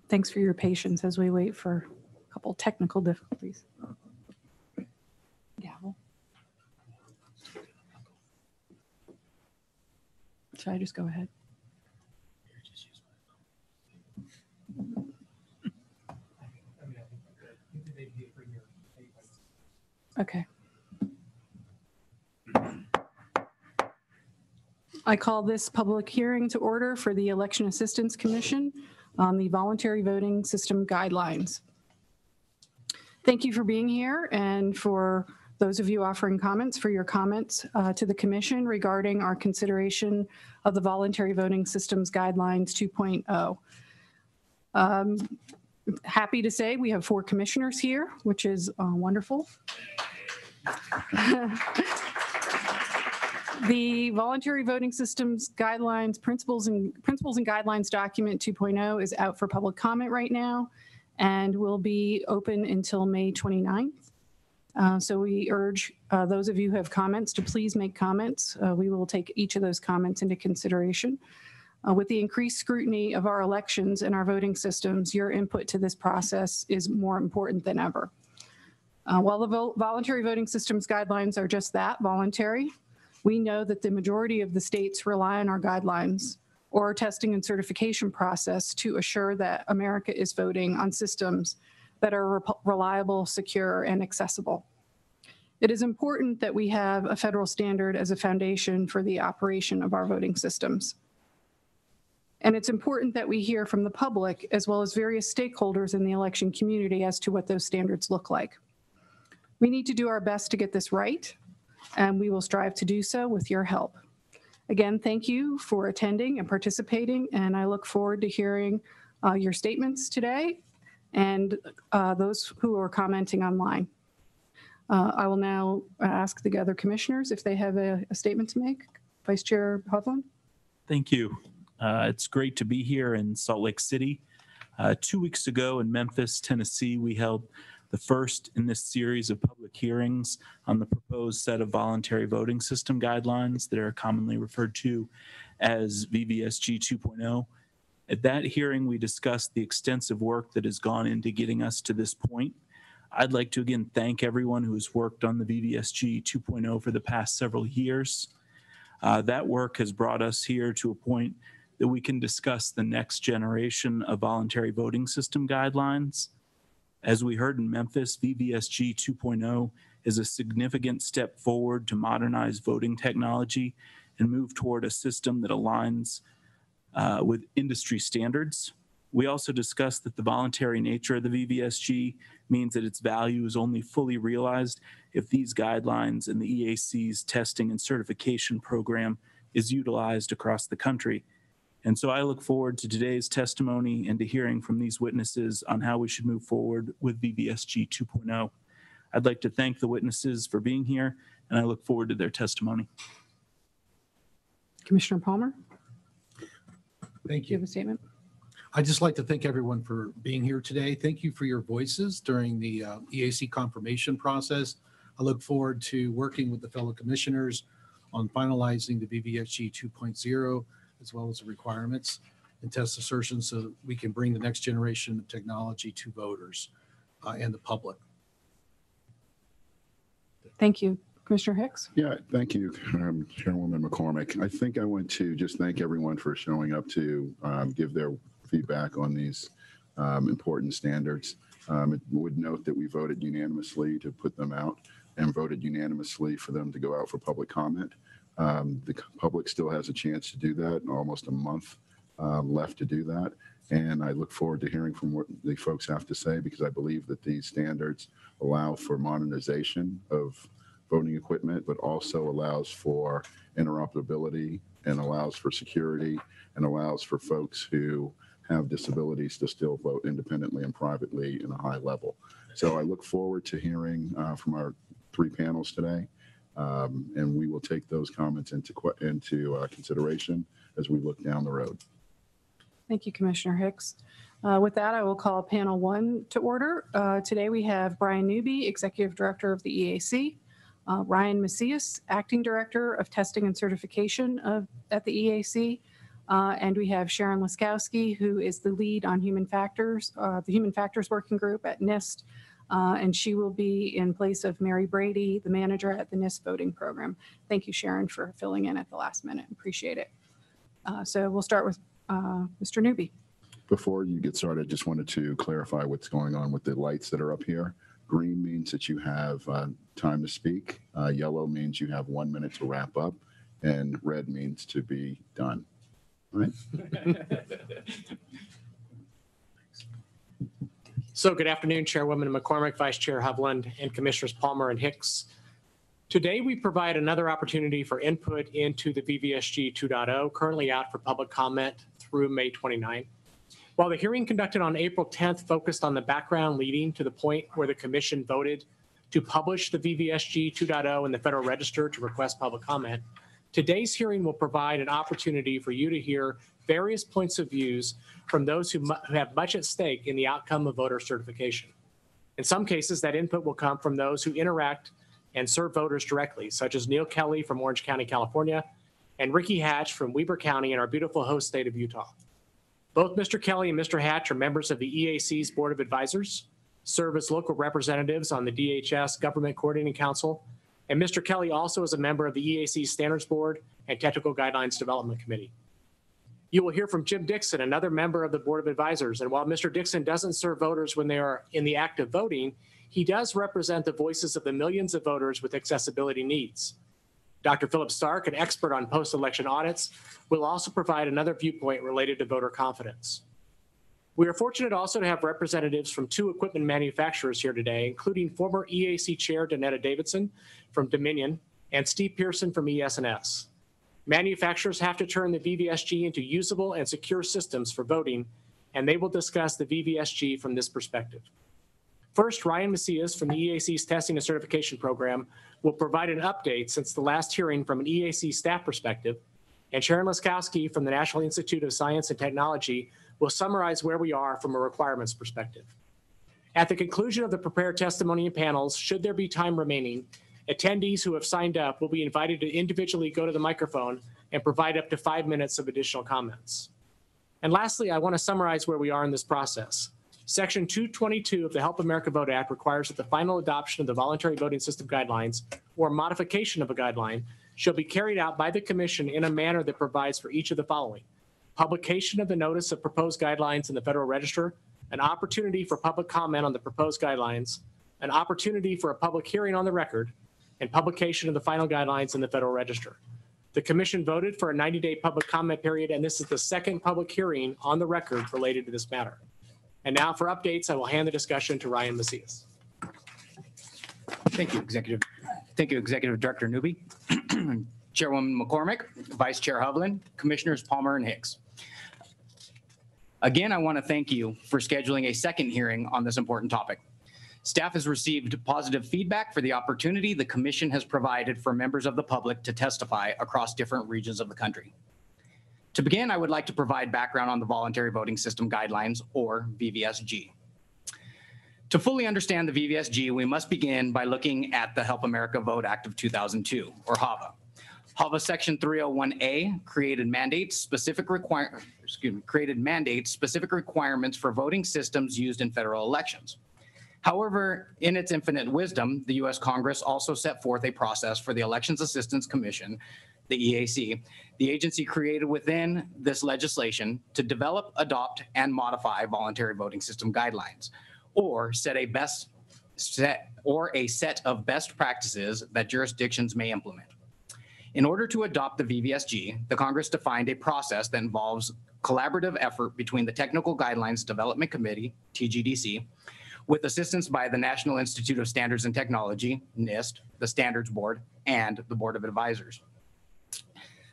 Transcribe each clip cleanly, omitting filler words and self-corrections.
Thanks for your patience as we wait for a couple technical difficulties. Gavel. Should I just go ahead? Okay. I call this public hearing to order for the Election Assistance Commission on the Voluntary Voting System Guidelines. Thank you for being here, and for those of you offering comments, for your comments to the Commission regarding our consideration of the Voluntary Voting Systems Guidelines 2.0. Happy to say we have 4 commissioners here, which is wonderful. The Voluntary Voting Systems Guidelines Principles and Guidelines document 2.0 is out for public comment right now and will be open until May 29th. So we urge those of you who have comments to please make comments. We will take each of those comments into consideration. With the increased scrutiny of our elections and our voting systems, your input to this process is more important than ever. While the Voluntary Voting Systems Guidelines are just that, voluntary, we know that the majority of the states rely on our guidelines or our testing and certification process to assure that America is voting on systems that are reliable, secure, and accessible. It is important that we have a federal standard as a foundation for the operation of our voting systems. And it's important that we hear from the public as well as various stakeholders in the election community as to what those standards look like. We need to do our best to get this right, and we will strive to do so with your help. Again, thank you for attending and participating, and I look forward to hearing your statements today and those who are commenting online. I will now ask the other commissioners if they have a statement to make. Vice Chair Hovland. Thank you. It's great to be here in Salt Lake City. 2 weeks ago in Memphis, Tennessee, we held the first in this series of public hearings on the proposed set of voluntary voting system guidelines that are commonly referred to as VVSG 2.0. At that hearing, we discussed the extensive work that has gone into getting us to this point. I'd like to again thank everyone who has worked on the VVSG 2.0 for the past several years. That work has brought us here to a point that we can discuss the next generation of voluntary voting system guidelines. As we heard in Memphis, VVSG 2.0 is a significant step forward to modernize voting technology and move toward a system that aligns with industry standards. We also discussed that the voluntary nature of the VVSG means that its value is only fully realized if these guidelines and the EAC's testing and certification program is utilized across the country. And so I look forward to today's testimony and to hearing from these witnesses on how we should move forward with VVSG 2.0. I'd like to thank the witnesses for being here, and I look forward to their testimony. Commissioner Palmer. Thank Do you have a statement? I'd just like to thank everyone for being here today. Thank you for your voices during the EAC confirmation process. I look forward to working with the fellow commissioners on finalizing the VVSG 2.0 as well as the requirements and test assertions so we can bring the next generation of technology to voters and the public. Thank you. Commissioner Hicks? Yeah, thank you, Chairwoman McCormick. I think I want to just thank everyone for showing up to give their feedback on these important standards. It would note that we voted unanimously to put them out and voted unanimously for them to go out for public comment. The public still has a chance to do that, almost a month left to do that. And I look forward to hearing from what the folks have to say, because I believe that these standards allow for modernization of voting equipment, but also allows for interoperability and allows for security and allows for folks who have disabilities to still vote independently and privately in a high level. So I look forward to hearing from our 3 panels today. And we will take those comments into consideration as we look down the road. Thank you, Commissioner Hicks. With that, I will call panel 1 to order. Today we have Brian Newby, Executive Director of the EAC, Ryan Macias, Acting Director of Testing and Certification at the EAC, And we have Sharon Laskowski, who is the lead on human factors, the human factors working group at Nist. And she will be in place of Mary Brady, the manager at the Nist voting program. Thank you, Sharon, for filling in at the last minute. Appreciate it. So we'll start with Mr. Newby. Before you get started, I just wanted to clarify what's going on with the lights that are up here. Green means that you have time to speak. Yellow means you have 1 minute to wrap up. And red means to be done. All right? So good afternoon, Chairwoman McCormick, Vice Chair Hovland, and Commissioners Palmer and Hicks. Today, we provide another opportunity for input into the VVSG 2.0, currently out for public comment through May 29. While the hearing conducted on April 10th focused on the background leading to the point where the Commission voted to publish the VVSG 2.0 in the Federal Register to request public comment, today's hearing will provide an opportunity for you to hear various points of views from those who have much at stake in the outcome of voter certification. In some cases, that input will come from those who interact and serve voters directly, such as Neil Kelly from Orange County, California, and Ricky Hatch from Weber County in our beautiful host state of Utah. Both Mr. Kelly and Mr. Hatch are members of the EAC's Board of Advisors, serve as local representatives on the DHS Government Coordinating Council, and Mr. Kelly also is a member of the EAC Standards Board and Technical Guidelines Development Committee. You will hear from Jim Dixon, another member of the Board of Advisors. And while Mr. Dixon doesn't serve voters when they are in the act of voting, he does represent the voices of the millions of voters with accessibility needs. Dr. Philip Stark, an expert on post-election audits, will also provide another viewpoint related to voter confidence. We are fortunate also to have representatives from 2 equipment manufacturers here today, including former EAC Chair Danetta Davidson from Dominion and Steve Pearson from ES&S. Manufacturers have to turn the VVSG into usable and secure systems for voting, and they will discuss the VVSG from this perspective. First, Ryan Macias from the EAC's Testing and Certification Program will provide an update since the last hearing from an EAC staff perspective, and Sharon Laskowski from the National Institute of Science and Technology will summarize where we are from a requirements perspective. At the conclusion of the prepared testimony and panels, should there be time remaining, attendees who have signed up will be invited to individually go to the microphone and provide up to 5 minutes of additional comments. And lastly, I want to summarize where we are in this process. Section 222 of the Help America Vote Act requires that the final adoption of the Voluntary Voting System Guidelines or modification of a guideline shall be carried out by the Commission in a manner that provides for each of the following: publication of the notice of proposed guidelines in the Federal Register, an opportunity for public comment on the proposed guidelines, an opportunity for a public hearing on the record, and publication of the final guidelines in the Federal Register. The Commission voted for a 90-day public comment period, and this is the second public hearing on the record related to this matter. And now for updates, I will hand the discussion to Ryan Macias. Thank you, Executive Director Newby, Chairwoman McCormick, Vice Chair Hovland, Commissioners Palmer and Hicks. Again, I want to thank you for scheduling a second hearing on this important topic. Staff has received positive feedback for the opportunity the Commission has provided for members of the public to testify across different regions of the country. To begin, I would like to provide background on the Voluntary Voting System Guidelines, or VVSG. To fully understand the VVSG, we must begin by looking at the Help America Vote Act of 2002, or HAVA. HAVA Section 301A created specific requirements for voting systems used in federal elections. However, in its infinite wisdom, the U.S. Congress also set forth a process for the Elections Assistance Commission, the EAC, the agency created within this legislation to develop, adopt, and modify voluntary voting system guidelines, or set a set of best practices that jurisdictions may implement. In order to adopt the VVSG, the Congress defined a process that involves collaborative effort between the Technical Guidelines Development Committee, TGDC, with assistance by the National Institute of Standards and Technology, NIST, the Standards Board, and the Board of Advisors.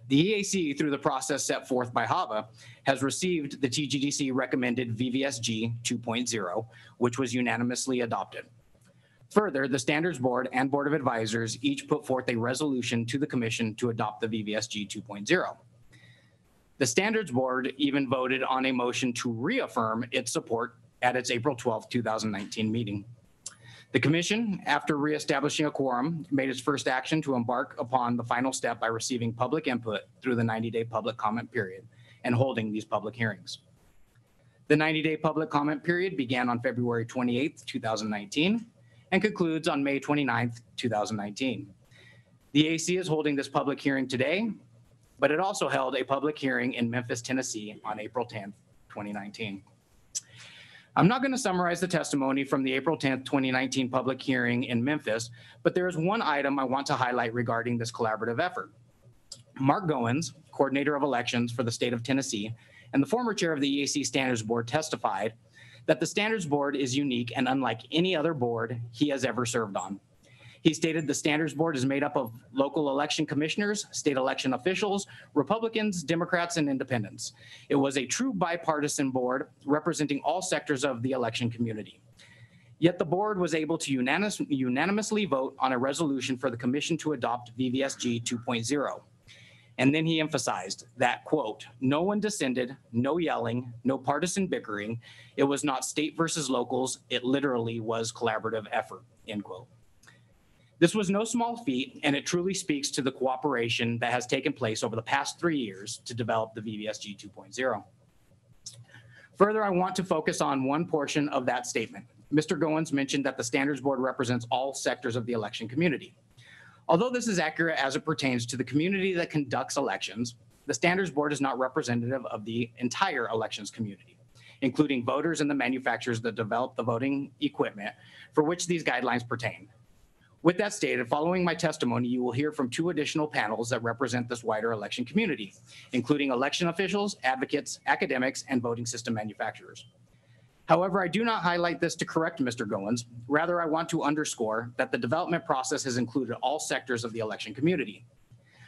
The EAC, through the process set forth by HAVA, has received the TGDC recommended VVSG 2.0, which was unanimously adopted. Further, the Standards Board and Board of Advisors each put forth a resolution to the Commission to adopt the VVSG 2.0. The Standards Board even voted on a motion to reaffirm its support at its April 12, 2019 meeting. The Commission, after reestablishing a quorum, made its first action to embark upon the final step by receiving public input through the 90-day public comment period and holding these public hearings. The 90-day public comment period began on February 28th, 2019, and concludes on May 29th, 2019. The EAC is holding this public hearing today, but it also held a public hearing in Memphis, Tennessee on April 10th, 2019. I'm not going to summarize the testimony from the April 10th, 2019 public hearing in Memphis, but there is one item I want to highlight regarding this collaborative effort. Mark Goins, coordinator of elections for the state of Tennessee, and the former chair of the EAC Standards Board testified that the Standards Board is unique and unlike any other board he has ever served on. He stated the Standards Board is made up of local election commissioners, state election officials, Republicans, Democrats, and independents. It was a true bipartisan board representing all sectors of the election community. Yet the board was able to unanimously vote on a resolution for the commission to adopt VVSG 2.0. And then he emphasized that, quote, no one dissented, no yelling, no partisan bickering. It was not state versus locals. It literally was collaborative effort, end quote. This was no small feat, and it truly speaks to the cooperation that has taken place over the past 3 years to develop the VVSG 2.0. Further, I want to focus on one portion of that statement. Mr. Goins mentioned that the Standards Board represents all sectors of the election community. Although this is accurate as it pertains to the community that conducts elections, the Standards Board is not representative of the entire elections community, including voters and the manufacturers that develop the voting equipment for which these guidelines pertain. With that stated, following my testimony, you will hear from 2 additional panels that represent this wider election community, including election officials, advocates, academics, and voting system manufacturers. However, I do not highlight this to correct Mr. Goins. Rather, I want to underscore that the development process has included all sectors of the election community.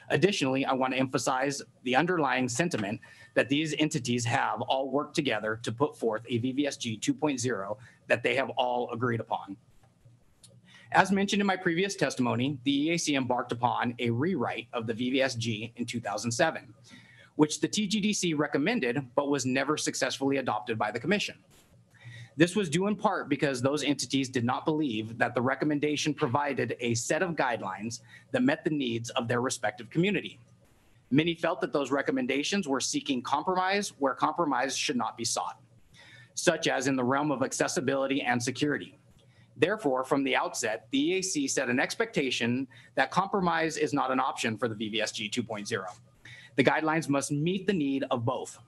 Additionally, I want to emphasize the underlying sentiment that these entities have all worked together to put forth a VVSG 2.0 that they have all agreed upon. As mentioned in my previous testimony, the EAC embarked upon a rewrite of the VVSG in 2007, which the TGDC recommended but was never successfully adopted by the Commission. This was due in part because those entities did not believe that the recommendation provided a set of guidelines that met the needs of their respective community. Many felt that those recommendations were seeking compromise where compromise should not be sought, such as in the realm of accessibility and security. Therefore, from the outset, the EAC set an expectation that compromise is not an option for the VVSG 2.0. The guidelines must meet the need of both.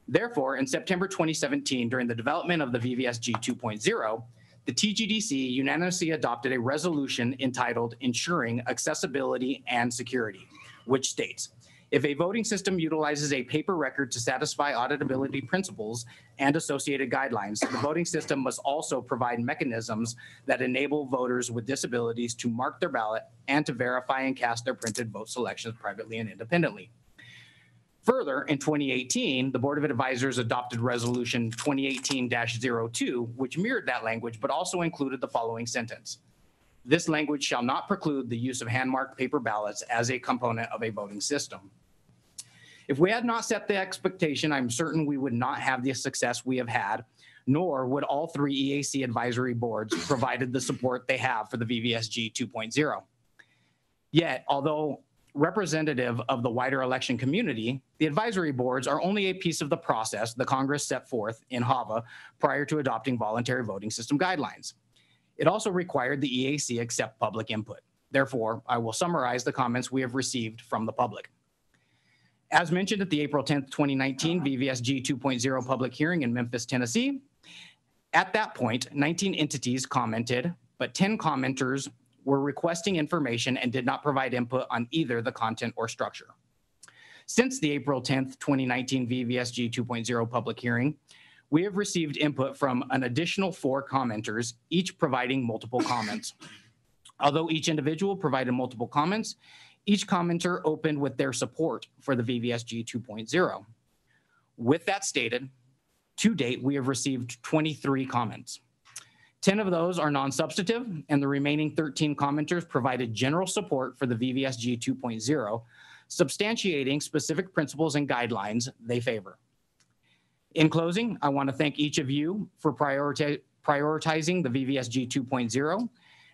Therefore, in September 2017, during the development of the VVSG 2.0, the TGDC unanimously adopted a resolution entitled Ensuring Accessibility and Security, which states, if a voting system utilizes a paper record to satisfy auditability principles and associated guidelines, the voting system must also provide mechanisms that enable voters with disabilities to mark their ballot and to verify and cast their printed vote selections privately and independently. Further, in 2018, the Board of Advisors adopted Resolution 2018-02, which mirrored that language, but also included the following sentence. This language shall not preclude the use of hand-marked paper ballots as a component of a voting system. If we had not set the expectation, I'm certain we would not have the success we have had, nor would all 3 EAC advisory boards provided the support they have for the VVSG 2.0. Yet, although representative of the wider election community, the advisory boards are only a piece of the process the Congress set forth in HAVA prior to adopting voluntary voting system guidelines. It also required the EAC accept public input. Therefore, I will summarize the comments we have received from the public. As mentioned at the April 10th, 2019 VVSG 2.0 public hearing in Memphis, Tennessee, at that point, 19 entities commented, but 10 commenters were requesting information and did not provide input on either the content or structure. Since the April 10th, 2019 VVSG 2.0 public hearing, we have received input from an additional 4 commenters, each providing multiple comments. Although each individual provided multiple comments, each commenter opened with their support for the VVSG 2.0. With that stated, to date, we have received 23 comments. 10 of those are non-substantive, and the remaining 13 commenters provided general support for the VVSG 2.0, substantiating specific principles and guidelines they favor. In closing, I want to thank each of you for prioritizing the VVSG 2.0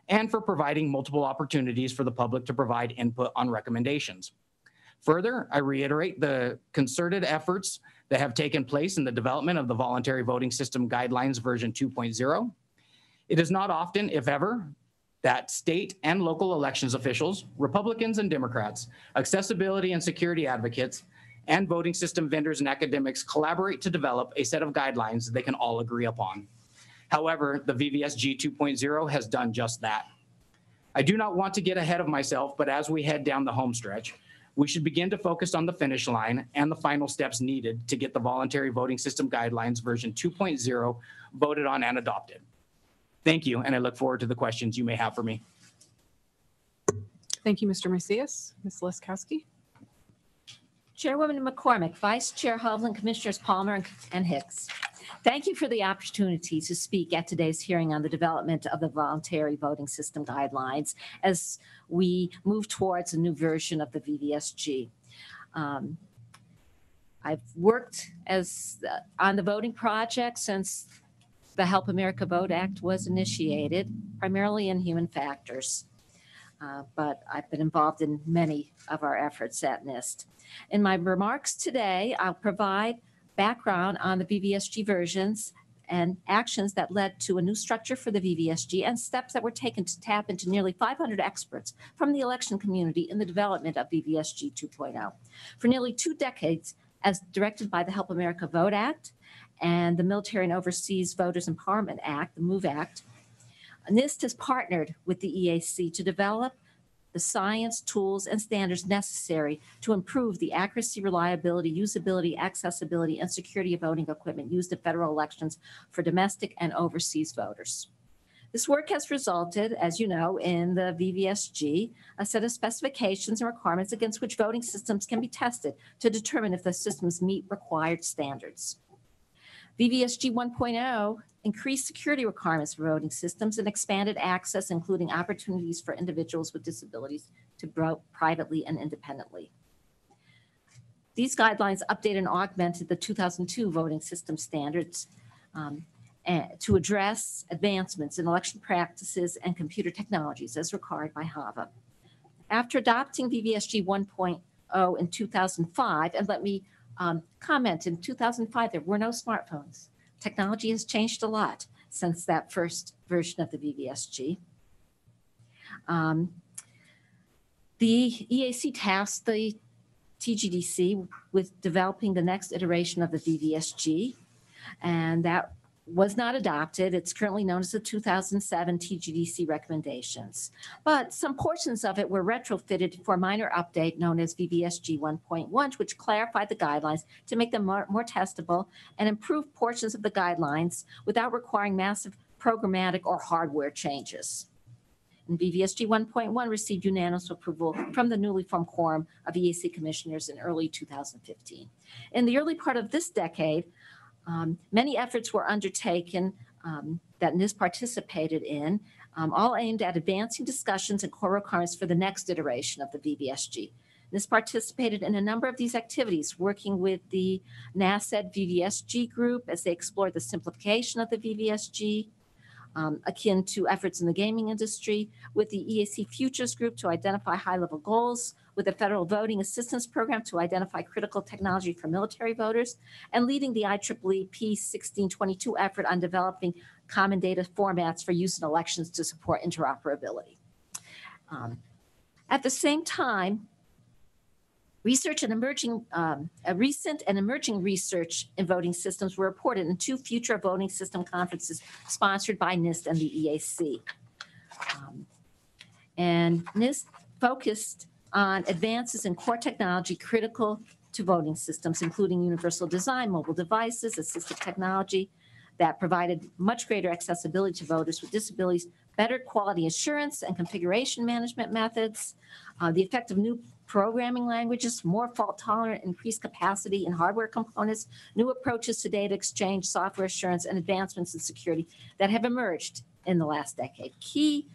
and for providing multiple opportunities for the public to provide input on recommendations. Further, I reiterate the concerted efforts that have taken place in the development of the Voluntary Voting System Guidelines version 2.0. It is not often, if ever, that state and local elections officials, Republicans and Democrats, accessibility and security advocates, and voting system vendors and academics collaborate to develop a set of guidelines they can all agree upon. However, the VVSG 2.0 has done just that. I do not want to get ahead of myself, but as we head down the home stretch, we should begin to focus on the finish line and the final steps needed to get the Voluntary Voting System Guidelines version 2.0 voted on and adopted. Thank you, and I look forward to the questions you may have for me. Thank you, Mr. Macias. Ms. Leskowski. Chairwoman McCormick, Vice Chair Hovland, Commissioners Palmer and Hicks. Thank you for the opportunity to speak at today's hearing on the development of the Voluntary Voting System Guidelines as we move towards a new version of the VVSG. I've worked on the voting project since the Help America Vote Act was initiated, primarily in human factors. But I've been involved in many of our efforts at Nist. In my remarks today, I'll provide background on the VVSG versions and actions that led to a new structure for the VVSG and steps that were taken to tap into nearly 500 experts from the election community in the development of VVSG 2.0. For nearly 2 decades, as directed by the Help America Vote Act and the Military and Overseas Voters Empowerment Act, the MOVE Act, NIST has partnered with the EAC to develop the science, tools, and standards necessary to improve the accuracy, reliability, usability, accessibility, and security of voting equipment used in federal elections for domestic and overseas voters. This work has resulted, as you know, in the VVSG, a set of specifications and requirements against which voting systems can be tested to determine if the systems meet required standards. VVSG 1.0 increased security requirements for voting systems and expanded access, including opportunities for individuals with disabilities to vote privately and independently. These guidelines updated and augmented the 2002 voting system standards to address advancements in election practices and computer technologies as required by HAVA. After adopting VVSG 1.0 in 2005, and let me comment, in 2005, there were no smartphones. Technology has changed a lot since that first version of the VVSG. The EAC tasked the TGDC with developing the next iteration of the VVSG, and that was not adopted. It's currently known as the 2007 TGDC recommendations. But some portions of it were retrofitted for a minor update known as VVSG 1.1, which clarified the guidelines to make them more testable and improve portions of the guidelines without requiring massive programmatic or hardware changes. And VVSG 1.1 received unanimous approval from the newly formed quorum of EAC commissioners in early 2015. In the early part of this decade, many efforts were undertaken that NIST participated in, all aimed at advancing discussions and core requirements for the next iteration of the VVSG. NIST participated in a number of these activities, working with the NASED VVSG group as they explored the simplification of the VVSG, akin to efforts in the gaming industry, with the EAC Futures Group to identify high-level goals, with the Federal Voting Assistance Program to identify critical technology for military voters, and leading the IEEE P1622 effort on developing common data formats for use in elections to support interoperability. At the same time, recent and emerging research in voting systems were reported in 2 future voting system conferences sponsored by NIST and the EAC. And NIST focused on advances in core technology critical to voting systems, including universal design, mobile devices, assistive technology that provided much greater accessibility to voters with disabilities, better quality assurance and configuration management methods, the effect of new programming languages, more fault-tolerant, increased capacity in hardware components, new approaches to data exchange, software assurance, and advancements in security that have emerged in the last decade. Key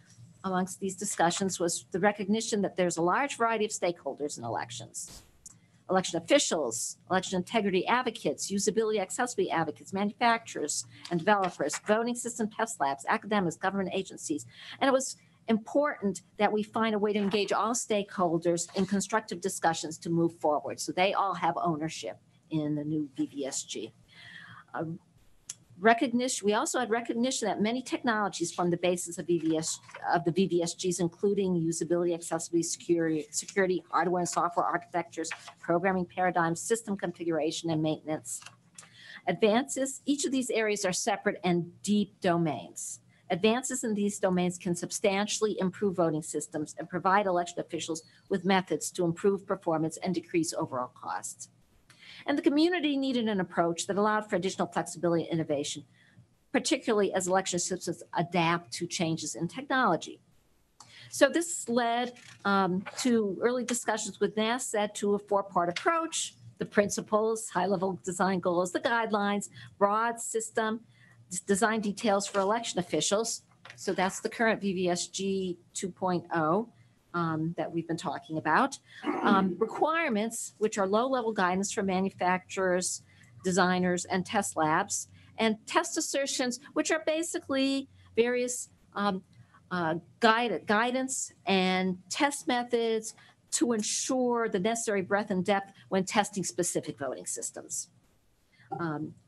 amongst these discussions was the recognition that there's a large variety of stakeholders in elections. Election officials, election integrity advocates, usability, accessibility advocates, manufacturers and developers, voting system test labs, academics, government agencies. And it was important that we find a way to engage all stakeholders in constructive discussions to move forward, so they all have ownership in the new VVSG. We also had recognition that many technologies form the basis of the VVSGs, including usability, accessibility, security, hardware and software architectures, programming paradigms, system configuration, and maintenance. Advances, each of these areas are separate and deep domains. Advances in these domains can substantially improve voting systems and provide election officials with methods to improve performance and decrease overall costs. And the community needed an approach that allowed for additional flexibility and innovation, particularly as election systems adapt to changes in technology. So this led to early discussions with Nist that to a four-part approach: the principles, high-level design goals, the guidelines, broad system design details for election officials. So that's the current VVSG 2.0. That we've been talking about. Requirements, which are low-level guidance for manufacturers, designers, and test labs, and test assertions, which are basically various guidance and test methods to ensure the necessary breadth and depth when testing specific voting systems.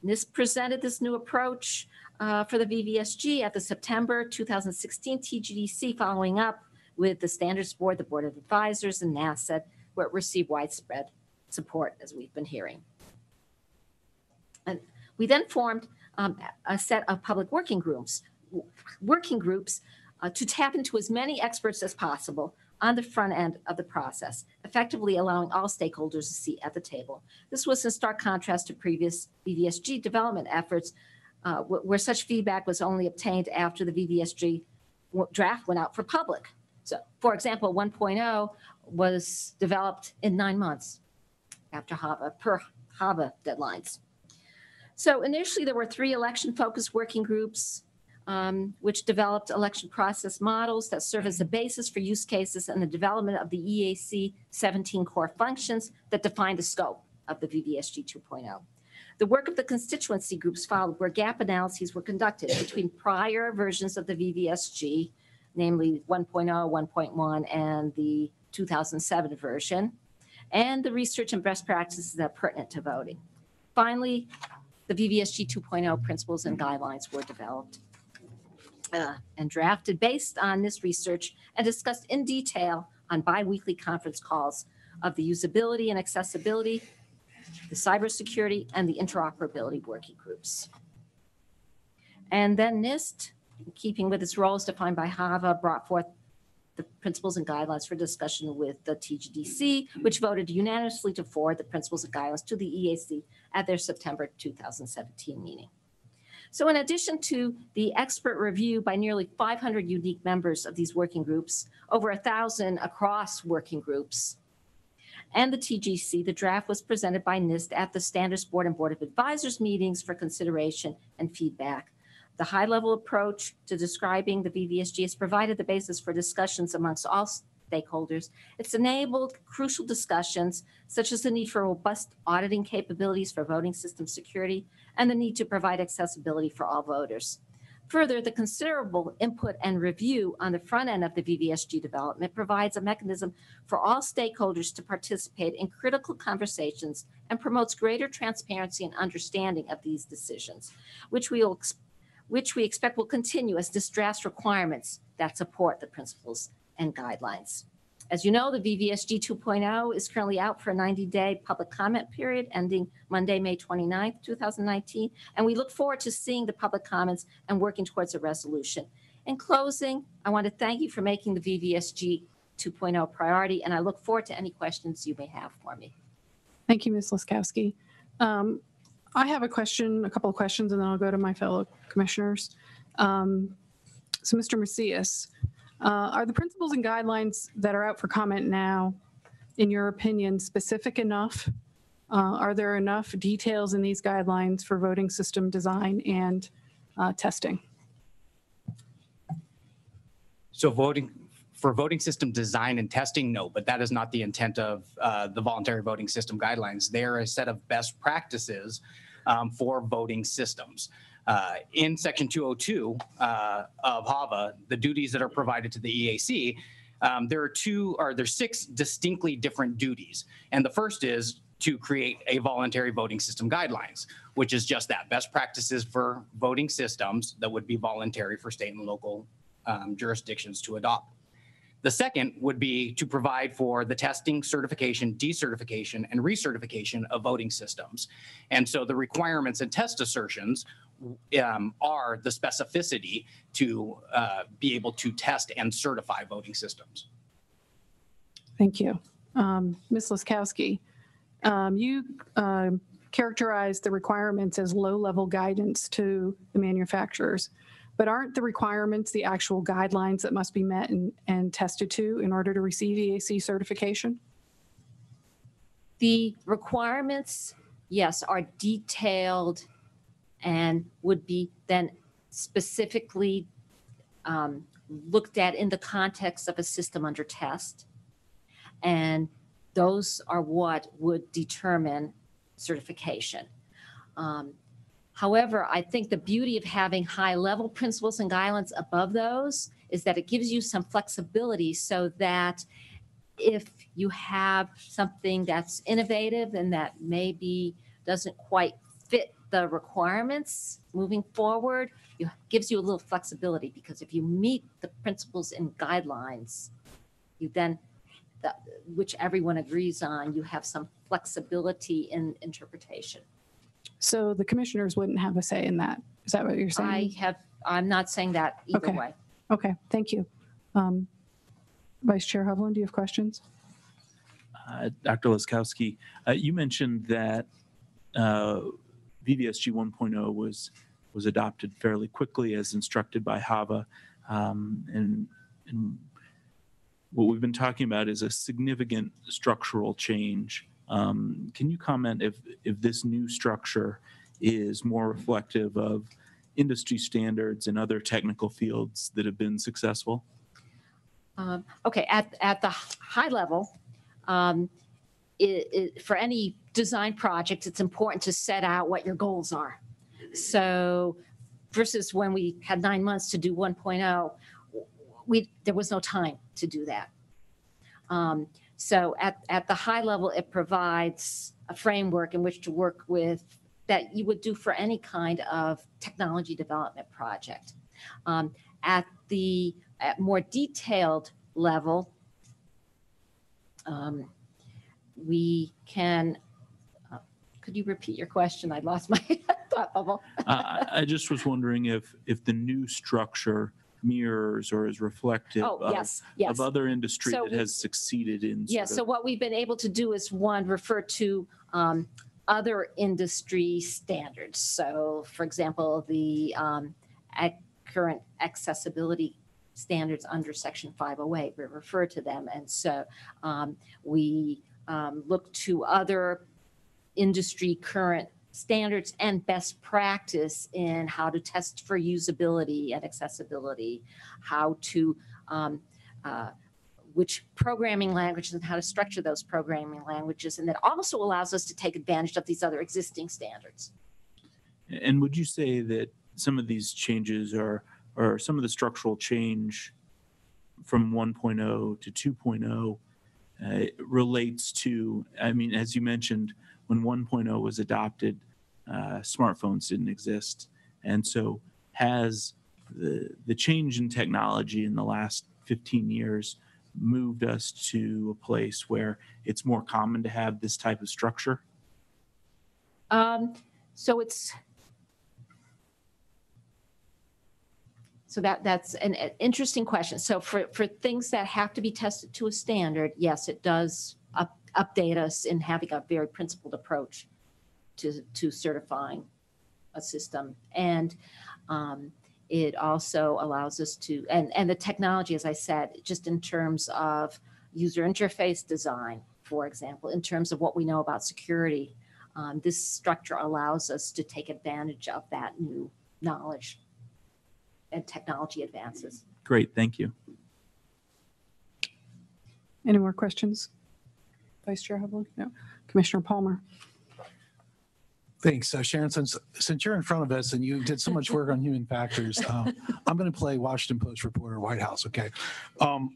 Nist presented this new approach for the VVSG at the September 2016 TGDC, following up with the Standards Board, the Board of Advisors, and NASCED, where it received widespread support, as we've been hearing. And we then formed a set of public working groups to tap into as many experts as possible on the front end of the process, effectively allowing all stakeholders a seat at the table. This was in stark contrast to previous VVSG development efforts, where such feedback was only obtained after the VVSG draft went out for public. So, for example, 1.0 was developed in 9 months after per HAVA deadlines. So initially, there were 3 election-focused working groups, which developed election process models that serve as the basis for use cases and the development of the EAC 17 core functions that define the scope of the VVSG 2.0. The work of the constituency groups followed, where gap analyses were conducted between prior versions of the VVSG, namely 1.0, 1.1, and the 2007 version, and the research and best practices that are pertinent to voting. Finally, the VVSG 2.0 principles and guidelines were developed and drafted based on this research and discussed in detail on bi-weekly conference calls of the usability and accessibility, the cybersecurity, and the interoperability working groups. And then Nist, in keeping with its roles defined by HAVA, brought forth the principles and guidelines for discussion with the TGDC, which voted unanimously to forward the principles and guidelines to the EAC at their September 2017 meeting. So in addition to the expert review by nearly 500 unique members of these working groups, over 1,000 across working groups, and the TGC, the draft was presented by Nist at the Standards Board and Board of Advisors meetings for consideration and feedback. The high-level approach to describing the VVSG has provided the basis for discussions amongst all stakeholders. It's enabled crucial discussions, such as the need for robust auditing capabilities for voting system security and the need to provide accessibility for all voters. Further, the considerable input and review on the front end of the VVSG development provides a mechanism for all stakeholders to participate in critical conversations and promotes greater transparency and understanding of these decisions, which we expect will continue as this draft's requirements that support the principles and guidelines. As you know, the VVSG 2.0 is currently out for a 90-day public comment period ending Monday, May 29th, 2019, and we look forward to seeing the public comments and working towards a resolution. In closing, I want to thank you for making the VVSG 2.0 priority, and I look forward to any questions you may have for me. Thank you, Ms. Laskowski. I have a couple of questions, and then I'll go to my fellow commissioners. So Mr. Macias, are the principles and guidelines that are out for comment now, in your opinion, specific enough? Are there enough details in these guidelines for voting system design and testing? So for voting system design and testing, no, but that is not the intent of the Voluntary Voting System Guidelines. They're a set of best practices for voting systems. In Section 202 of HAVA, the duties that are provided to the EAC, there's 6 distinctly different duties. And the first is to create a voluntary voting system guidelines, which is just that, best practices for voting systems that would be voluntary for state and local jurisdictions to adopt. The second would be to provide for the testing, certification, decertification, and recertification of voting systems. And so the requirements and test assertions are the specificity to be able to test and certify voting systems. Thank you. Ms. Laskowski, you characterized the requirements as low-level guidance to the manufacturers, but aren't the requirements the actual guidelines that must be met and tested to in order to receive EAC certification? The requirements, yes, are detailed and would be then specifically looked at in the context of a system under test. And those are what would determine certification. However, I think the beauty of having high-level principles and guidelines above those is that it gives you some flexibility so that if you have something that's innovative and that maybe doesn't quite fit the requirements moving forward, it gives you a little flexibility, because if you meet the principles and guidelines, you then, which everyone agrees on, you have some flexibility in interpretation. So the commissioners wouldn't have a say in that. Is that what you're saying? I'm not saying that either Okay. way. Okay, thank you. Vice Chair Hovland, do you have questions? Dr. Laskowski, you mentioned that VVSG 1.0 was adopted fairly quickly as instructed by HAVA, and what we've been talking about is a significant structural change. Can you comment if this new structure is more reflective of industry standards and other technical fields that have been successful? Okay, at the high level, for any design project, it's important to set out what your goals are. So versus when we had 9 months to do 1.0, there was no time to do that. So at the high level, it provides a framework in which to work with that you would do for any kind of technology development project. At more detailed level, we can, could you repeat your question? I lost my thought bubble. I just was wondering if the new structure mirrors or is reflective of other industry that has succeeded in. Yes, so what we've been able to do is, one, refer to other industry standards. So for example, the current accessibility standards under Section 508, we refer to them. And so we look to other industry current standards and best practice in how to test for usability and accessibility, how to, which programming languages and how to structure those programming languages. And that also allows us to take advantage of these other existing standards. And would you say that some of these changes or some of the structural change from 1.0 to 2.0 relates to, I mean, as you mentioned, when 1.0 was adopted, smartphones didn't exist. And so has the change in technology in the last 15 years moved us to a place where it's more common to have this type of structure? So that's an interesting question. So for things that have to be tested to a standard, yes, it does update us in having a very principled approach to certifying a system. And it also allows us to, and the technology, as I said, just in terms of user interface design, for example, in terms of what we know about security, this structure allows us to take advantage of that new knowledge and technology advances. Great, thank you. Any more questions? Vice Chair Hovland? No. Commissioner Palmer? Thanks. Sharon, since you're in front of us and you did so much work on human factors, I'm going to play Washington Post reporter, White House, okay? I'm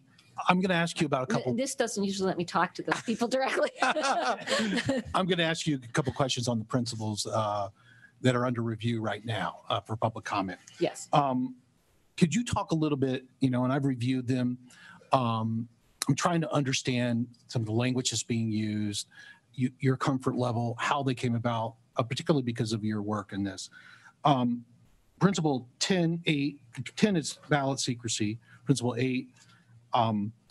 going to ask you about a couple. This doesn't usually let me talk to those people directly. I'm going to ask you a couple questions on the principles that are under review right now for public comment. Yes. Could you talk a little bit, and I've reviewed them. I'm trying to understand some of the language that's being used, your comfort level, how they came about, particularly because of your work in this. Principle 10 is ballot secrecy. Principle 8,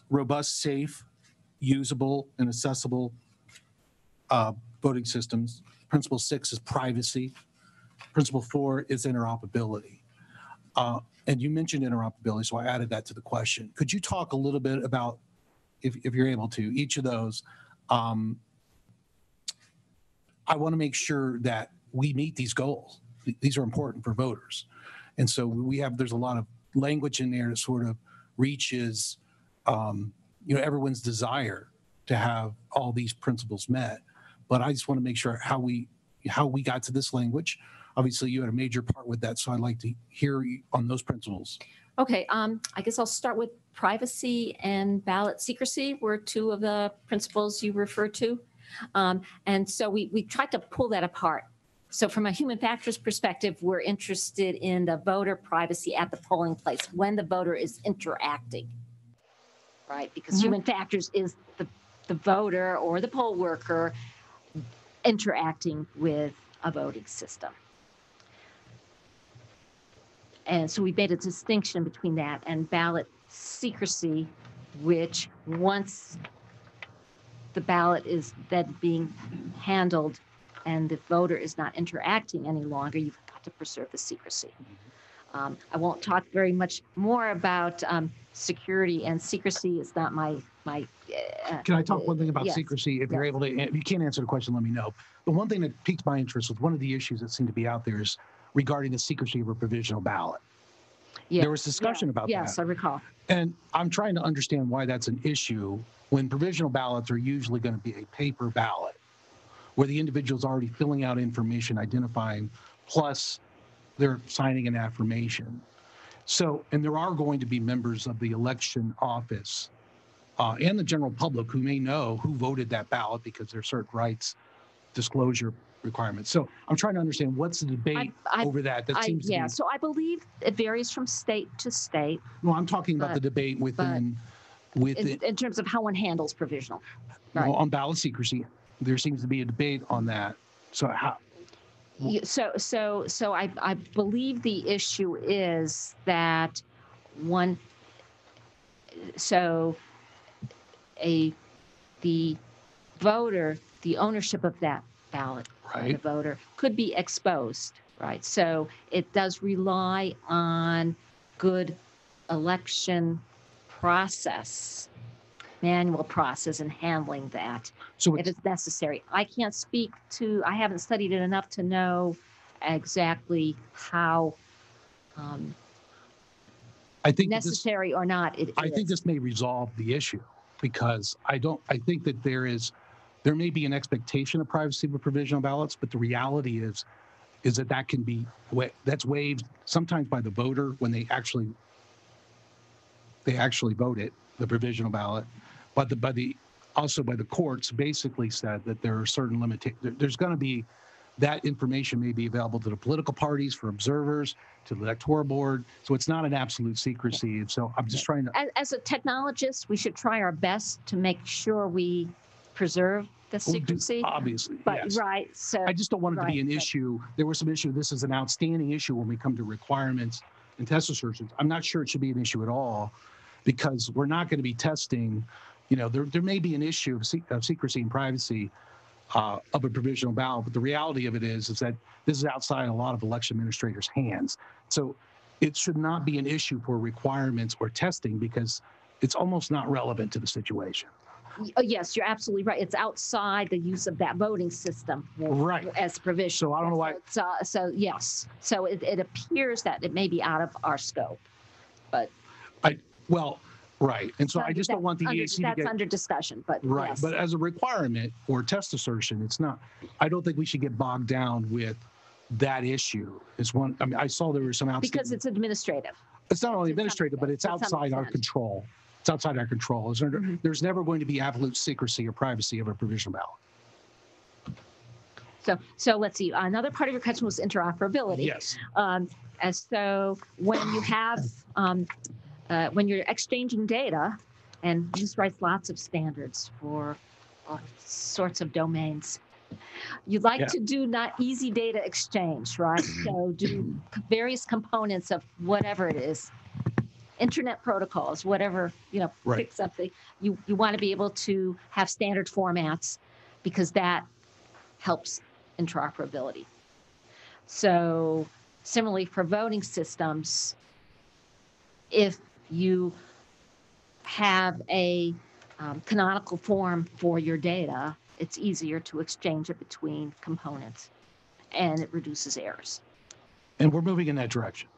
robust, safe, usable, and accessible voting systems. Principle 6 is privacy. Principle 4 is interoperability. And you mentioned interoperability, so I added that to the question. Could you talk a little bit about, if you're able to, each of those? I want to make sure that we meet these goals. These are important for voters. And so there's a lot of language in there that sort of reaches, everyone's desire to have all these principles met. But I just want to make sure how we got to this language. Obviously, you had a major part with that, so I'd like to hear you on those principles. Okay, I guess I'll start with privacy and ballot secrecy were two of the principles you referred to. And so we tried to pull that apart. So from a human factors perspective, we're interested in the voter privacy at the polling place when the voter is interacting, right? Because human factors is the voter or the poll worker interacting with a voting system. And so we made a distinction between that and ballot secrecy, which once the ballot is then being handled and the voter is not interacting any longer, you've got to preserve the secrecy. I won't talk very much more about security and secrecy. It's not my. Can I talk one thing about yes. secrecy? If you're able to, if you can't answer the question, let me know. The one thing that piqued my interest was one of the issues that seem to be out there is regarding the secrecy of a provisional ballot. Yeah. There was discussion about that. Yes, I recall. And I'm trying to understand why that's an issue when provisional ballots are usually going to be a paper ballot where the individual's already filling out information, identifying, plus they're signing an affirmation. So, and there are going to be members of the election office and the general public who may know who voted that ballot because there are certain rights, disclosure requirements. So I'm trying to understand what's the debate over that. That seems to be. So I believe it varies from state to state. No, I'm talking about the debate within. In terms of how one handles provisional. Right. Well, on ballot secrecy, there seems to be a debate on that. So how? So I believe the issue is that the voter, the ownership of that ballot, right, the voter could be exposed, right? So it does rely on good election process, manual process in handling that. So it is necessary. I can't speak to, I haven't studied it enough to know exactly how I think necessary or not it is. I think this may resolve the issue because I think that there may be an expectation of privacy with provisional ballots, but the reality is that can be, that's waived sometimes by the voter when they actually vote it, the provisional ballot, but also by the courts basically said that there are certain limitations. There's going to be, that information may be available to the political parties, for observers, to the electoral board. So it's not an absolute secrecy. And so I'm just trying to. As a technologist, we should try our best to make sure we preserve the secrecy. Obviously, but yes. Right. So I just don't want it to be an issue. There was some issue. This is an outstanding issue when we come to requirements and test assertions. I'm not sure it should be an issue at all because we're not going to be testing. There may be an issue of secrecy and privacy of a provisional ballot, but the reality of it is that this is outside a lot of election administrators' hands. So it should not be an issue for requirements or testing because it's almost not relevant to the situation. Yes, you're absolutely right. It's outside the use of that voting system, right, as provision. So I don't know why. So yes. So it appears that it may be out of our scope, but. Right. And so I just don't want the EAC to That's get, under discussion, but right. yes. But as a requirement or test assertion, it's not, I don't think we should get bogged down with that issue. It's one, I mean, I saw there were some outstanding. Because it's administrative. It's not only to some administrative, but extent, it's to some outside our extent. control. It's outside our control. There's never going to be absolute secrecy or privacy of a provisional ballot. So let's see. Another part of your question was interoperability. Yes. And so when you have, when you're exchanging data, and Nist writes lots of standards for all sorts of domains, you'd like Yeah. to do not easy data exchange, right? So do various components of whatever it is, internet protocols, whatever, Right. pick something. You want to be able to have standard formats because that helps interoperability. So similarly for voting systems, if you have a canonical form for your data, it's easier to exchange it between components and it reduces errors. And we're moving in that direction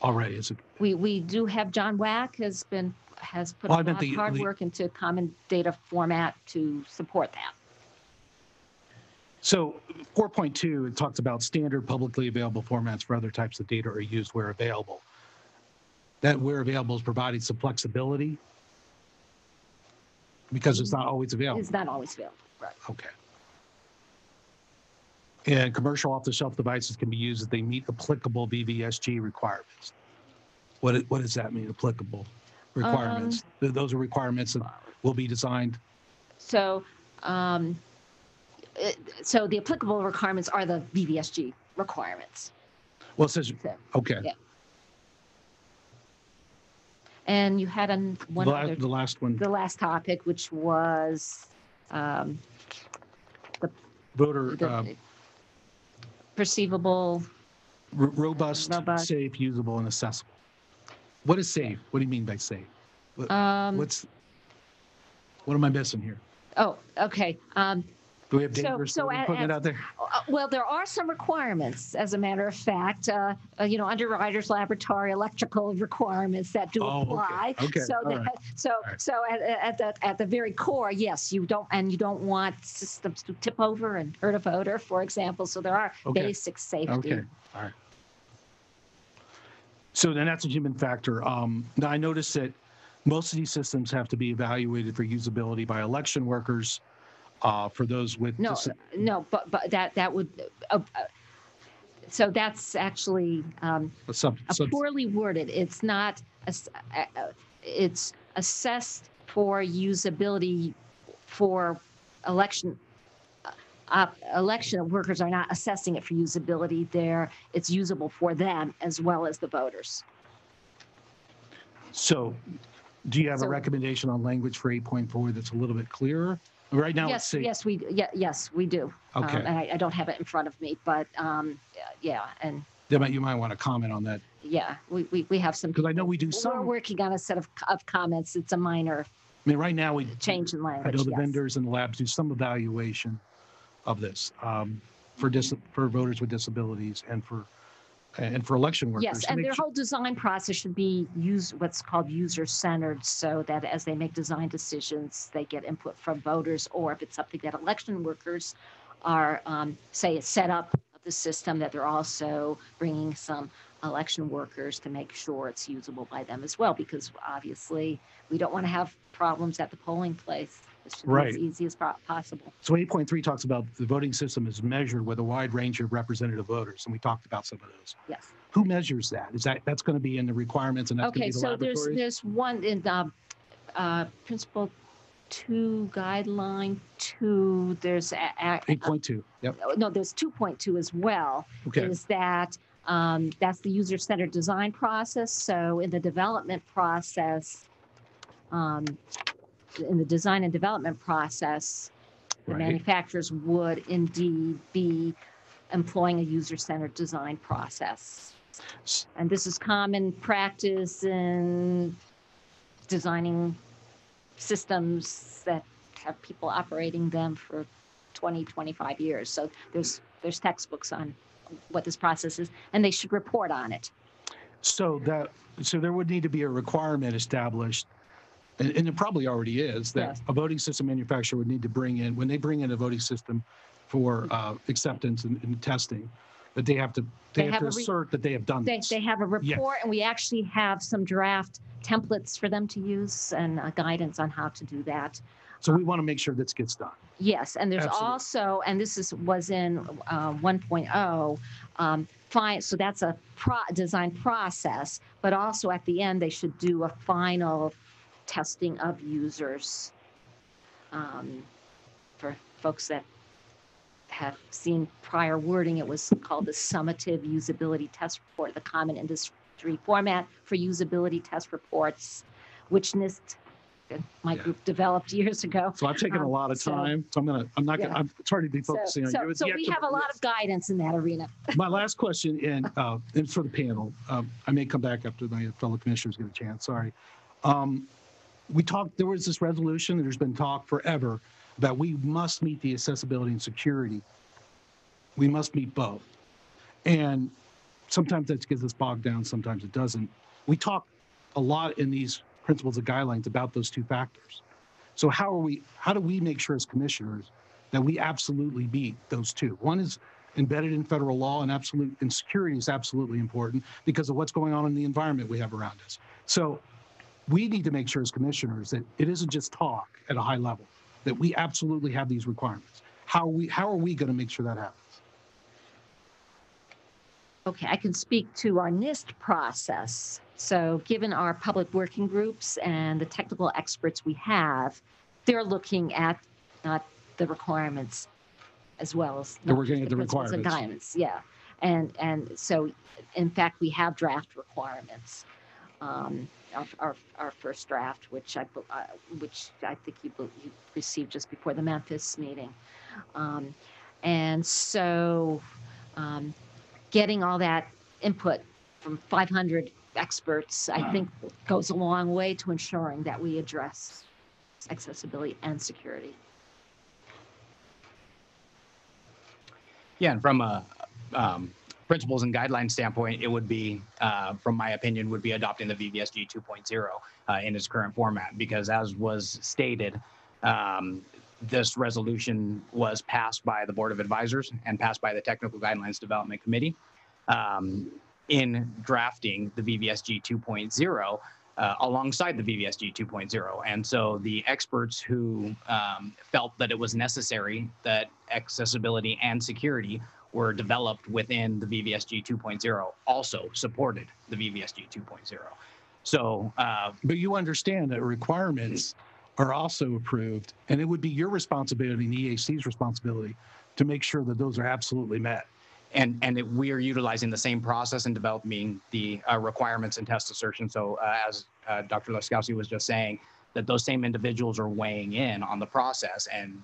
already. Is it? We do have John Wack has put Well, a I meant lot of hard the- work into common data format to support that. So 4.2, it talks about standard publicly available formats for other types of data are used where available. That where available is providing some flexibility because it's not always available. It's not always available, right? Okay. And commercial off-the-shelf devices can be used if they meet applicable VVSG requirements. What does that mean, applicable requirements? Those are requirements that will be designed. So, so the applicable requirements are the VVSG requirements. Well, it says, So, okay. yeah. And you had one other, The last one, the last topic, which was voter, the perceivable. robust, Robust. safe, usable, and accessible. What is safe? What do you mean by safe? What am I missing here? Oh, okay. Do we have So- dangerous so equipment out there? Well, there are some requirements, as a matter of fact, underwriters laboratory electrical requirements that do Oh, okay. apply. Okay, So all right. so at the very core, yes, you don't want systems to tip over and hurt a voter, for example. So there are Okay. basic safety. Okay, all right. So then that's a human factor. Now I noticed that most of these systems have to be evaluated for usability by election workers. For those with No, but that would. So that's actually poorly worded. It's not. It's assessed for usability for election. Election workers are not assessing it for usability. It's usable for them as well as the voters. So, do you have a So- recommendation on language for 8.4 that's a little bit clearer? Right now, it's safe. Yes, we do. Okay. And I don't have it in front of me, but yeah, and You might want to comment on that yeah, we have some. because I know we do We're some. working on a set of comments. It's a minor I mean, right now we change in I language. know the yes. vendors and the labs do some evaluation of this for voters with disabilities and for election workers. Yes, to and make their sure- whole design process should be what's called user-centered, so that as they make design decisions, they get input from voters, or if it's something that election workers are, say, a setup of the system, that they're also bringing some election workers to make sure it's usable by them as well, because obviously we don't want to have problems at the polling place. It should be Right. as easy as possible. So 8.3 talks about the voting system is measured with a wide range of representative voters, and we talked about some of those. Yes. Who measures that? That's going to be in the requirements, and that's going Okay, to be the so laboratories? there's one in Principle 2, Guideline 2, there's 8.2. Yep. no, there's 2.2 as well. Okay. Is that that's the user-centered design process. So in the development process, in the design and development process, the Right. manufacturers would indeed be employing a user-centered design process. And this is common practice in designing systems that have people operating them for 20, 25 years. So there's textbooks on what this process is, and they should report on it. So there would need to be a requirement established and it probably already is, that Yes. a voting system manufacturer would need to bring in, when they bring in a voting system for acceptance and testing, that they have to assert that they have done this. They have a Yes. report, and we actually have some draft templates for them to use and guidance on how to do that. So we want to make sure this gets done. Yes, and there's Absolutely. also, and this was in 1.0, so that's a design process, but also at the end, they should do a final testing of users. For folks that have seen prior wording, it was called the summative usability test report, the common industry format for usability test reports, which Nist, my group, developed years ago. So I've taken a lot of time. So it's hard to be focusing on you. So we have a lot of guidance in that arena. My last question, and for the panel, I may come back after my fellow commissioners get a chance. Sorry. There was this resolution, and there's been talk forever that we must meet the accessibility and security. We must meet both. And sometimes that gets us bogged down, sometimes it doesn't. We talk a lot in these principles and guidelines about those two factors. So how do we make sure as commissioners that we absolutely meet those two? One is embedded in federal law, and security is absolutely important because of what's going on in the environment we have around us. So we need to make sure as commissioners that it isn't just talk at a high level, that we absolutely have these requirements. How are we going to make sure that happens? Okay, I can speak to our Nist process. So given our public working groups and the technical experts we have, they're looking at not the requirements as well as They're not working just at the principles and requirements. guidance. Yeah, and so in fact we have draft requirements. Our first draft, which I think you received just before the Memphis meeting, and so getting all that input from 500 experts, I think, goes a long way to ensuring that we address accessibility and security. Yeah, and from a principles and guidelines standpoint, it would be, from my opinion, would be adopting the VVSG 2.0 in its current format, because as was stated, this resolution was passed by the Board of Advisors and passed by the Technical Guidelines Development Committee. In drafting the VVSG 2.0 alongside the VVSG 2.0. And so the experts who felt that it was necessary that accessibility and security were developed within the VVSG 2.0 also supported the VVSG 2.0. So, but you understand that requirements are also approved, and it would be your responsibility and EAC's responsibility to make sure that those are absolutely met. And we are utilizing the same process in developing the requirements and test assertion. So as Dr. Laskowski was just saying, that those same individuals are weighing in on the process and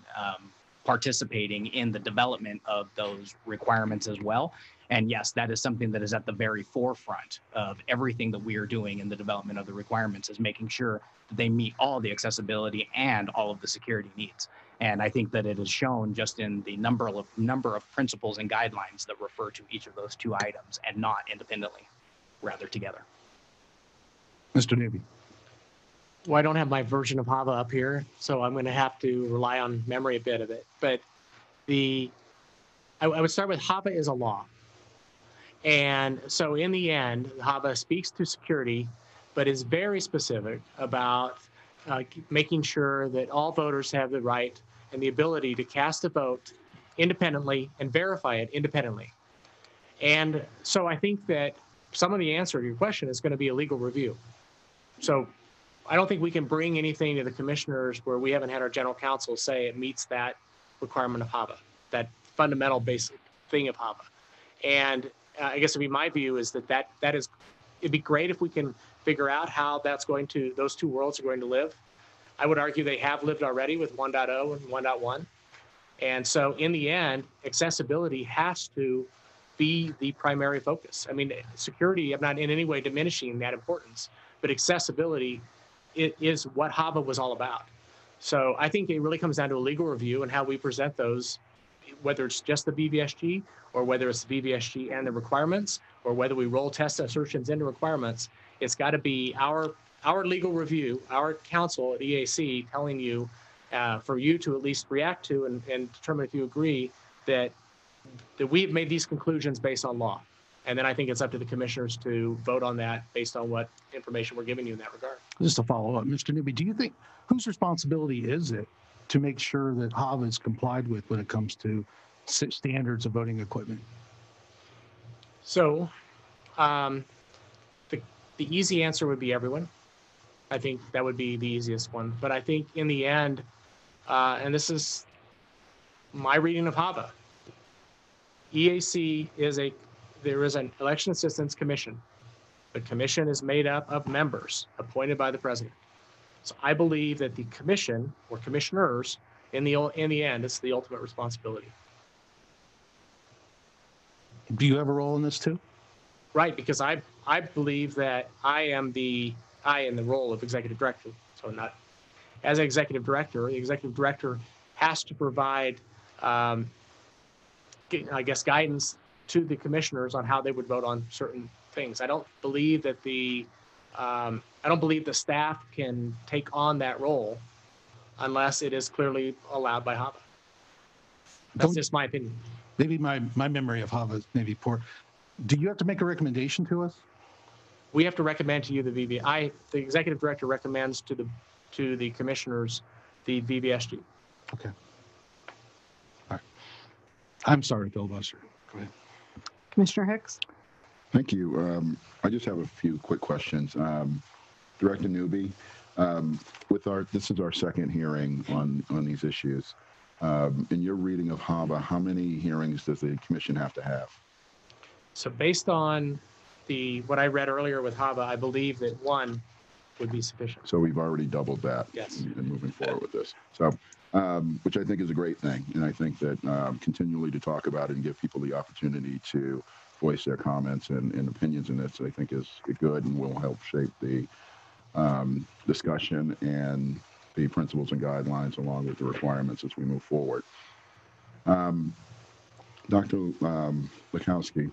participating in the development of those requirements as well. And yes, that is something that is at the very forefront of everything that we are doing in the development of the requirements, is making sure that they meet all the accessibility and all of the security needs. And I think that it is shown just in the number of principles and guidelines that refer to each of those two items, and not independently, rather together. Mr. Newby. Well, I don't have my version of HAVA up here, so I'm going to have to rely on memory a bit of it. But I would start with HAVA is a law. And so in the end, HAVA speaks to security, but is very specific about making sure that all voters have the right and the ability to cast a vote independently and verify it independently. And so I think that some of the answer to your question is going to be a legal review. So I don't think we can bring anything to the commissioners where we haven't had our general counsel say it meets that requirement of HAVA, that fundamental basic thing of HAVA. And I guess it'd be my view is that is, it'd be great if we can figure out how those two worlds are going to live. I would argue they have lived already with 1.0 and 1.1. And so in the end, accessibility has to be the primary focus. I mean, security, I'm not in any way diminishing that importance, but accessibility is what HAVA was all about. So I think it really comes down to a legal review and how we present those, whether it's just the VVSG or whether it's the VVSG and the requirements, or whether we roll test assertions into requirements. It's got to be our our legal review, our counsel at EAC telling you, for you to at least react to and determine if you agree that we've made these conclusions based on law. And then I think it's up to the commissioners to vote on that based on what information we're giving you in that regard. Just to follow up, Mr. Newby, do you think, whose responsibility is it to make sure that HAVA is complied with when it comes to standards of voting equipment? So the easy answer would be everyone. I think that would be the easiest one. But I think in the end, and this is my reading of HAVA, EAC there is an election assistance commission. The commission is made up of members appointed by the president. So I believe that the commission or commissioners, in the end, it's the ultimate responsibility. Do you have a role in this too? Right, because I believe that I am in the role of executive director. So not as executive director, the executive director has to provide, I guess, guidance to the commissioners on how they would vote on certain things. I don't believe that the staff can take on that role unless it is clearly allowed by HAVA. That's just my opinion. Maybe my memory of HAVA is maybe poor. Do you have to make a recommendation to us? We have to recommend to you the the executive director recommends to the commissioners the VVSG. Okay. All right. I'm sorry, filibuster. Go ahead. Commissioner Hicks? Thank you. I just have a few quick questions. Director Newby, this is our second hearing on these issues. In your reading of HAVA, how many hearings does the commission have to have? So based on what I read earlier with HAVA, I believe that one would be sufficient. So we've already doubled that. Yes. In moving forward with this. So, which I think is a great thing. And I think that continually to talk about it and give people the opportunity to voice their comments and opinions in this, I think is good and will help shape the discussion and the principles and guidelines along with the requirements as we move forward. Dr. Lukowski,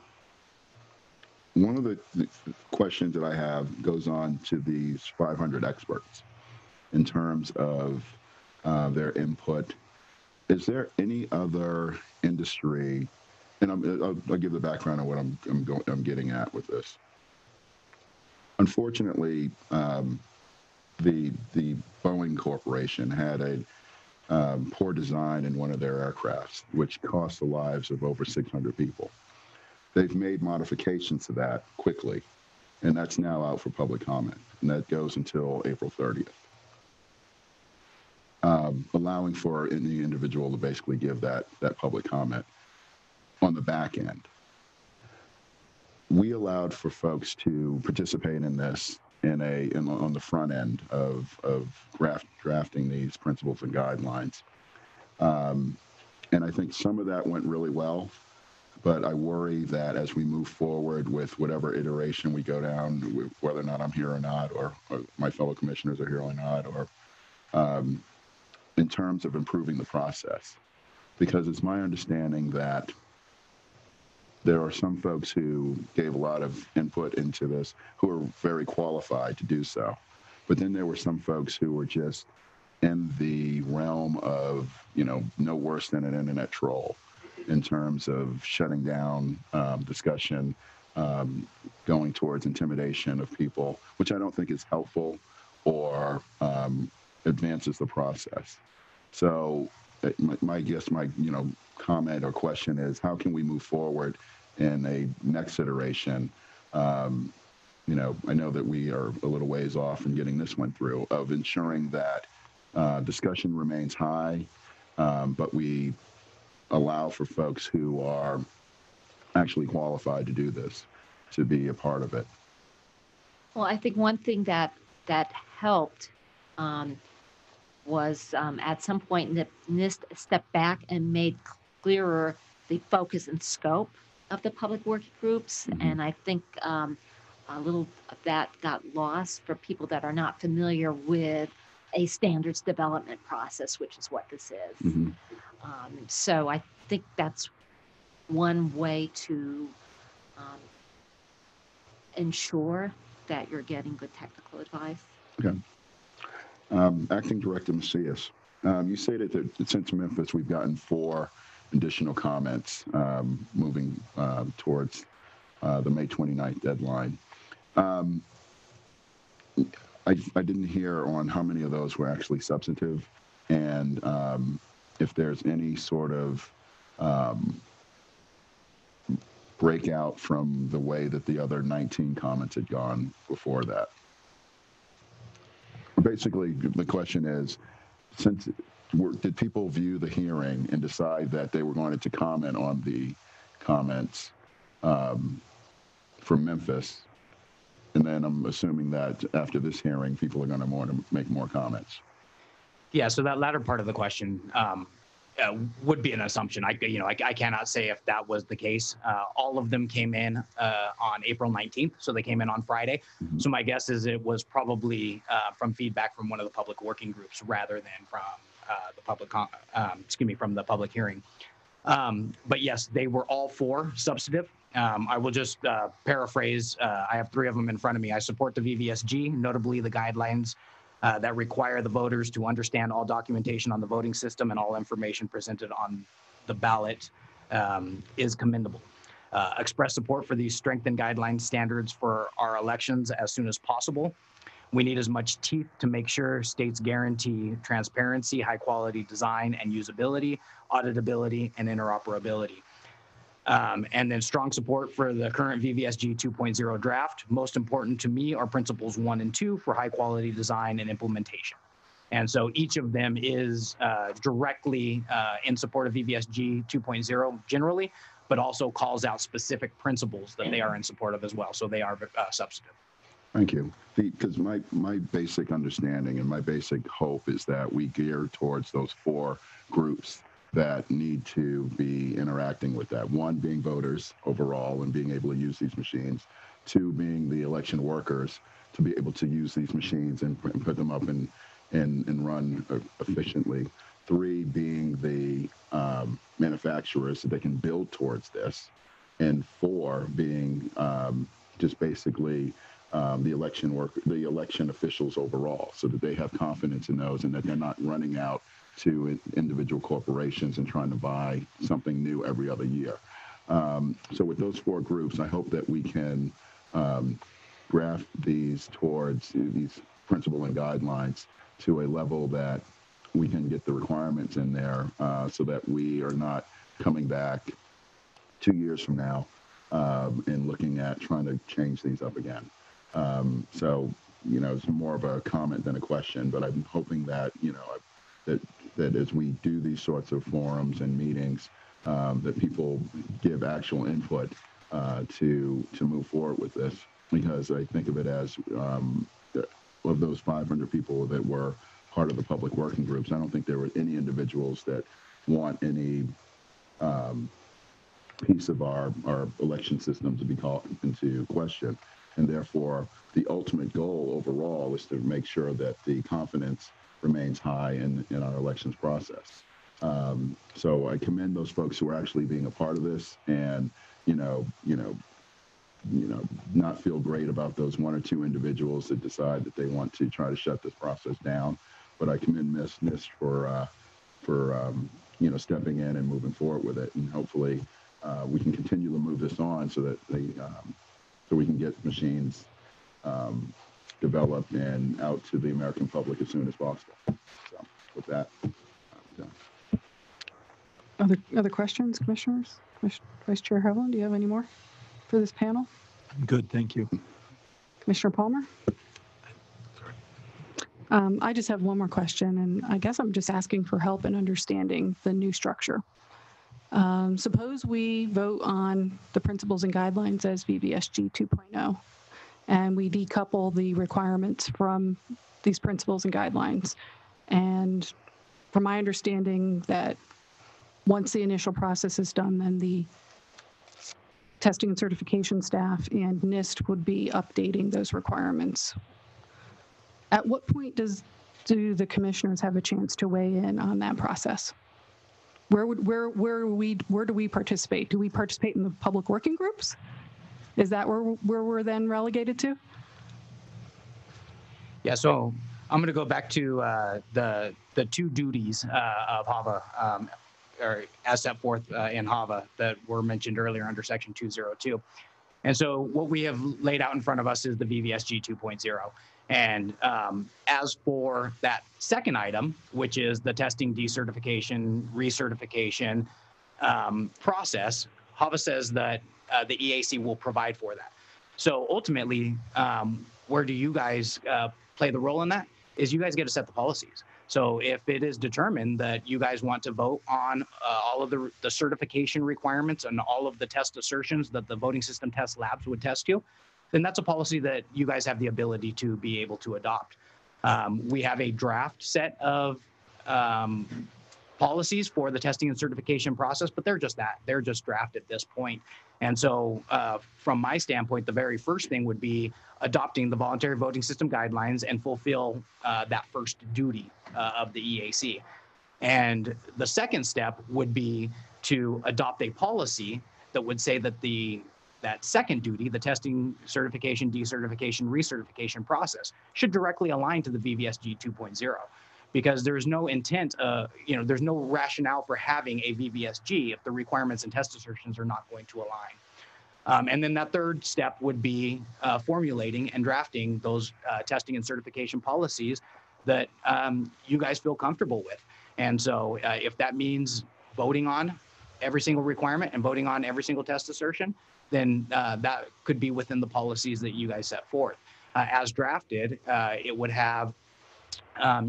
one of the questions that I have goes on to these 500 experts in terms of their input. Is there any other industry, and I'll give the background on what I'm getting at with this. Unfortunately, the Boeing Corporation had a poor design in one of their aircrafts, which cost the lives of over 600 people. They've made modifications to that quickly, and that's now out for public comment, and that goes until April 30th, allowing for any individual to basically give that public comment on the back end. We allowed for folks to participate in this on the front end of drafting these principles and guidelines. And I think some of that went really well, but I worry that as we move forward with whatever iteration we go down, whether or not I'm here or not, or my fellow commissioners are here or not, or in terms of improving the process, because it's my understanding that there are some folks who gave a lot of input into this who are very qualified to do so. But then there were some folks who were just in the realm of, no worse than an internet troll in terms of shutting down discussion, going towards intimidation of people, which I don't think is helpful or advances the process. So my comment or question is, how can we move forward in a next iteration? I know that we are a little ways off in getting this one through, of ensuring that discussion remains high, but we allow for folks who are actually qualified to do this to be a part of it. Well, I think one thing that helped was at some point NIST stepped back and made clearer the focus and scope of the public working groups. Mm-hmm. And I think a little of that got lost for people that are not familiar with a standards development process, which is what this is. Mm-hmm. So I think that's one way to ensure that you're getting good technical advice. Okay. Acting Director Macias, you stated that since Memphis, we've gotten 4 additional comments moving towards the May 29th deadline. I didn't hear on how many of those were actually substantive, and if there's any sort of breakout from the way that the other 19 comments had gone before that. Basically, the question is, did people view the hearing and decide that they were going to comment on the comments from Memphis? And then I'm assuming that after this hearing, people are going to make more comments. Yeah, so that latter part of the question would be an assumption. I cannot say if that was the case. All of them came in on April 19th, so they came in on Friday. Mhm. So my guess is it was probably from feedback from one of the public working groups rather than from from the public hearing. But yes, they were all 4 substantive. I will just paraphrase. I have 3 of them in front of me. I support the VVSG, notably the guidelines that require the voters to understand all documentation on the voting system and all information presented on the ballot is commendable. Express support for these strengthened guideline standards for our elections as soon as possible. We need as much teeth to make sure states guarantee transparency, high quality design and usability, auditability, and interoperability. And then strong support for the current VVSG 2.0 draft. Most important to me are principles 1 and 2 for high quality design and implementation. And so each of them is directly in support of VVSG 2.0 generally, but also calls out specific principles that they are in support of as well. So they are substantive. Thank you. Because my basic understanding and my basic hope is that we gear towards those 4 groups that need to be interacting with that. 1 being voters overall and being able to use these machines. 2 being the election workers to be able to use these machines and put them up and run efficiently. 3 being the manufacturers so they can build towards this. And 4 being just basically the election officials overall, so that they have confidence in those and that they're not running out to individual corporations and trying to buy something new every other year. So with those 4 groups, I hope that we can graft these towards these principles and guidelines to a level that we can get the requirements in there so that we are not coming back 2 years from now and looking at trying to change these up again. So, it's more of a comment than a question, but I'm hoping that, that as we do these sorts of forums and meetings, that people give actual input to move forward with this, because I think of it as of those 500 people that were part of the public working groups, I don't think there were any individuals that want any piece of our election system to be called into question. And therefore, the ultimate goal overall is to make sure that the confidence remains high in our elections process. So I commend those folks who are actually being a part of this and, not feel great about those 1 or 2 individuals that decide that they want to try to shut this process down. But I commend Nist for stepping in and moving forward with it. And hopefully we can continue to move this on so that so we can get machines developed and out to the American public as soon as possible. So with that, I'm done. Other questions, commissioners? Vice Chair Hovland, do you have any more for this panel? I'm good, thank you. Commissioner Palmer? I just have one more question, and I guess I'm just asking for help in understanding the new structure. Suppose we vote on the principles and guidelines as VVSG 2.0, and we decouple the requirements from these principles and guidelines. And from my understanding that once the initial process is done, then the testing and certification staff and Nist would be updating those requirements. At what point do the commissioners have a chance to weigh in on that process? Where do we participate? Do we participate in the public working groups? Is that where we're then relegated to? Yeah, so I'm going to go back to the two duties of HAVA, or as set forth in HAVA that were mentioned earlier under section 202. And so what we have laid out in front of us is the VVSG 2.0. And as for that second item, which is the testing, decertification, recertification process, HAVA says that the EAC will provide for that. So ultimately, where do you guys play the role in that? Is you guys get to set the policies. So if it is determined that you guys want to vote on all of the certification requirements and all of the test assertions that the voting system test labs would test you, then that's a policy that you guys have the ability to be able to adopt. We have a draft set of policies for the testing and certification process, but they're just that. They're just draft at this point. And so from my standpoint, the very first thing would be adopting the Voluntary Voting System Guidelines and fulfill that first duty of the EAC. And the second step would be to adopt a policy that would say that that second duty, the testing, certification, decertification, recertification process, should directly align to the VVSG 2.0. Because there's no intent, there's no rationale for having a VVSG if the requirements and test assertions are not going to align. And then that third step would be formulating and drafting those testing and certification policies that you guys feel comfortable with. And so if that means voting on every single requirement and voting on every single test assertion, then that could be within the policies that you guys set forth. As drafted, it would have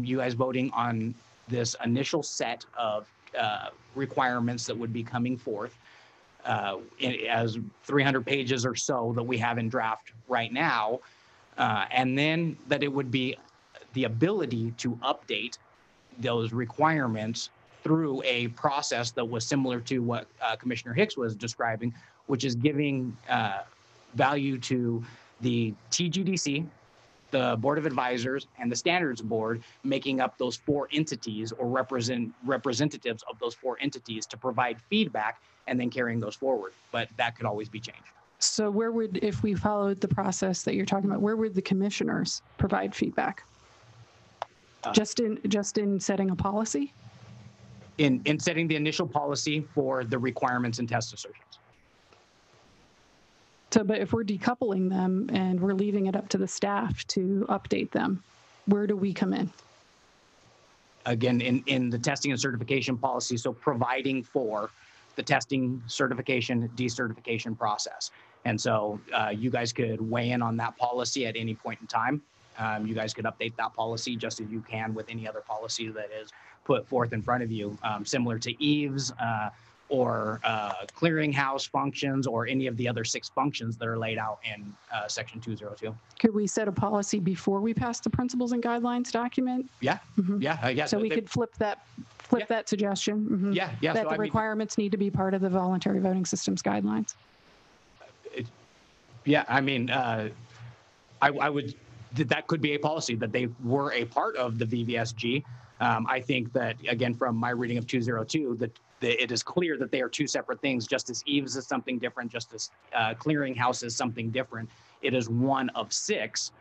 you guys voting on this initial set of requirements that would be coming forth as 300 pages or so that we have in draft right now. And then that it would be the ability to update those requirements through a process that was similar to what Commissioner Hicks was describing, which is giving value to the TGDC, the Board of Advisors, and the Standards Board, making up those four entities or representatives of those four entities to provide feedback and then carrying those forward. But that could always be changed. So where would, if we followed the process that you're talking about, where would the commissioners provide feedback? Just in setting a policy? In setting the initial policy for the requirements and test assertions. So, but if we're decoupling them and we're leaving it up to the staff to update them, where do we come in? Again, in the testing and certification policy, so providing for the testing, certification, decertification process. And so you guys could weigh in on that policy at any point in time. You guys could update that policy just as you can with any other policy that is put forth in front of you, similar to EVES or clearinghouse functions or any of the other 6 functions that are laid out in section 202. Could we set a policy before we pass the principles and guidelines document? Yeah, yeah. So we could flip that suggestion. Mm-hmm. Yeah. That so the requirements need to be part of the voluntary voting systems guidelines. I would, that could be a policy that they were a part of the VVSG. I think that, again, from my reading of 202, that it is clear that they are 2 separate things, just as EVES is something different, just as clearinghouse is something different. It is one of 6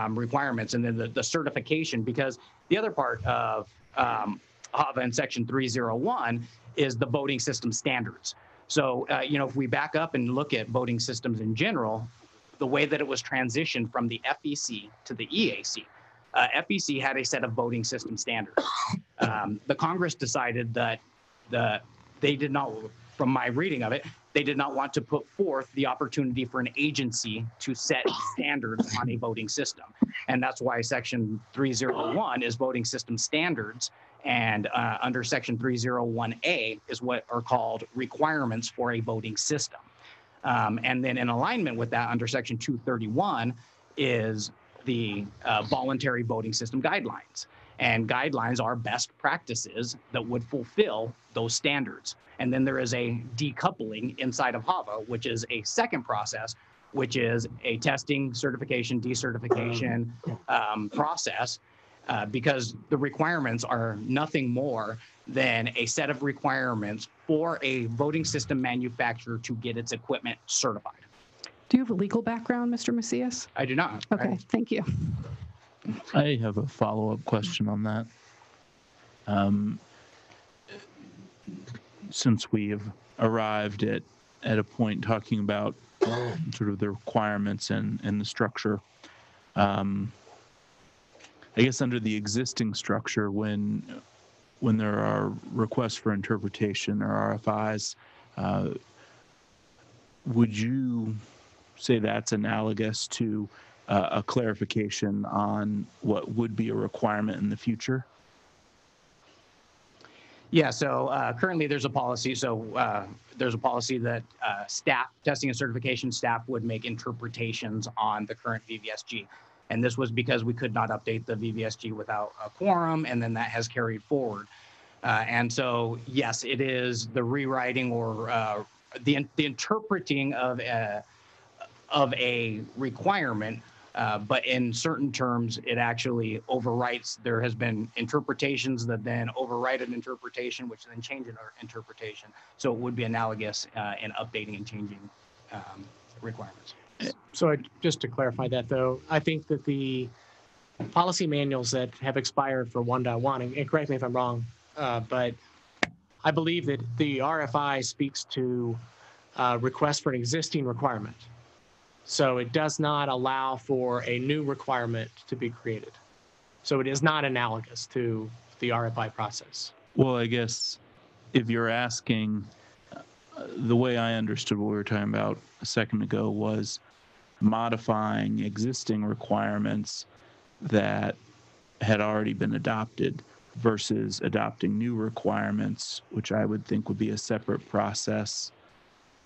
requirements. And then the certification, because the other part of HAVA in section 301 is the voting system standards. So, if we back up and look at voting systems in general, the way that it was transitioned from the FEC to the EAC, FEC had a set of voting system standards. The Congress decided that they did not, from my reading of it, they did not want to put forth the opportunity for an agency to set standards on a voting system. And that's why section 301 is voting system standards. And under section 301A is what are called requirements for a voting system. And then in alignment with that, under section 231 is the Voluntary Voting System Guidelines. And guidelines are best practices that would fulfill those standards. And then there is a decoupling inside of HAVA, which is a second process, which is a testing, certification, decertification process, because the requirements are nothing more than a set of requirements for a voting system manufacturer to get its equipment certified. Do you have a legal background, Mr. Macias? I do not. Okay, thank you. I have a follow-up question on that. Since we have arrived at a point talking about sort of the requirements and the structure, I guess under the existing structure, when there are requests for interpretation or RFIs, would you say that's analogous to a clarification on what would be a requirement in the future? Yeah, so currently there's a policy. So there's a policy that staff, testing and certification staff would make interpretations on the current VVSG. And this was because we could not update the VVSG without a quorum, and then that has carried forward. And so, yes, it is the rewriting or the interpreting of a requirement, but in certain terms, it actually overwrites. There has been interpretations that then overwrite an interpretation, which then change an interpretation. So it would be analogous in updating and changing requirements. So just to clarify that, though, I think that the policy manuals that have expired for 1.1, and correct me if I'm wrong, but I believe that the RFI speaks to requests for an existing requirement. So it does not allow for a new requirement to be created. So it is not analogous to the RFI process. Well, I guess if you're asking, the way I understood what we were talking about a second ago was modifying existing requirements that had already been adopted versus adopting new requirements, which I would think would be a separate process.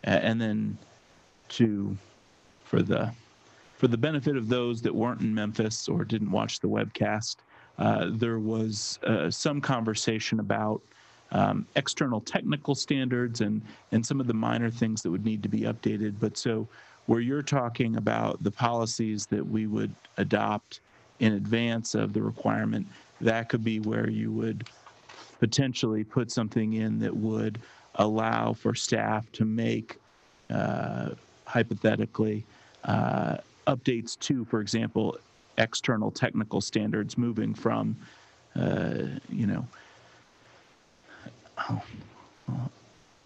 And then for the benefit of those that weren't in Memphis or didn't watch the webcast, there was some conversation about external technical standards and some of the minor things that would need to be updated. But so where you're talking about the policies that we would adopt in advance of the requirement, that could be where you would potentially put something in that would allow for staff to make, hypothetically, updates to, for example, external technical standards moving from,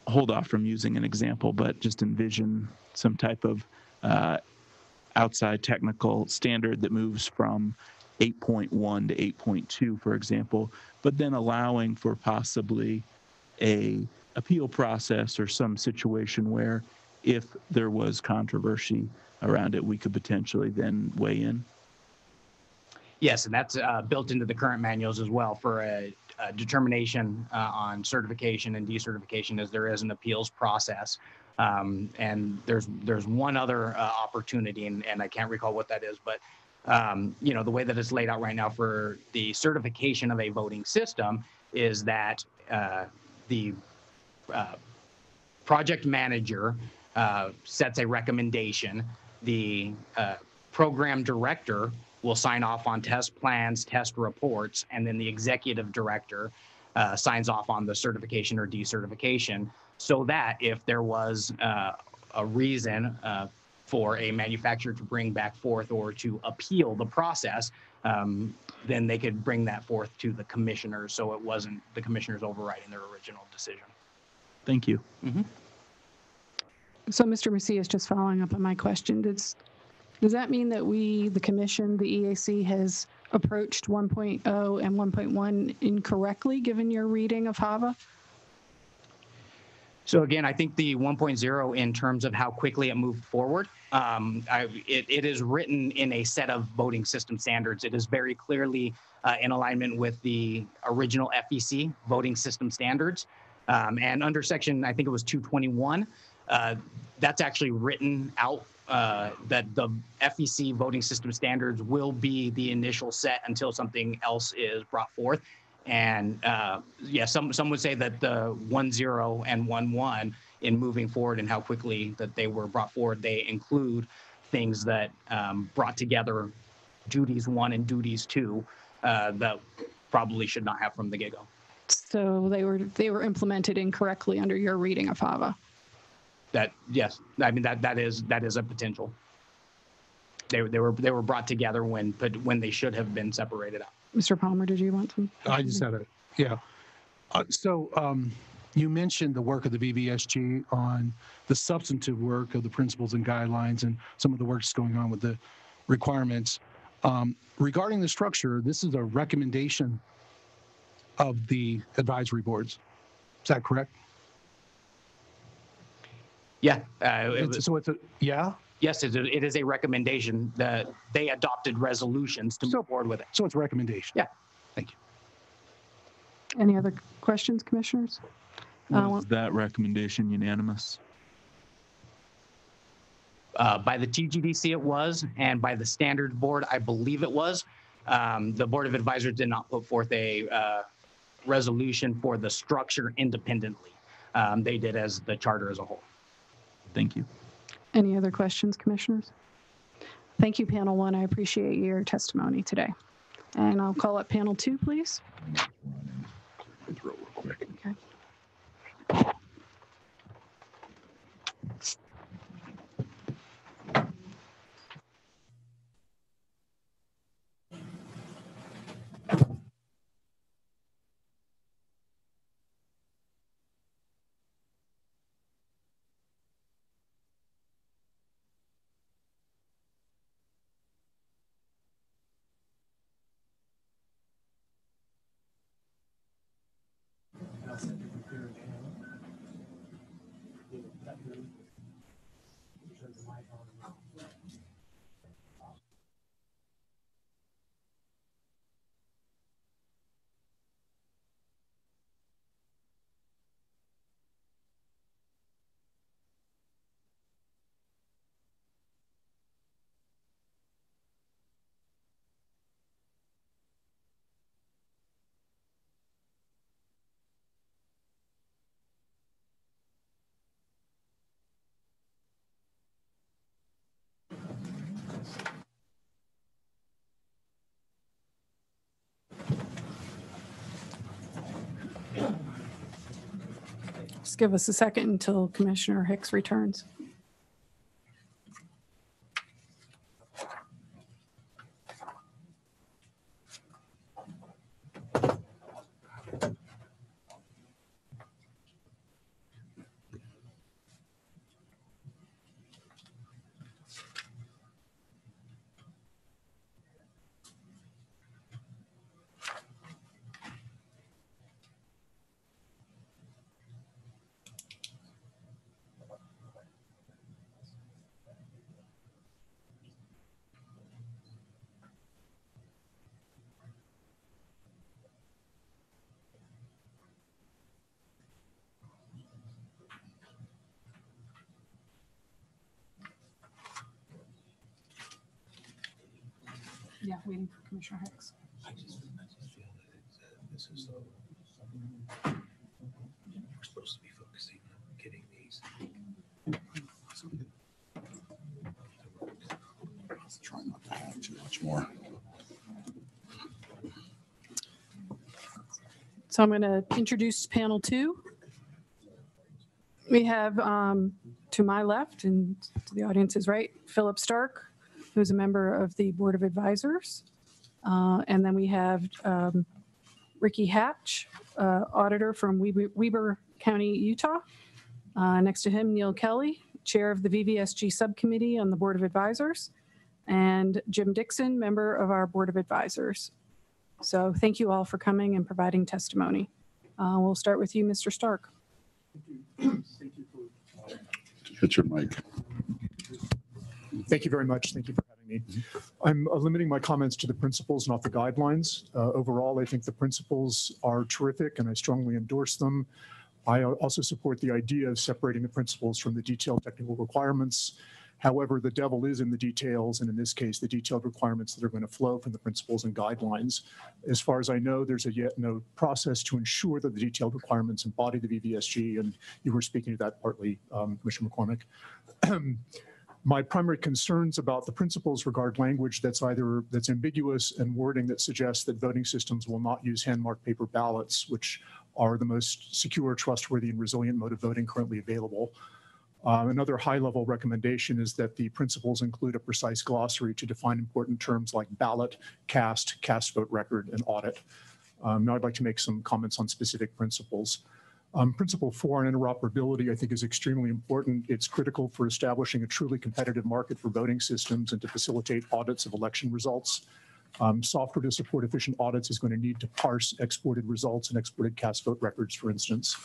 hold off from using an example, but just envision some type of outside technical standard that moves from 8.1 to 8.2, for example, but then allowing for possibly a appeal process or some situation where if there was controversy around it, we could potentially then weigh in. Yes, and that's built into the current manuals as well for a determination on certification and decertification, as there is an appeals process. And there's one other opportunity, and I can't recall what that is, but the way that it's laid out right now for the certification of a voting system is that the project manager sets a recommendation. The program director will sign off on test plans, test reports, and then the executive director signs off on the certification or decertification, so that if there was a reason for a manufacturer to bring back forth or to appeal the process, then they could bring that forth to the commissioners, so it wasn't the commissioners overriding their original decision. Thank you. Mm-hmm. So, Mr. Macias, just following up on my question, does that mean that we, the commission, the EAC, has approached 1.0 and 1.1 incorrectly, given your reading of HAVA? So again, I think the 1.0 in terms of how quickly it moved forward, it is written in a set of voting system standards. It is very clearly in alignment with the original FEC voting system standards. And under section, I think it was 221, that's actually written out that the FEC voting system standards will be the initial set until something else is brought forth. And some would say that the 1.0 and 1.1 in moving forward and how quickly that they were brought forward, they include things that brought together duties 1 and duties 2 that probably should not have from the get-go. So they were implemented incorrectly under your reading of HAVA. Yes, I mean that is a potential. They were brought together when they should have been separated out. Mr. Palmer, did you want to? I just had you mentioned the work of the VVSG on the substantive work of the principles and guidelines and some of the work that's going on with the requirements. Regarding the structure, this is a recommendation of the advisory boards. Is that correct? Yeah. Yes, it is a recommendation that they adopted resolutions to move forward with it. so it's a recommendation. Yeah. Thank you. Any other questions, commissioners? Was that recommendation unanimous? By the TGDC it was, and by the standards board, I believe it was. The Board of Advisors did not put forth a resolution for the structure independently. They did as the charter as a whole. Thank you. Any other questions, commissioners? Thank you, panel one. I appreciate your testimony today. And I'll call up panel two, please. Real quick. Okay. Just give us a second until Commissioner Hicks returns. Yeah, waiting for Commissioner Hicks. I just feel that this is we're supposed to be focusing on getting these. Try not to have too much more. So I'm going to introduce panel two. We have to my left and to the audience's right, Philip Stark, who's a member of the Board of Advisors. And then we have Ricky Hatch, auditor from Weber County, Utah. Next to him, Neil Kelly, chair of the VVSG subcommittee on the Board of Advisors. And Jim Dixon, member of our Board of Advisors. So thank you all for coming and providing testimony. We'll start with you, Mr. Stark. Hit your mic. Thank you very much. Thank you for having me. I'm limiting my comments to the principles, not the guidelines. Overall, I think the principles are terrific and I strongly endorse them. I also support the idea of separating the principles from the detailed technical requirements. However, the devil is in the details, and in this case, the detailed requirements that are going to flow from the principles and guidelines. As far as I know, there's yet no process to ensure that the detailed requirements embody the VVSG, and you were speaking to that partly, Commissioner McCormick. My primary concerns about the principles regard language that's ambiguous and wording that suggests that voting systems will not use hand-marked paper ballots, which are the most secure, trustworthy, and resilient mode of voting currently available. Another high-level recommendation is that the principles include a precise glossary to define important terms like ballot, cast vote record, and audit. Now I'd like to make some comments on specific principles. Principle 4 on interoperability, I think, is extremely important. It's critical for establishing a truly competitive market for voting systems and to facilitate audits of election results. Software to support efficient audits is going to need to parse exported results and exported cast vote records, for instance.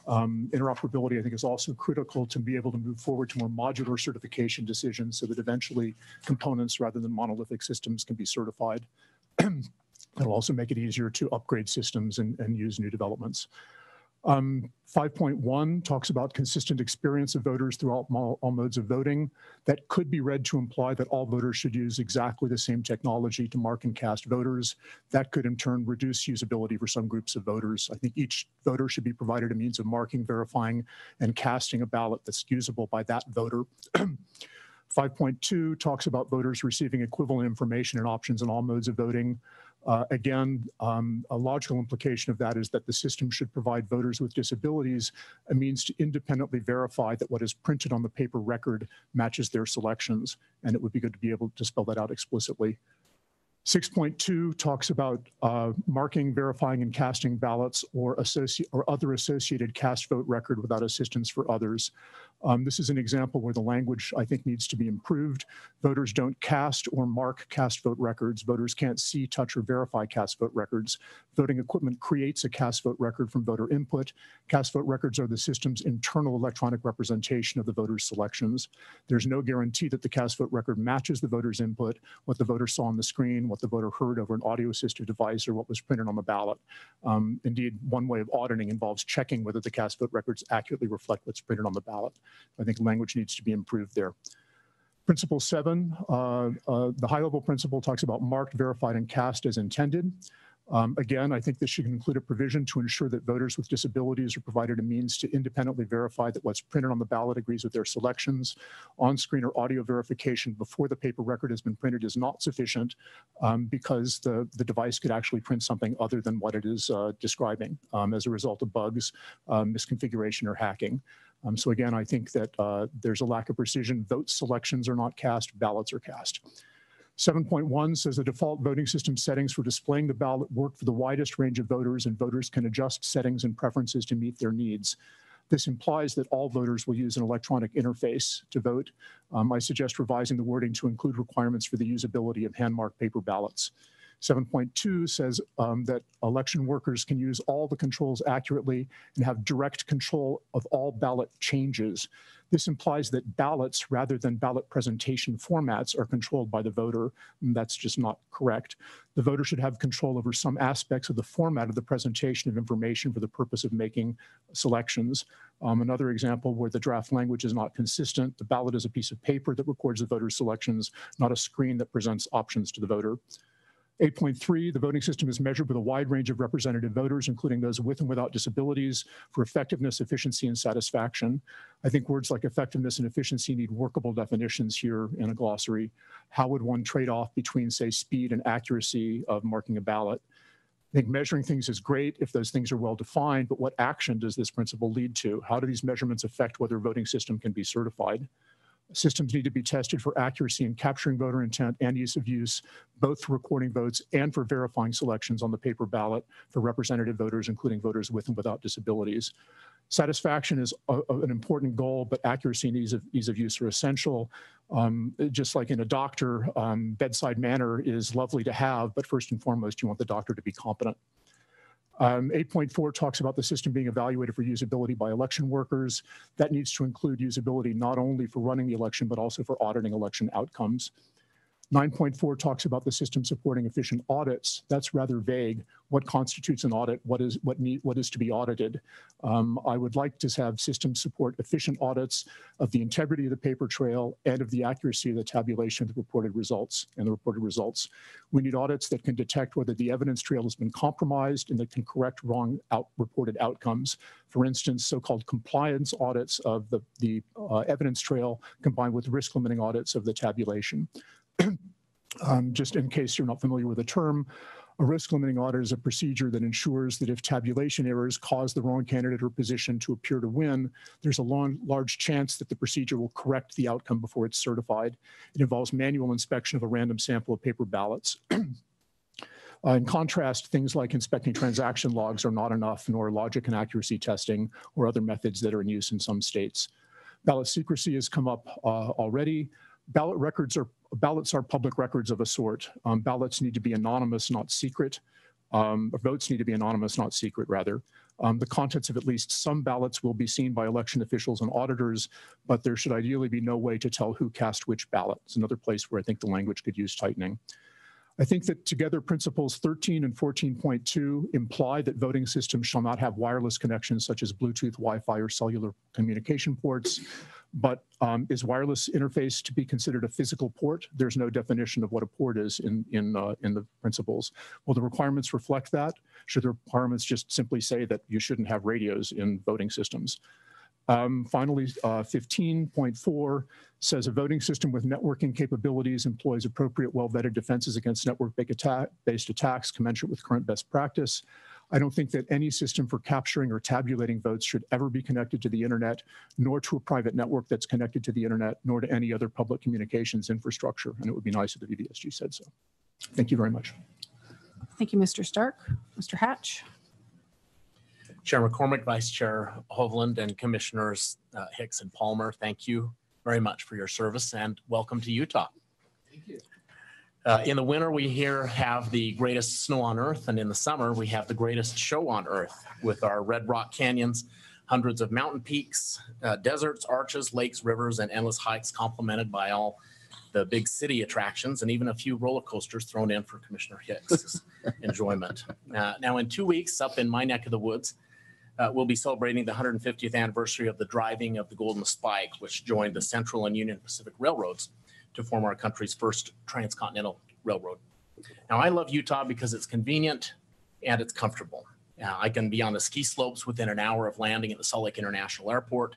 Interoperability, I think, is also critical to be able to move forward to more modular certification decisions so that eventually components rather than monolithic systems can be certified. It'll also make it easier to upgrade systems and use new developments. 5.1 talks about consistent experience of voters throughout all modes of voting. That could be read to imply that all voters should use exactly the same technology to mark and cast voters. That could in turn reduce usability for some groups of voters. I think each voter should be provided a means of marking, verifying, and casting a ballot that's usable by that voter. 5.2 talks about voters receiving equivalent information and options in all modes of voting. Again, a logical implication of that is that the system should provide voters with disabilities a means to independently verify that what is printed on the paper record matches their selections, and it would be good to be able to spell that out explicitly. 6.2 talks about marking, verifying, and casting ballots or other associated cast vote record without assistance for others. This is an example where the language, I think, needs to be improved. Voters don't cast or mark cast vote records. Voters can't see, touch, or verify cast vote records. Voting equipment creates a cast vote record from voter input. Cast vote records are the system's internal electronic representation of the voter's selections. There's no guarantee that the cast vote record matches the voter's input, what the voter saw on the screen, what the voter heard over an audio-assisted device, or what was printed on the ballot. Indeed, one way of auditing involves checking whether the cast vote records accurately reflect what's printed on the ballot. I think language needs to be improved there. Principle 7, the high-level principle talks about marked, verified, and cast as intended. Again, I think this should include a provision to ensure that voters with disabilities are provided a means to independently verify that what's printed on the ballot agrees with their selections. On-screen or audio verification before the paper record has been printed is not sufficient because the device could actually print something other than what it is describing as a result of bugs, misconfiguration, or hacking. So again, I think that there's a lack of precision. Vote selections are not cast, ballots are cast. 7.1 says the default voting system settings for displaying the ballot work for the widest range of voters, and voters can adjust settings and preferences to meet their needs. This implies that all voters will use an electronic interface to vote. I suggest revising the wording to include requirements for the usability of hand-marked paper ballots. 7.2 says that election workers can use all the controls accurately and have direct control of all ballot changes. This implies that ballots, rather than ballot presentation formats, are controlled by the voter. And that's just not correct. The voter should have control over some aspects of the format of the presentation of information for the purpose of making selections. Another example where the draft language is not consistent, the ballot is a piece of paper that records the voter's selections, not a screen that presents options to the voter. 8.3, the voting system is measured with a wide range of representative voters, including those with and without disabilities, for effectiveness, efficiency, and satisfaction. I think words like effectiveness and efficiency need workable definitions here in a glossary. How would one trade off between, say, speed and accuracy of marking a ballot? I think measuring things is great if those things are well defined, but what action does this principle lead to? How do these measurements affect whether a voting system can be certified? Systems need to be tested for accuracy in capturing voter intent and ease of use, both for recording votes and for verifying selections on the paper ballot for representative voters, including voters with and without disabilities. Satisfaction is an important goal, but accuracy and ease of use are essential. Just like in a doctor, bedside manner is lovely to have, but first and foremost, you want the doctor to be competent. 8.4 talks about the system being evaluated for usability by election workers. That needs to include usability not only for running the election, but also for auditing election outcomes. 9.4 talks about the system supporting efficient audits. That's rather vague. What constitutes an audit? What is to be audited? I would like to have systems support efficient audits of the integrity of the paper trail and of the accuracy of the tabulation of the reported results We need audits that can detect whether the evidence trail has been compromised and that can correct wrong reported outcomes. For instance, so-called compliance audits of the evidence trail combined with risk-limiting audits of the tabulation. Just in case you're not familiar with the term, A risk limiting audit is a procedure that ensures that if tabulation errors cause the wrong candidate or position to appear to win, there's a large chance that the procedure will correct the outcome before it's certified. It involves manual inspection of a random sample of paper ballots. In contrast, things like inspecting transaction logs are not enough, nor logic and accuracy testing or other methods that are in use in some states. Ballot secrecy has come up already. Ballots are public records of a sort. Ballots need to be anonymous, not secret. Votes need to be anonymous, not secret, rather. The contents of at least some ballots will be seen by election officials and auditors, but there should ideally be no way to tell who cast which ballot. It's another place where I think the language could use tightening. I think that together principles 13 and 14.2 imply that voting systems shall not have wireless connections such as Bluetooth, Wi-Fi, or cellular communication ports. But is wireless interface to be considered a physical port? There's no definition of what a port is in the principles. Will the requirements reflect that? Should the requirements just simply say that you shouldn't have radios in voting systems? Finally, 15.4 says a voting system with networking capabilities employs appropriate, well-vetted defenses against network-based attacks commensurate with current best practice. I don't think that any system for capturing or tabulating votes should ever be connected to the internet, nor to a private network that's connected to the internet, nor to any other public communications infrastructure. And it would be nice if the VVSG said so. Thank you very much. Thank you, Mr. Stark. Mr. Hatch. Chair McCormick, Vice Chair Hovland, and Commissioners Hicks and Palmer, thank you very much for your service and welcome to Utah. Thank you. In the winter, we here have the greatest snow on earth, and in the summer, we have the greatest show on earth with our red rock canyons, hundreds of mountain peaks, deserts, arches, lakes, rivers, and endless hikes complemented by all the big city attractions and even a few roller coasters thrown in for Commissioner Hicks' enjoyment. Now, in 2 weeks, up in my neck of the woods, we'll be celebrating the 150th anniversary of the driving of the Golden Spike, which joined the Central and Union Pacific Railroads to form our country's first transcontinental railroad. Now, I love Utah because it's convenient and it's comfortable. I can be on the ski slopes within an hour of landing at the Salt Lake International Airport.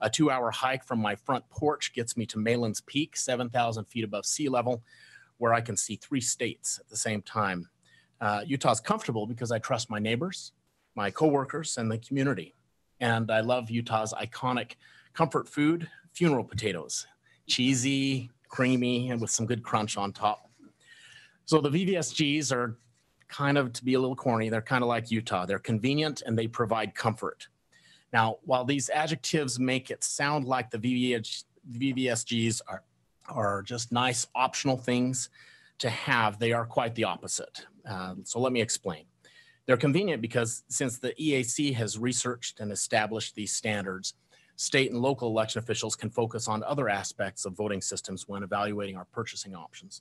A 2-hour hike from my front porch gets me to Malin's Peak, 7,000 feet above sea level, where I can see 3 states at the same time. Utah's comfortable because I trust my neighbors, my coworkers, and the community. And I love Utah's iconic comfort food, funeral potatoes, cheesy, creamy, and with some good crunch on top. So the VVSGs are kind of, to be a little corny, they're kind of like Utah. They're convenient and they provide comfort. Now, while these adjectives make it sound like the VVSGs are just nice optional things to have, they are quite the opposite. So let me explain. They're convenient because since the EAC has researched and established these standards, state and local election officials can focus on other aspects of voting systems when evaluating our purchasing options.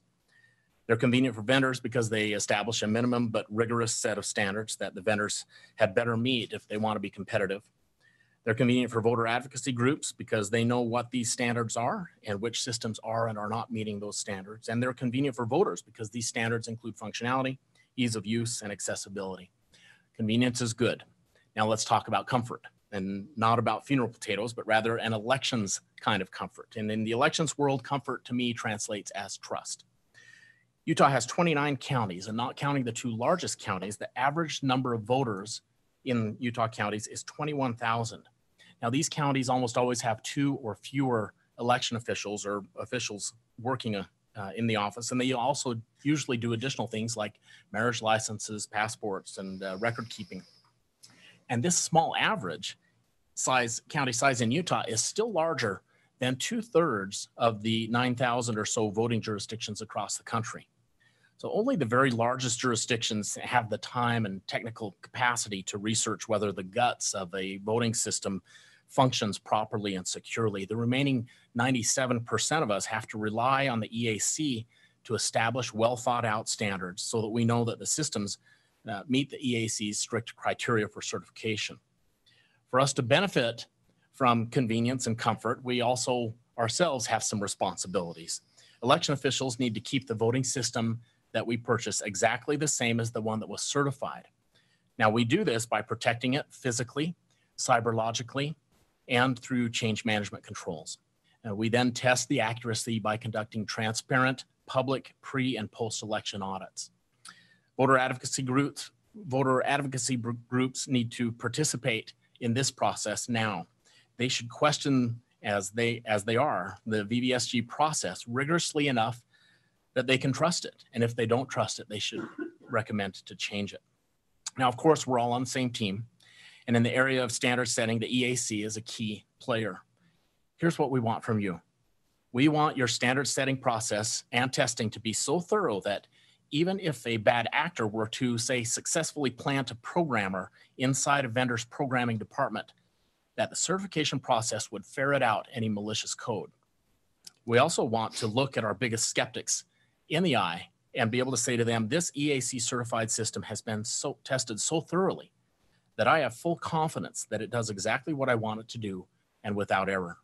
They're convenient for vendors because they establish a minimum but rigorous set of standards that the vendors had better meet if they want to be competitive. They're convenient for voter advocacy groups because they know what these standards are and which systems are and are not meeting those standards. And they're convenient for voters because these standards include functionality, ease of use, and accessibility. Convenience is good. Now let's talk about comfort, and not about funeral potatoes, but rather an elections kind of comfort. And in the elections world, comfort to me translates as trust. Utah has 29 counties, and not counting the 2 largest counties, the average number of voters in Utah counties is 21,000. Now these counties almost always have 2 or fewer election officials or officials working in the office, and they also usually do additional things like marriage licenses, passports, and record keeping. And this small average county size in Utah is still larger than 2/3 of the 9,000 or so voting jurisdictions across the country. So only the very largest jurisdictions have the time and technical capacity to research whether the guts of a voting system functions properly and securely. The remaining 97% of us have to rely on the EAC to establish well thought out standards so that we know that the systems meet the EAC's strict criteria for certification. For us to benefit from convenience and comfort, we also ourselves have some responsibilities. Election officials need to keep the voting system that we purchase exactly the same as the one that was certified. Now we do this by protecting it physically, cyberlogically, and through change management controls. We then test the accuracy by conducting transparent, public pre- and post-election audits. Voter advocacy groups need to participate in this process now. They should question, as they are, the VVSG process rigorously enough that they can trust it. And if they don't trust it, they should recommend to change it. Now, of course, we're all on the same team. And in the area of standard setting, the EAC is a key player. Here's what we want from you. We want your standard setting process and testing to be so thorough that even if a bad actor were to, say, successfully plant a programmer inside a vendor's programming department, that the certification process would ferret out any malicious code. We also want to look at our biggest skeptics in the eye and be able to say to them, this EAC certified system has been tested so thoroughly that I have full confidence that it does exactly what I want it to do and without error.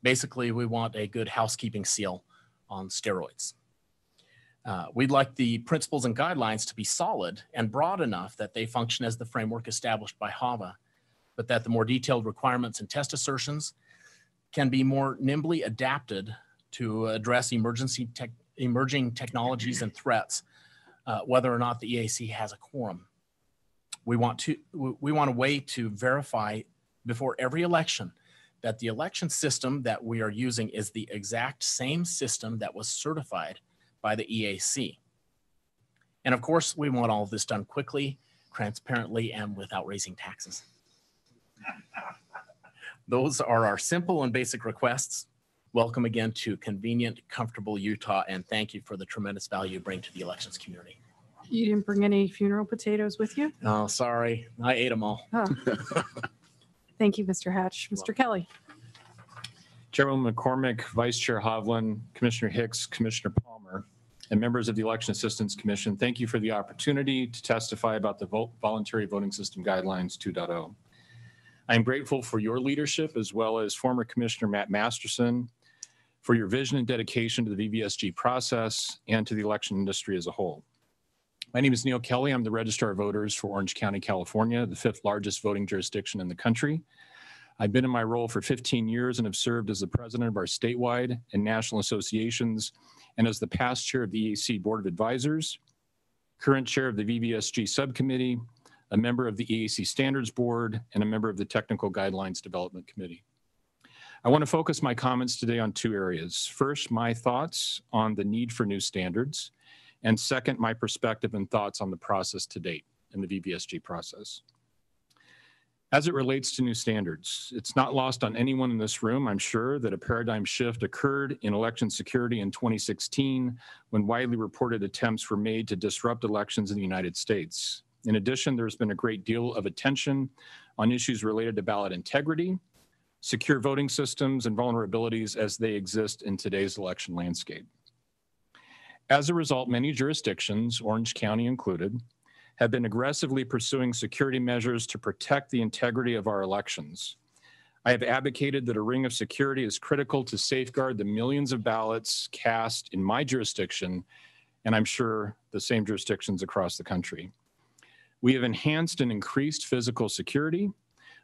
Basically, we want a good housekeeping seal on steroids. We'd like the principles and guidelines to be solid and broad enough that they function as the framework established by HAVA, but that the more detailed requirements and test assertions can be more nimbly adapted to address emerging technologies and threats, whether or not the EAC has a quorum. We want a way to verify before every election that the election system that we are using is the exact same system that was certified by the EAC. And of course, we want all of this done quickly, transparently, and without raising taxes. Those are our simple and basic requests. Welcome again to convenient, comfortable Utah, and thank you for the tremendous value you bring to the elections community. You didn't bring any funeral potatoes with you? Oh, sorry. I ate them all. Oh. Thank you, Mr. Hatch. Mr. Kelly. Chairwoman McCormick, Vice Chair Hovland, Commissioner Hicks, Commissioner Palmer, and members of the Election Assistance Commission, thank you for the opportunity to testify about the Voluntary Voting System Guidelines 2.0. I am grateful for your leadership as well as former Commissioner Matt Masterson for your vision and dedication to the VVSG process and to the election industry as a whole. My name is Neil Kelly. I'm the Registrar of Voters for Orange County, California, the 5th largest voting jurisdiction in the country. I've been in my role for 15 years and have served as the president of our statewide and national associations and as the past chair of the EAC Board of Advisors, current chair of the VVSG Subcommittee, a member of the EAC Standards Board, and a member of the Technical Guidelines Development Committee. I want to focus my comments today on 2 areas. First, my thoughts on the need for new standards, and second, my perspective and thoughts on the process to date in the VVSG process. As it relates to new standards, it's not lost on anyone in this room, I'm sure, that a paradigm shift occurred in election security in 2016 when widely reported attempts were made to disrupt elections in the United States. In addition, there's been a great deal of attention on issues related to ballot integrity, secure voting systems, and vulnerabilities as they exist in today's election landscape. As a result, many jurisdictions, Orange County included, have been aggressively pursuing security measures to protect the integrity of our elections. I have advocated that a ring of security is critical to safeguard the millions of ballots cast in my jurisdiction, and I'm sure the same jurisdictions across the country. We have enhanced and increased physical security.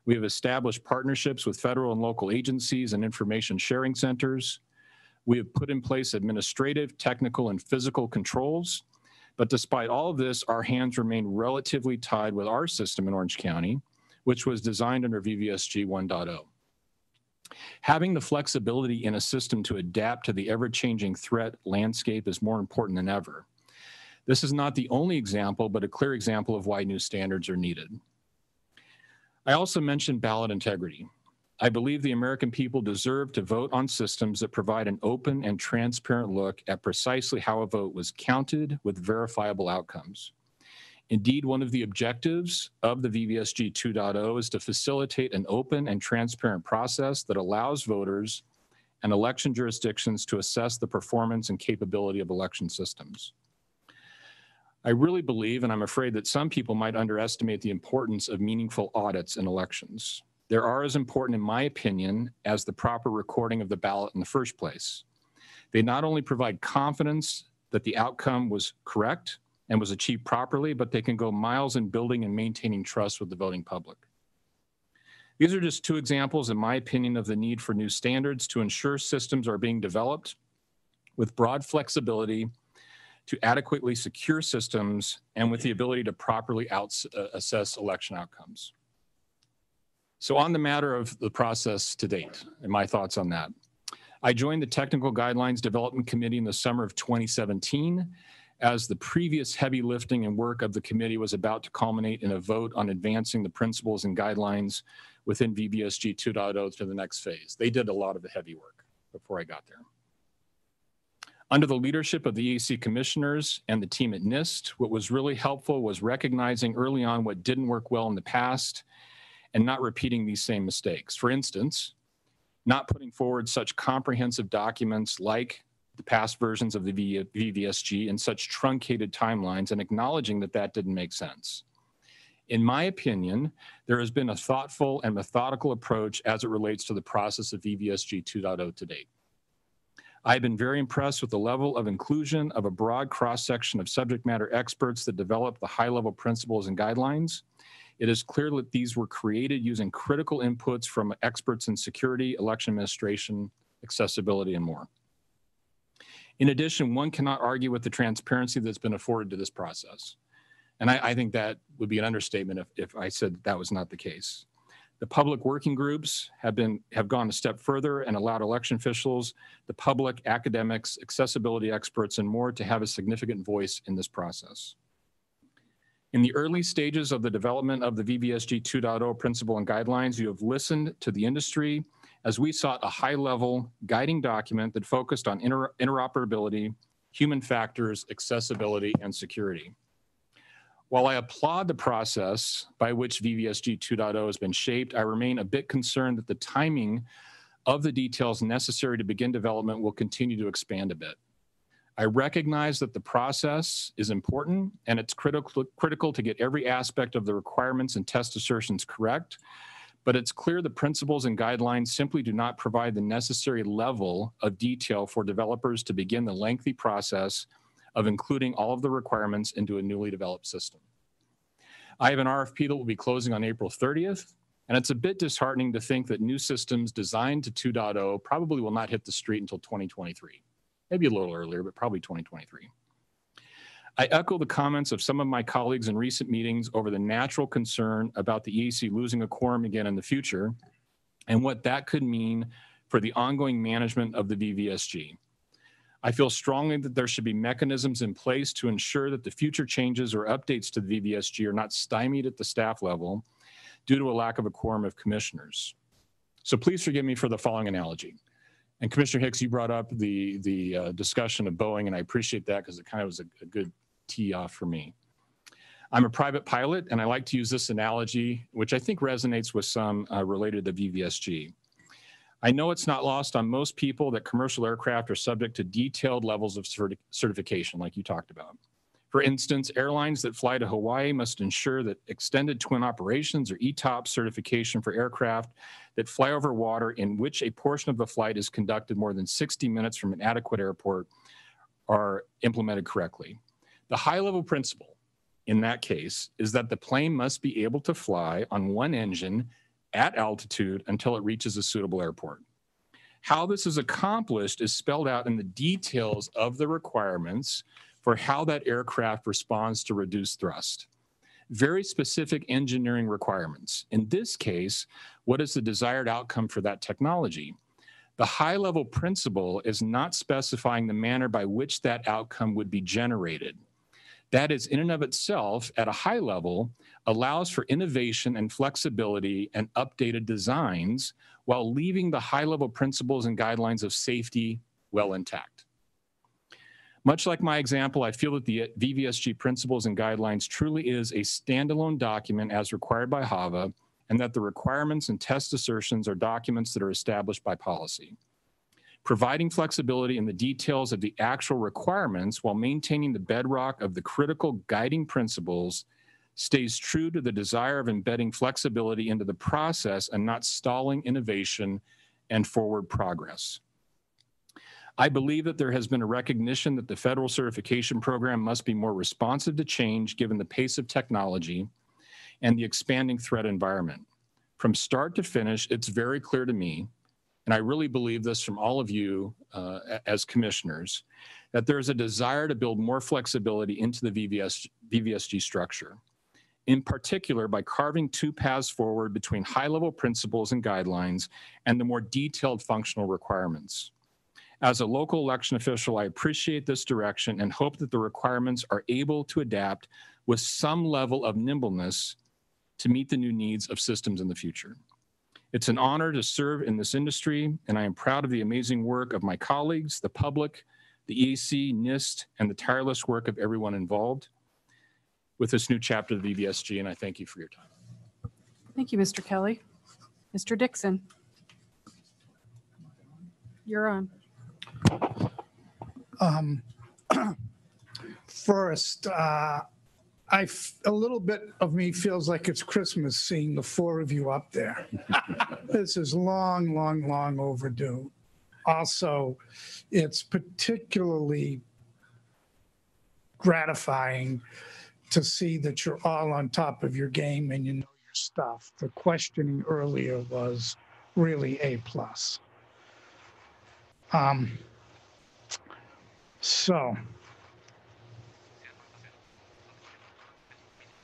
We have established partnerships with federal and local agencies and information sharing centers. We have put in place administrative, technical, and physical controls. But despite all of this, our hands remain relatively tied with our system in Orange County, which was designed under VVSG 1.0. Having the flexibility in a system to adapt to the ever-changing threat landscape is more important than ever. This is not the only example, but a clear example of why new standards are needed. I also mentioned ballot integrity. I believe the American people deserve to vote on systems that provide an open and transparent look at precisely how a vote was counted with verifiable outcomes. Indeed, one of the objectives of the VVSG 2.0 is to facilitate an open and transparent process that allows voters and election jurisdictions to assess the performance and capability of election systems. I really believe, and I'm afraid that some people might underestimate the importance of meaningful audits in elections. They are as important, in my opinion, as the proper recording of the ballot in the first place. They not only provide confidence that the outcome was correct and was achieved properly, but they can go miles in building and maintaining trust with the voting public. These are just 2 examples, in my opinion, of the need for new standards to ensure systems are being developed with broad flexibility to adequately secure systems and with the ability to properly assess election outcomes. So on the matter of the process to date and my thoughts on that, I joined the Technical Guidelines Development Committee in the summer of 2017 as the previous heavy lifting and work of the committee was about to culminate in a vote on advancing the principles and guidelines within VVSG 2.0 to the next phase. They did a lot of the heavy work before I got there. Under the leadership of the EAC commissioners and the team at Nist, what was really helpful was recognizing early on what didn't work well in the past and not repeating these same mistakes. For instance, not putting forward such comprehensive documents like the past versions of the VVSG in such truncated timelines and acknowledging that that didn't make sense. In my opinion, there has been a thoughtful and methodical approach as it relates to the process of VVSG 2.0 to date. I've been very impressed with the level of inclusion of a broad cross-section of subject matter experts that develop the high-level principles and guidelines. It is clear that these were created using critical inputs from experts in security, election administration, accessibility, and more. In addition, one cannot argue with the transparency that's been afforded to this process. And I think that would be an understatement if I said that was not the case. The public working groups have gone a step further and allowed election officials, the public, academics, accessibility experts, and more to have a significant voice in this process. In the early stages of the development of the VVSG 2.0 principle and guidelines, you have listened to the industry as we sought a high-level guiding document that focused on interoperability, human factors, accessibility, and security. While I applaud the process by which VVSG 2.0 has been shaped, I remain a bit concerned that the timing of the details necessary to begin development will continue to expand a bit. I recognize that the process is important and it's critical to get every aspect of the requirements and test assertions correct, but it's clear the principles and guidelines simply do not provide the necessary level of detail for developers to begin the lengthy process of including all of the requirements into a newly developed system. I have an RFP that will be closing on April 30th, and it's a bit disheartening to think that new systems designed to 2.0 probably will not hit the street until 2023. Maybe a little earlier, but probably 2023. I echo the comments of some of my colleagues in recent meetings over the natural concern about the EAC losing a quorum again in the future and what that could mean for the ongoing management of the VVSG. I feel strongly that there should be mechanisms in place to ensure that the future changes or updates to the VVSG are not stymied at the staff level due to a lack of a quorum of commissioners. So please forgive me for the following analogy. And Commissioner Hicks, you brought up the discussion of Boeing, and I appreciate that because it kind of was a good tee off for me. I'm a private pilot, and I like to use this analogy, which I think resonates with some related to VVSG. I know it's not lost on most people that commercial aircraft are subject to detailed levels of certification, like you talked about. For instance, airlines that fly to Hawaii must ensure that extended twin operations or ETOPS certification for aircraft that fly over water in which a portion of the flight is conducted more than 60 minutes from an adequate airport are implemented correctly. The high-level principle in that case is that the plane must be able to fly on one engine at altitude until it reaches a suitable airport. How this is accomplished is spelled out in the details of the requirements for how that aircraft responds to reduced thrust. Very specific engineering requirements. In this case, what is the desired outcome for that technology? The high-level principle is not specifying the manner by which that outcome would be generated. That is, in and of itself, at a high level, allows for innovation and flexibility and updated designs while leaving the high-level principles and guidelines of safety well intact. Much like my example, I feel that the VVSG principles and guidelines truly is a standalone document as required by HAVA, and that the requirements and test assertions are documents that are established by policy. Providing flexibility in the details of the actual requirements while maintaining the bedrock of the critical guiding principles stays true to the desire of embedding flexibility into the process and not stalling innovation and forward progress. I believe that there has been a recognition that the federal certification program must be more responsive to change given the pace of technology and the expanding threat environment. From start to finish, it's very clear to me, and I really believe this from all of you as commissioners, that there is a desire to build more flexibility into the VVSG structure, in particular by carving two paths forward between high-level principles and guidelines and the more detailed functional requirements. As a local election official, I appreciate this direction and hope that the requirements are able to adapt with some level of nimbleness to meet the new needs of systems in the future. It's an honor to serve in this industry, and I am proud of the amazing work of my colleagues, the public, the EAC, Nist, and the tireless work of everyone involved with this new chapter of the VVSG, and I thank you for your time. Thank you, Mr. Kelly. Mr. Dixon. You're on. First, a little bit of me feels like it's Christmas seeing the four of you up there. This is long, long, long overdue. Also, it's particularly gratifying to see that you're all on top of your game and you know your stuff. The questioning earlier was really A+.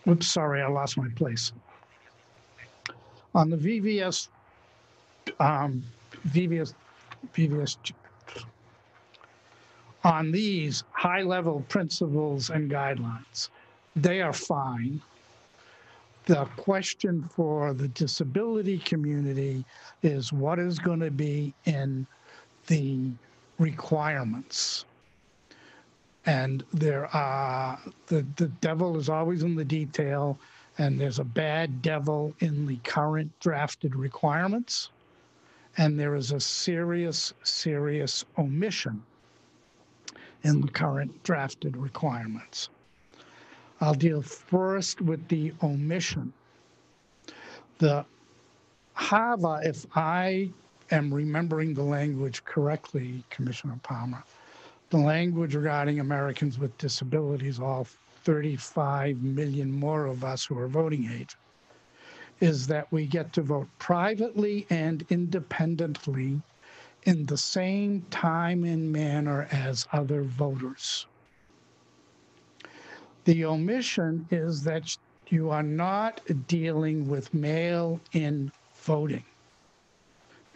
Oops, sorry, I lost my place. On the VVSG, on these high-level principles and guidelines, they are fine. The question for the disability community is what is going to be in the requirements. And there are, the devil is always in the detail, and there's a bad devil in the current drafted requirements. And there is a serious, serious omission in the current drafted requirements. I'll deal first with the omission. The HAVA, if I am remembering the language correctly, Commissioner Palmer, the language regarding Americans with disabilities, all 35 million more of us who are voting age, is that we get to vote privately and independently in the same time and manner as other voters. The omission is that you are not dealing with mail-in voting.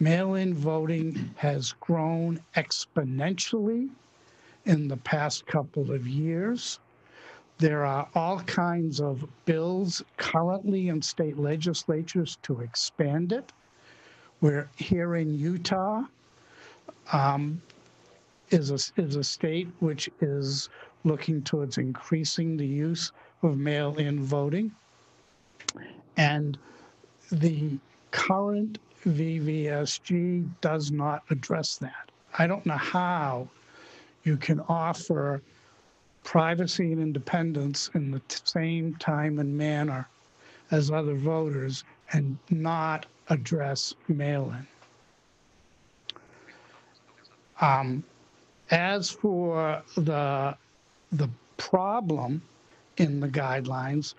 Mail-in voting has grown exponentially in the past couple of years. There are all kinds of bills currently in state legislatures to expand it. We're here in Utah, is a state which is looking towards increasing the use of mail-in voting. And the current VVSG does not address that. I don't know how you can offer privacy and independence in the same time and manner as other voters and not address mail-in. As for the problem in the guidelines,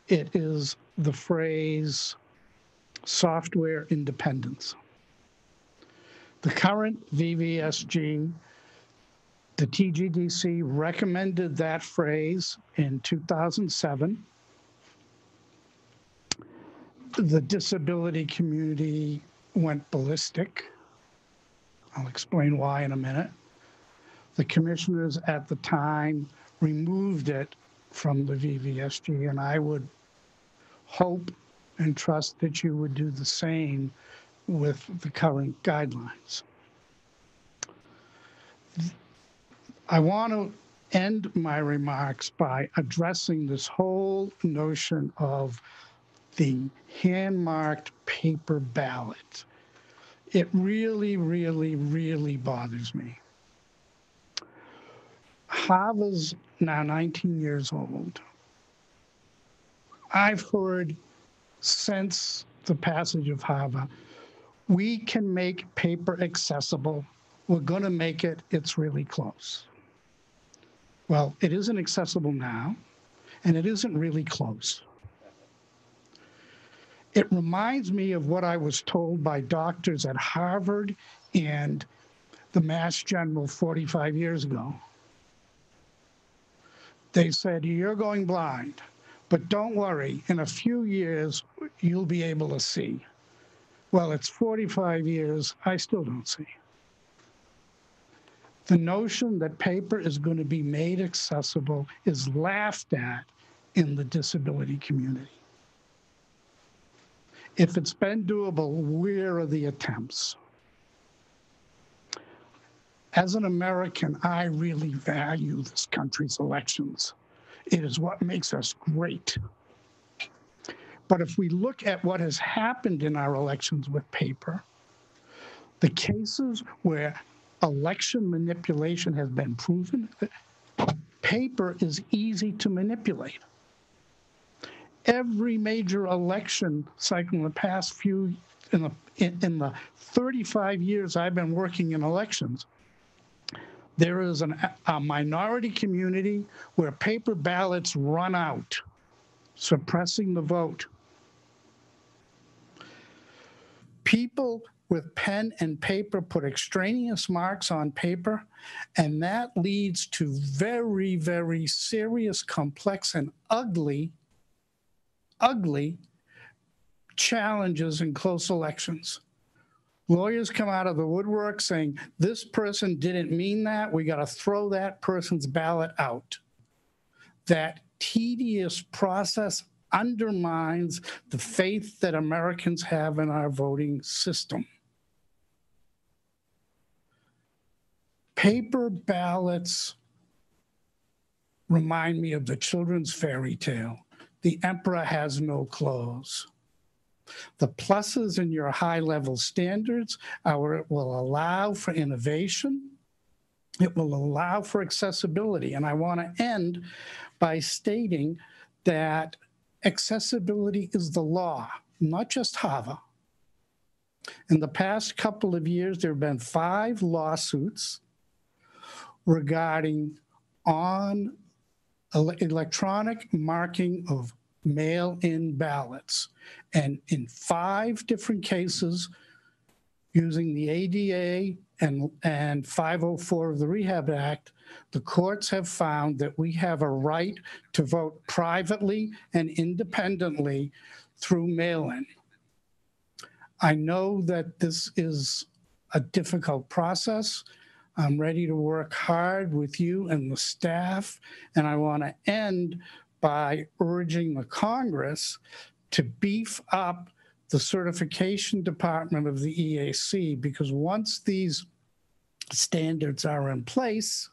it is the phrase software independence. The current VVSG, the TGDC recommended that phrase in 2007. The disability community went ballistic. I'll explain why in a minute. The commissioners at the time removed it from the VVSG, and I would hope and trust that you would do the same with the current guidelines. I want to end my remarks by addressing this whole notion of the hand-marked paper ballot. It really, really, really bothers me. HAVA's now 19 years old. I've heard since the passage of HAVA, we can make paper accessible. We're going to make it, it's really close. Well, it isn't accessible now, and it isn't really close. It reminds me of what I was told by doctors at Harvard and the Mass General 45 years ago. They said, you're going blind, but don't worry, in a few years, you'll be able to see. Well, it's 45 years, I still don't see. The notion that paper is going to be made accessible is laughed at in the disability community. If it's been doable, where are the attempts? As an American, I really value this country's elections. It is what makes us great. But if we look at what has happened in our elections with paper, the cases where election manipulation has been proven, paper is easy to manipulate. Every major election cycle in the past few, in the 35 years I've been working in elections, there is a minority community where paper ballots run out, suppressing the vote. People with pen and paper put extraneous marks on paper, and that leads to very, very serious, complex, and ugly challenges in close elections. Lawyers come out of the woodwork saying, this person didn't mean that, we got to throw that person's ballot out. That tedious process undermines the faith that Americans have in our voting system. Paper ballots remind me of the children's fairy tale. The emperor has no clothes. The pluses in your high-level standards are it will allow for innovation. It will allow for accessibility. And I want to end by stating that accessibility is the law, not just HAVA. In the past couple of years, there have been 5 lawsuits regarding electronic marking of mail-in ballots. And in 5 different cases, using the ADA and 504 of the Rehab Act, the courts have found that we have a right to vote privately and independently through mail-in. I know that this is a difficult process. I'm ready to work hard with you and the staff, and I want to end by urging the Congress to beef up the certification department of the EAC, because once these standards are in place,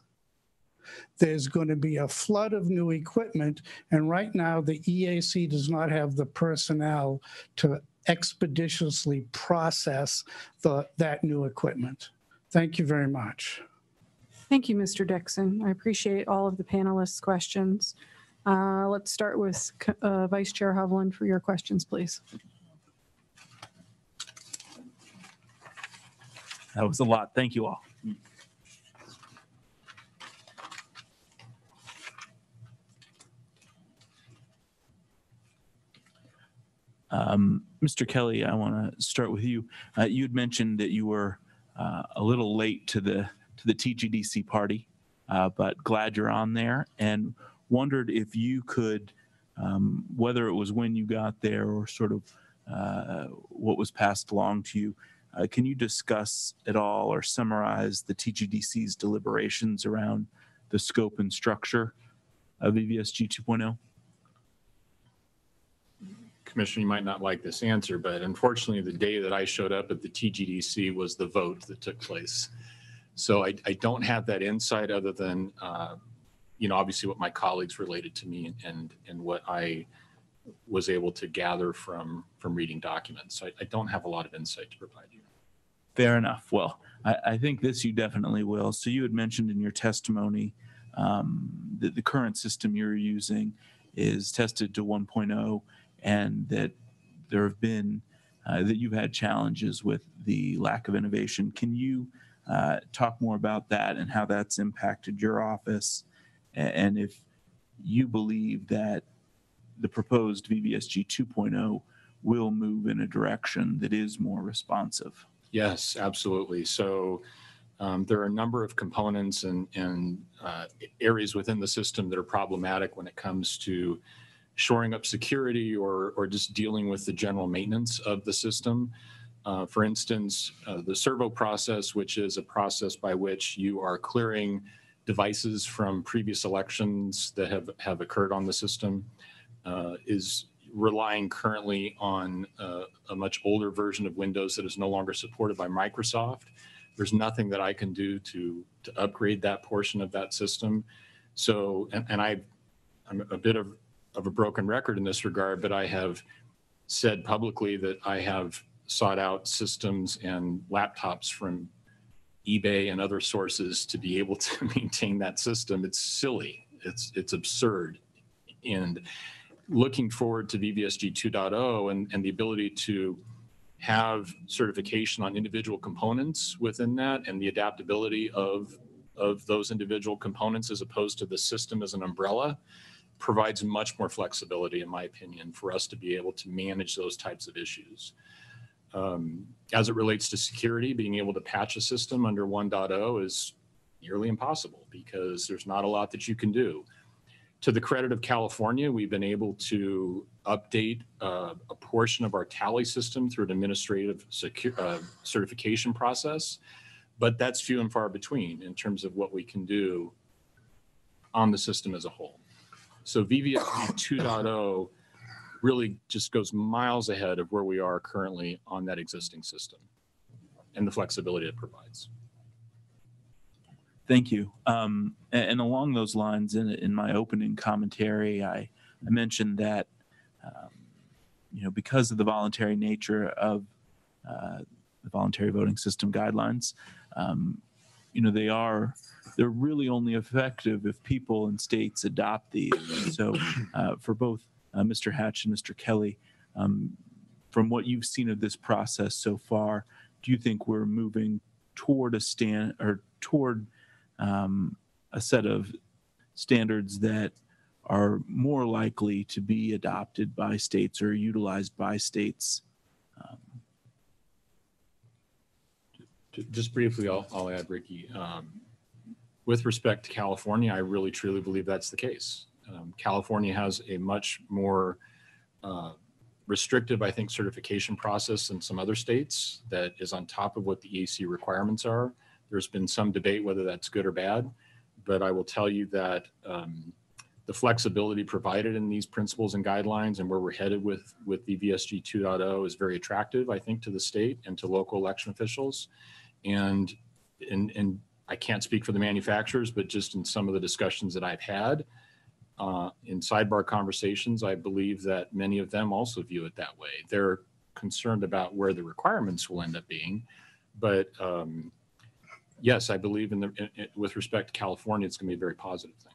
there's going to be a flood of new equipment, and right now the EAC does not have the personnel to expeditiously process that new equipment. Thank you very much. Thank you, Mr. Dixon. I appreciate all of the panelists' questions. Let's start with Vice Chair Hovland for your questions, please. That was a lot. Thank you all. Mr. Kelly, I want to start with you. You had mentioned that you were a little late to the TGDC party, but glad you're on there, and wondered if you could, whether it was when you got there or sort of what was passed along to you, can you discuss at all or summarize the TGDC's deliberations around the scope and structure of VVSG 2.0? Commissioner, you might not like this answer, but unfortunately, the day that I showed up at the TGDC was the vote that took place. So I don't have that insight other than, obviously what my colleagues related to me and what I was able to gather from reading documents. So I don't have a lot of insight to provide you. Fair enough. Well, I think this you definitely will. So you had mentioned in your testimony that the current system you're using is tested to 1.0, and that there have been, that you've had challenges with the lack of innovation. Can you talk more about that and how that's impacted your office, and if you believe that the proposed VVSG 2.0 will move in a direction that is more responsive? Yes, absolutely. So There are a number of components and areas within the system that are problematic when it comes to shoring up security or just dealing with the general maintenance of the system. For instance, the servo process, which is a process by which you are clearing devices from previous elections that have occurred on the system, is relying currently on a much older version of Windows that is no longer supported by Microsoft. There's nothing that I can do to upgrade that portion of that system. So, and I'm a bit of a broken record in this regard, but I have said publicly that I have sought out systems and laptops from eBay and other sources to be able to maintain that system. It's silly. It's absurd. And looking forward to VVSG 2.0 and the ability to have certification on individual components within that and the adaptability of those individual components as opposed to the system as an umbrella provides much more flexibility, in my opinion, for us to be able to manage those types of issues. As it relates to security, being able to patch a system under 1.0 is nearly impossible because there's not a lot that you can do. To the credit of California, we've been able to update a portion of our tally system through an administrative certification process, but that's few and far between in terms of what we can do on the system as a whole. So VVSG 2.0 really just goes miles ahead of where we are currently on that existing system and the flexibility it provides. Thank you. And along those lines, in my opening commentary, I mentioned that, because of the voluntary nature of the voluntary voting system guidelines, they're really only effective if people and states adopt these. So for both Mr. Hatch and Mr. Kelly, from what you've seen of this process so far, do you think we're moving toward a set of standards that are more likely to be adopted by states or utilized by states? Just briefly, I'll add, Ricky. With respect to California, I really truly believe that's the case. California has a much more restrictive, I think, certification process than some other states that is on top of what the EAC requirements are. There's been some debate whether that's good or bad, but I will tell you that the flexibility provided in these principles and guidelines and where we're headed with VVSG 2.0 is very attractive, I think, to the state and to local election officials. And I can't speak for the manufacturers, but just in some of the discussions that I've had in sidebar conversations, I believe that many of them also view it that way. They're concerned about where the requirements will end up being, but yes, I believe with respect to California, it's going to be a very positive thing.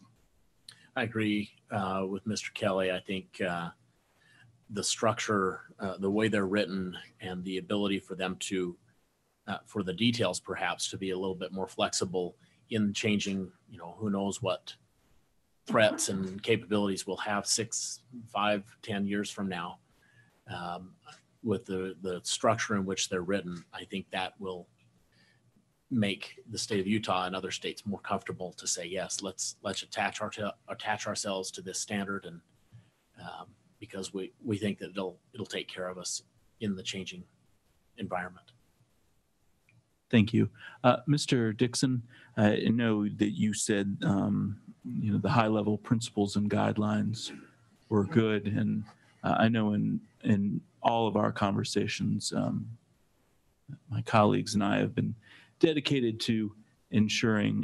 I agree with Mr. Kelly. I think the structure, the way they're written, and the ability for them to, for the details perhaps, to be a little bit more flexible in changing, who knows what threats and capabilities we'll have 6, 5, 10 years from now. With the structure in which they're written, I think that will make the state of Utah and other states more comfortable to say, yes, let's attach ourselves to this standard, and because we think that it'll take care of us in the changing environment. Thank you. Mr. Dixon, I know that you said, the high-level principles and guidelines were good, and I know in all of our conversations, my colleagues and I have been dedicated to ensuring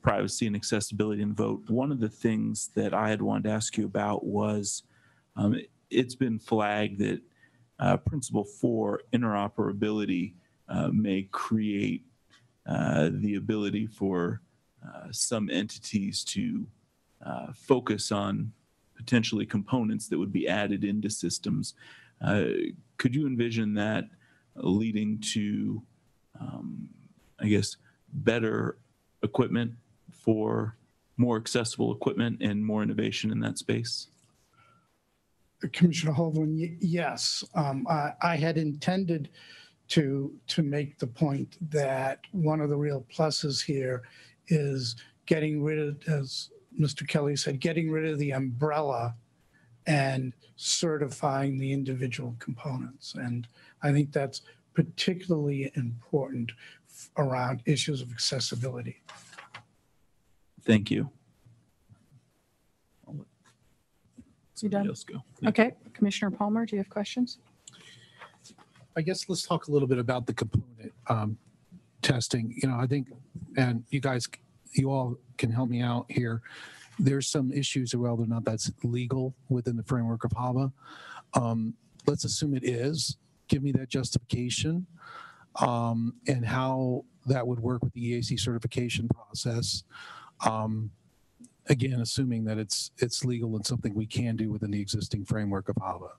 privacy and accessibility in the vote. One of the things that I had wanted to ask you about was it's been flagged that Principle 4, interoperability, may create the ability for some entities to focus on potentially components that would be added into systems. Could you envision that leading to better equipment for more accessible equipment and more innovation in that space? Commissioner Hovland, yes. I had intended to make the point that one of the real pluses here is getting rid of, as Mr. Kelly said, getting rid of the umbrella and certifying the individual components. And I think that's particularly important around issues of accessibility. Thank you. You done? Somebody else go. Okay, Commissioner Palmer, do you have questions? I guess let's talk a little bit about the component testing. You know, I think, and you all can help me out here. There's some issues of whether or not that's legal within the framework of HAVA. Let's assume it is. Give me that justification and how that would work with the EAC certification process. Again, assuming that it's legal and something we can do within the existing framework of HAVA.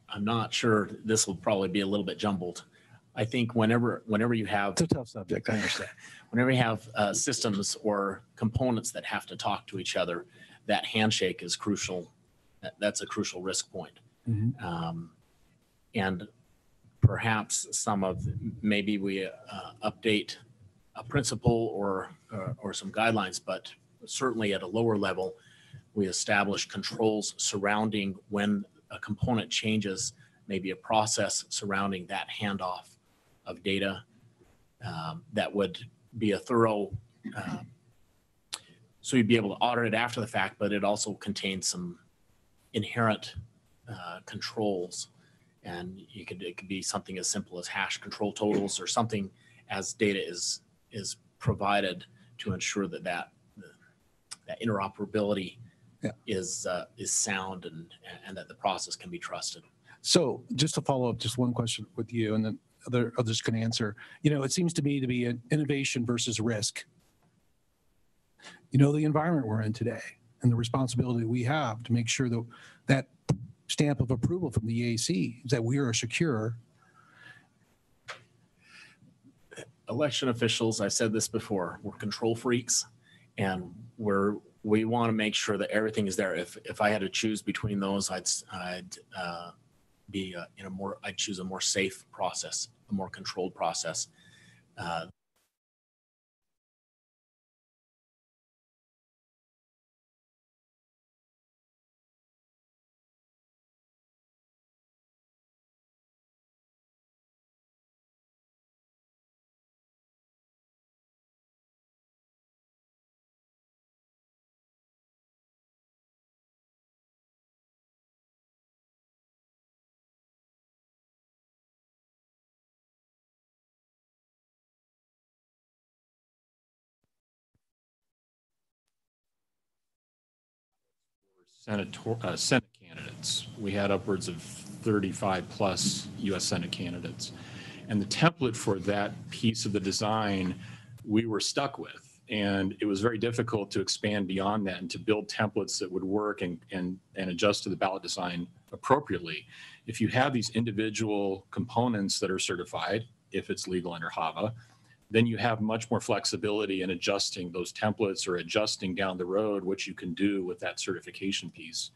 I'm not sure, this will probably be a little bit jumbled. I think whenever you have, It's a tough subject, I understand. whenever you have systems or components that have to talk to each other, that handshake is crucial. That's a crucial risk point. And perhaps maybe we update a principle or some guidelines, but certainly at a lower level, we establish controls surrounding when a component changes, maybe a process surrounding that handoff of data that would be a thorough, so you'd be able to audit it after the fact, but it also contains some inherent controls. And it could be something as simple as hash control totals or something as data is provided to ensure that interoperability is sound and that the process can be trusted. So just to follow up, just one question with you, and then others can answer. You know, it seems to me to be an innovation versus risk. You know, the environment we're in today and the responsibility we have to make sure that that stamp of approval from the EAC is that we are secure. Election officials, I said this before, we're control freaks, and we want to make sure that everything is there. If I had to choose between those, I'd choose a more safe process, a more controlled process. Senate candidates. We had upwards of 35 plus U.S. Senate candidates. And the template for that piece of the design we were stuck with. And it was very difficult to expand beyond that and to build templates that would work and adjust to the ballot design appropriately. If you have these individual components that are certified, if it's legal under HAVA, then you have much more flexibility in adjusting those templates or adjusting down the road what you can do with that certification piece.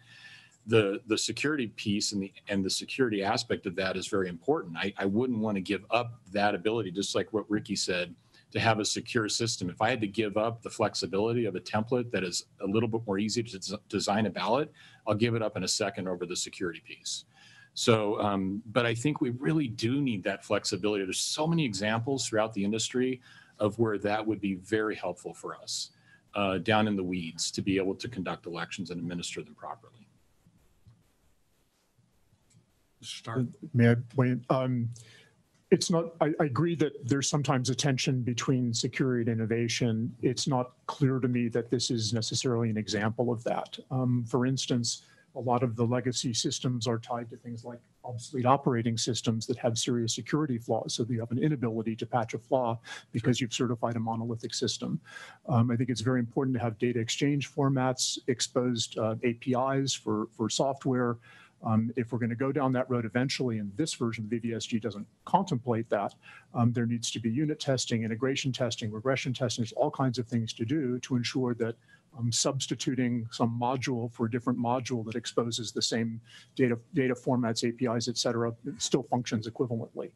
The security piece and the security aspect of that is very important. I wouldn't want to give up that ability, just like what Ricky said, to have a secure system. If I had to give up the flexibility of a template that is a little bit more easy to design a ballot, I'll give it up in a second over the security piece. So, but I think we really do need that flexibility. There's so many examples throughout the industry of where that would be very helpful for us down in the weeds to be able to conduct elections and administer them properly. Start. May I weigh in? It's not, I agree that there's sometimes a tension between security and innovation. It's not clear to me that this is necessarily an example of that. For instance, a lot of the legacy systems are tied to things like obsolete operating systems that have serious security flaws. So you have an inability to patch a flaw because you've certified a monolithic system. I think it's very important to have data exchange formats, exposed APIs for software. If we're going to go down that road eventually, and this version of VVSG doesn't contemplate that, there needs to be unit testing, integration testing, regression testing. There's all kinds of things to do to ensure that substituting some module for a different module that exposes the same data formats, APIs, et cetera, it still functions equivalently.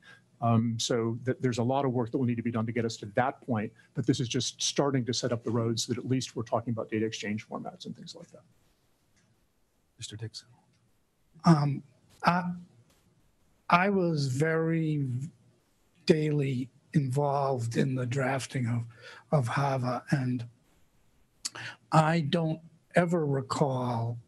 So there's a lot of work that will need to be done to get us to that point, but this is just starting to set up the roads that at least we're talking about data exchange formats and things like that. Mr. Dixon. I was very daily involved in the drafting of HAVA, and I don't ever recall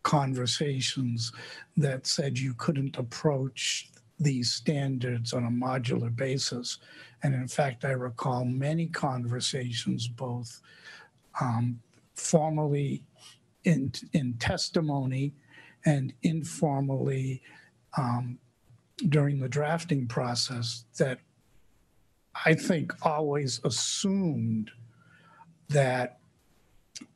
conversations that said you couldn't approach these standards on a modular basis. And in fact, I recall many conversations, both formally in testimony and informally during the drafting process, that I think always assumed that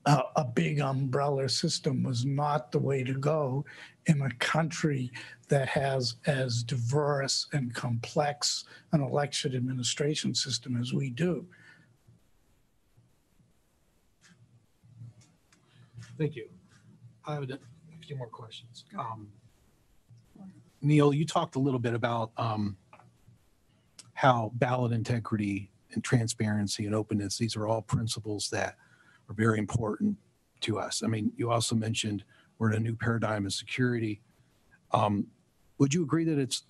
a big umbrella system was not the way to go in a country that has as diverse and complex an election administration system as we do. Thank you. I have a few more questions. Neil, you talked a little bit about how ballot integrity and transparency and openness, these are all principles that are very important to us. I mean, you also mentioned we're in a new paradigm of security. Would you agree that it's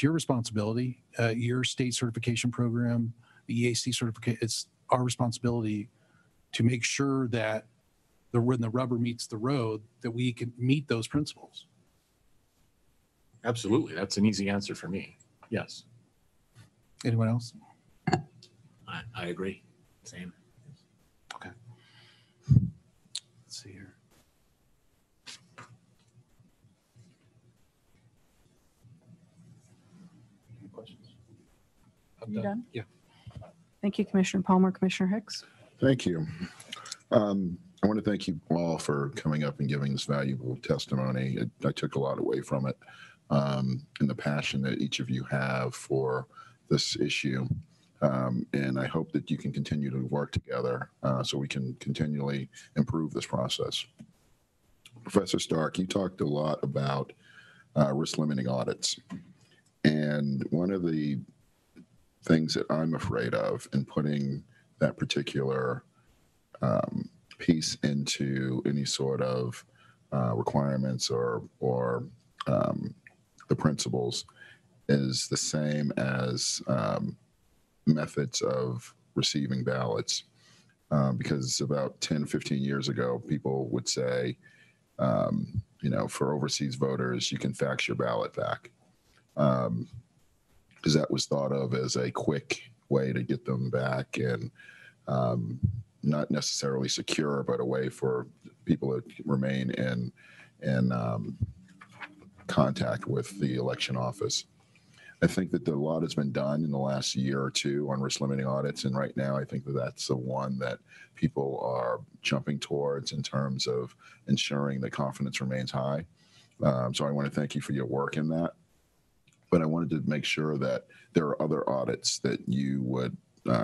your responsibility, your state certification program, the EAC certification, it's our responsibility to make sure that when the rubber meets the road, that we can meet those principles? Absolutely. That's an easy answer for me. Yes. Anyone else? I agree. Same. Okay. Let's see here. Any questions? I'm You done? Yeah. Thank you, Commissioner Palmer. Commissioner Hicks? Thank you. I want to thank you all for coming up and giving this valuable testimony. I took a lot away from it, and the passion that each of you have for this issue. And I hope that you can continue to work together so we can continually improve this process. Professor Stark, you talked a lot about risk limiting audits. And one of the things that I'm afraid of in putting that particular piece into any sort of requirements or the principles is the same as methods of receiving ballots. Because about 10, 15 years ago, people would say, for overseas voters, you can fax your ballot back. Because that was thought of as a quick way to get them back and not necessarily secure, but a way for people to remain in contact with the election office. I think that a lot has been done in the last year or two on risk limiting audits. And right now, I think that that's the one that people are jumping towards in terms of ensuring that confidence remains high. So I want to thank you for your work in that. But I wanted to make sure that there are other audits that you would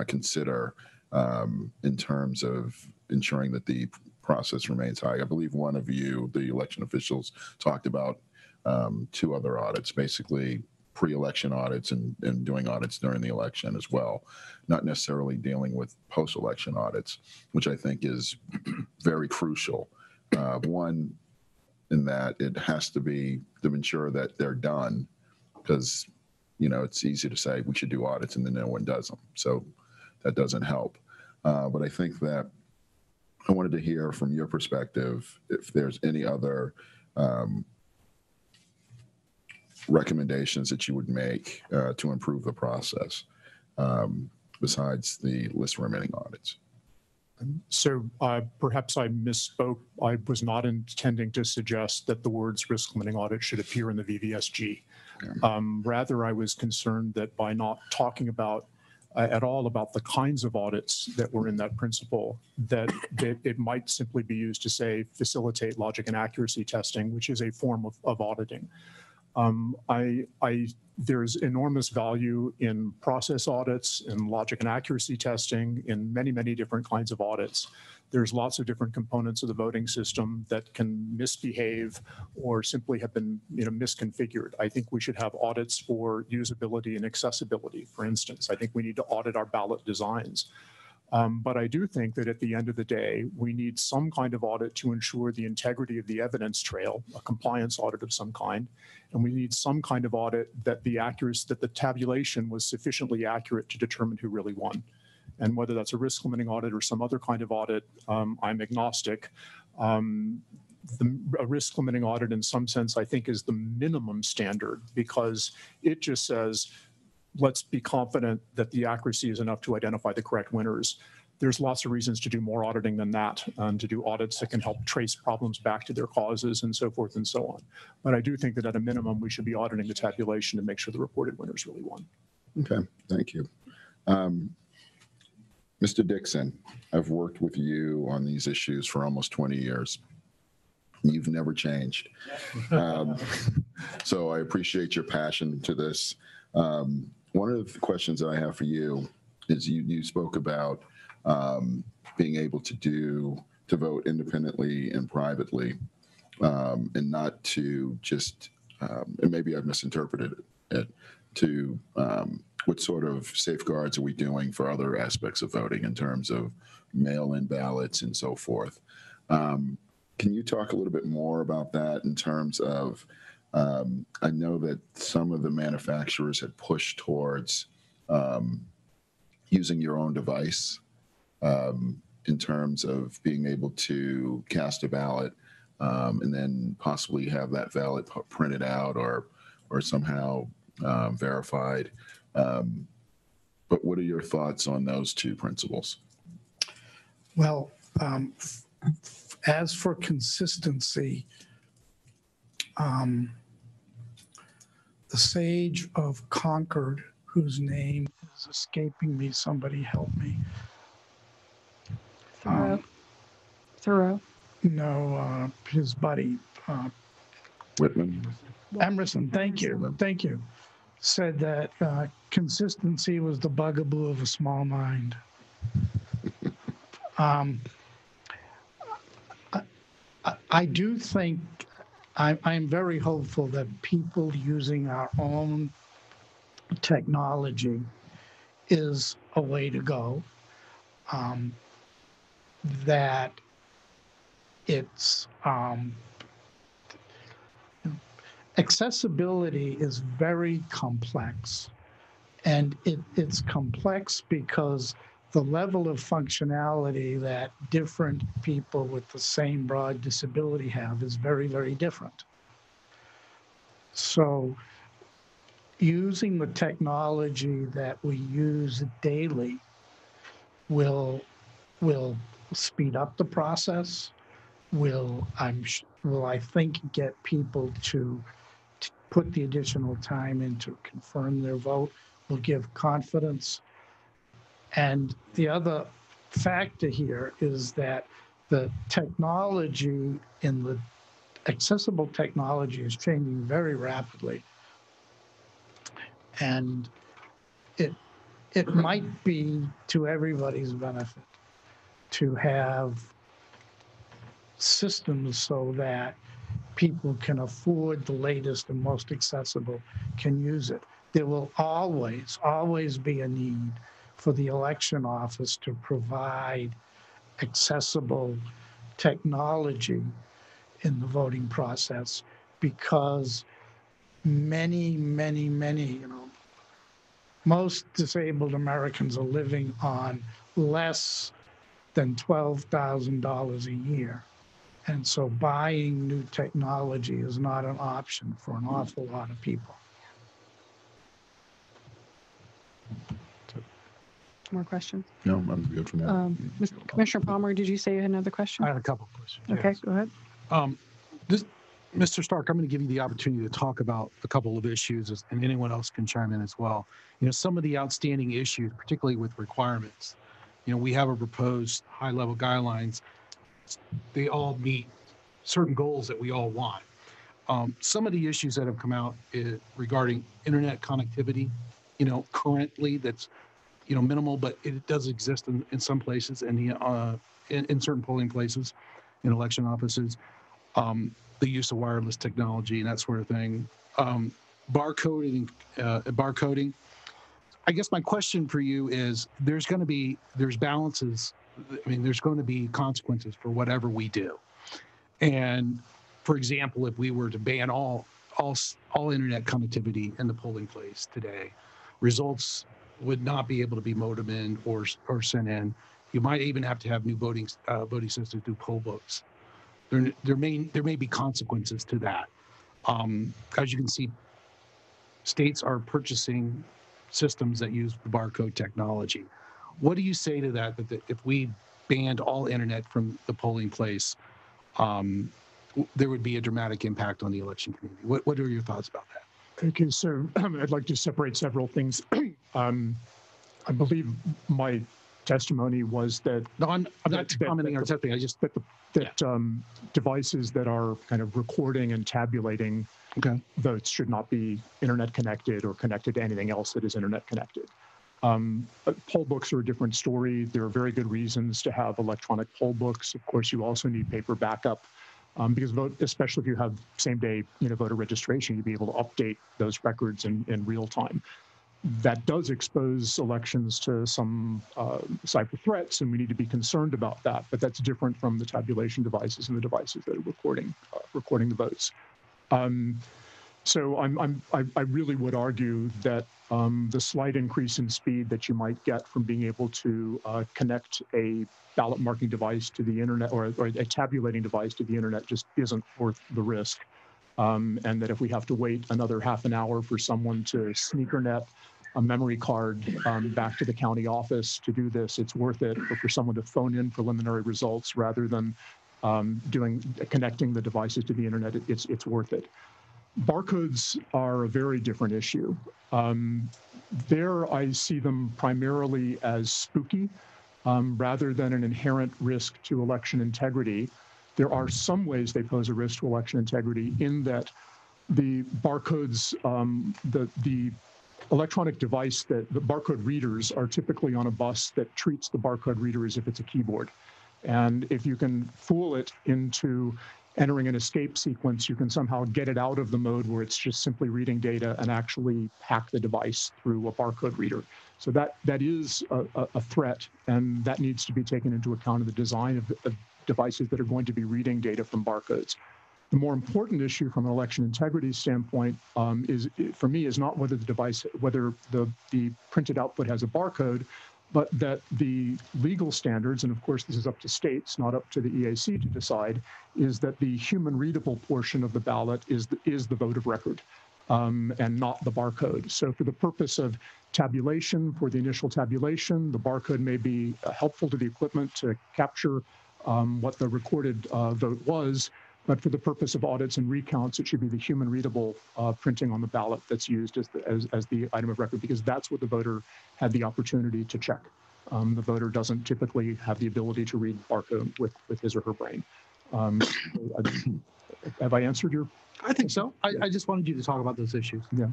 consider in terms of ensuring that the process remains high. I believe one of you, the election officials, talked about 2 other audits, basically pre-election audits and doing audits during the election as well, not necessarily dealing with post-election audits, which I think is very crucial. One, in that it has to be to ensure that they're done, because it's easy to say we should do audits and then no one does them. So that doesn't help. But I think that I wanted to hear from your perspective if there's any other recommendations that you would make to improve the process besides the list limiting audits. So perhaps I misspoke. I was not intending to suggest that the words risk limiting audit should appear in the VVSG. Rather, I was concerned that by not talking about at all about the kinds of audits that were in that principle, that it might simply be used to say facilitate logic and accuracy testing, which is a form of auditing. There's enormous value in process audits, in logic and accuracy testing, in many, many different kinds of audits There's lots of different components of the voting system that can misbehave or simply have been, misconfigured. I think we should have audits for usability and accessibility, for instance. I think we need to audit our ballot designs. But I do think that at the end of the day, we need some kind of audit to ensure the integrity of the evidence trail, a compliance audit of some kind. And we need some kind of audit that the tabulation was sufficiently accurate to determine who really won. And whether that's a risk limiting audit or some other kind of audit, I'm agnostic. A risk limiting audit in some sense, I think, is the minimum standard because it just says, let's be confident that the accuracy is enough to identify the correct winners. There's lots of reasons to do more auditing than that, to do audits that can help trace problems back to their causes and so forth and so on. But I do think that at a minimum, we should be auditing the tabulation to make sure the reported winners really won. Okay, thank you. Mr. Dixon, I've worked with you on these issues for almost 20 years. You've never changed. So I appreciate your passion to this. One of the questions that I have for you is you spoke about being able to vote independently and privately and not to just, and maybe I've misinterpreted it, to what sort of safeguards are we doing for other aspects of voting in terms of mail-in ballots and so forth? Can you talk a little bit more about that in terms of, I know that some of the manufacturers had pushed towards using your own device in terms of being able to cast a ballot and then possibly have that ballot printed out or somehow verified. But what are your thoughts on those two principles? Well, as for consistency, the sage of Concord, whose name is escaping me, somebody help me. Thoreau. No, his buddy. Whitman? Emerson, thank you, said that consistency was the bugaboo of a small mind. I do think, I'm very hopeful that people using our own technology is a way to go. That it's accessibility is very complex, and it's complex because the level of functionality that different people with the same broad disability have is very, very different. So using the technology that we use daily will speed up the process, will I think get people to put the additional time in to confirm their vote, will give confidence. And the other factor here is that the technology in the accessible technology is changing very rapidly. And it might be to everybody's benefit to have systems so that people can afford the latest and most accessible, can use it. There will always be a need for the election office to provide accessible technology in the voting process because many, most disabled Americans are living on less than $12,000 a year. And so buying new technology is not an option for an awful lot of people. More questions? No, I'm good for now. Commissioner Palmer, did you say you had another question? I had a couple of questions. Okay, yes. go ahead. Mr. Stark, I'm going to give you the opportunity to talk about a couple of issues, and anyone else can chime in as well. Some of the outstanding issues, particularly with requirements. We have a proposed high-level guidelines. They all meet certain goals that we all want. Some of the issues that have come out regarding internet connectivity, currently that's, minimal, but it does exist in some places, and in certain polling places, in election offices, the use of wireless technology and that sort of thing. Barcoding. I guess my question for you is: there's balances. I mean, there's going to be consequences for whatever we do. And for example, if we were to ban all internet connectivity in the polling place today, results would not be able to be modem in or sent in. You might even have to have new voting systems do poll books. There may be consequences to that. As you can see, states are purchasing systems that use the barcode technology. What do you say to that? That if we banned all internet from the polling place, there would be a dramatic impact on the election community. What are your thoughts about that? Okay, so I'd like to separate several things. I believe my testimony was that No, I'm not commenting on something. I just devices that are kind of recording and tabulating votes should not be internet connected or connected to anything else that is internet connected. Poll books are a different story. There are very good reasons to have electronic poll books. Of course, you also need paper backup because especially if you have same-day voter registration, you'd be able to update those records in real time. That does expose elections to some cyber threats, and we need to be concerned about that. But that's different from the tabulation devices and the devices that are recording the votes. So I really would argue that the slight increase in speed that you might get from being able to connect a ballot marking device to the internet or a tabulating device to the internet just isn't worth the risk. And that if we have to wait another half an hour for someone to sneakernet a memory card back to the county office to do this, it's worth it. Or for someone to phone in preliminary results rather than connecting the devices to the internet, it's worth it. Barcodes are a very different issue. There, I see them primarily as spooky rather than an inherent risk to election integrity. There are some ways they pose a risk to election integrity in that the barcodes, the electronic device that the barcode readers are typically on a bus that treats the barcode reader as if it's a keyboard. And if you can fool it into entering an escape sequence, you can somehow get it out of the mode where it's just simply reading data and actually hack the device through a barcode reader. So that is a threat, and that needs to be taken into account in the design of devices that are going to be reading data from barcodes. The more important issue from an election integrity standpoint for me, is not whether the printed output has a barcode, but that the legal standards, and of course this is up to states, not up to the EAC to decide, is that the human readable portion of the ballot is the vote of record and not the barcode. So for the purpose of tabulation, for the initial tabulation, the barcode may be helpful to the equipment to capture what the recorded vote was, but for the purpose of audits and recounts, it should be the human readable printing on the ballot that's used as the item of record, because that's what the voter had the opportunity to check. The voter doesn't typically have the ability to read barcode with his or her brain. Have I answered your? I think so. I just wanted you to talk about those issues. Yeah.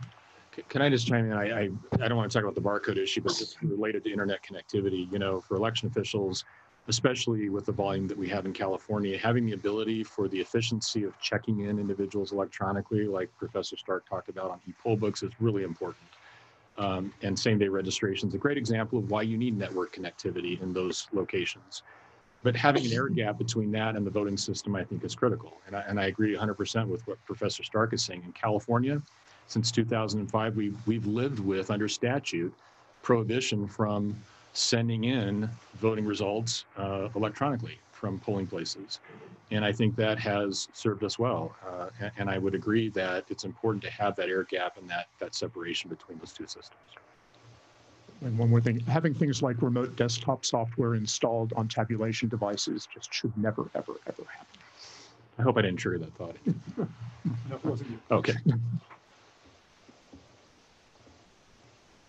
Can I just chime in? I don't want to talk about the barcode issue, but just related to internet connectivity, for election officials, especially with the volume that we have in California, having the ability for the efficiency of checking in individuals electronically, like Professor Stark talked about on e-poll books, is really important. And same-day registration is a great example of why you need network connectivity in those locations. But having an air gap between that and the voting system, I think, is critical. And I agree 100% with what Professor Stark is saying. In California, since 2005, we've lived with, under statute, prohibition from sending in voting results electronically from polling places. And I think that has served us well. And I would agree that it's important to have that air gap and that separation between those two systems. And one more thing, having things like remote desktop software installed on tabulation devices just should never, ever, ever happen. I hope I didn't trigger that thought. That wasn't you. Okay.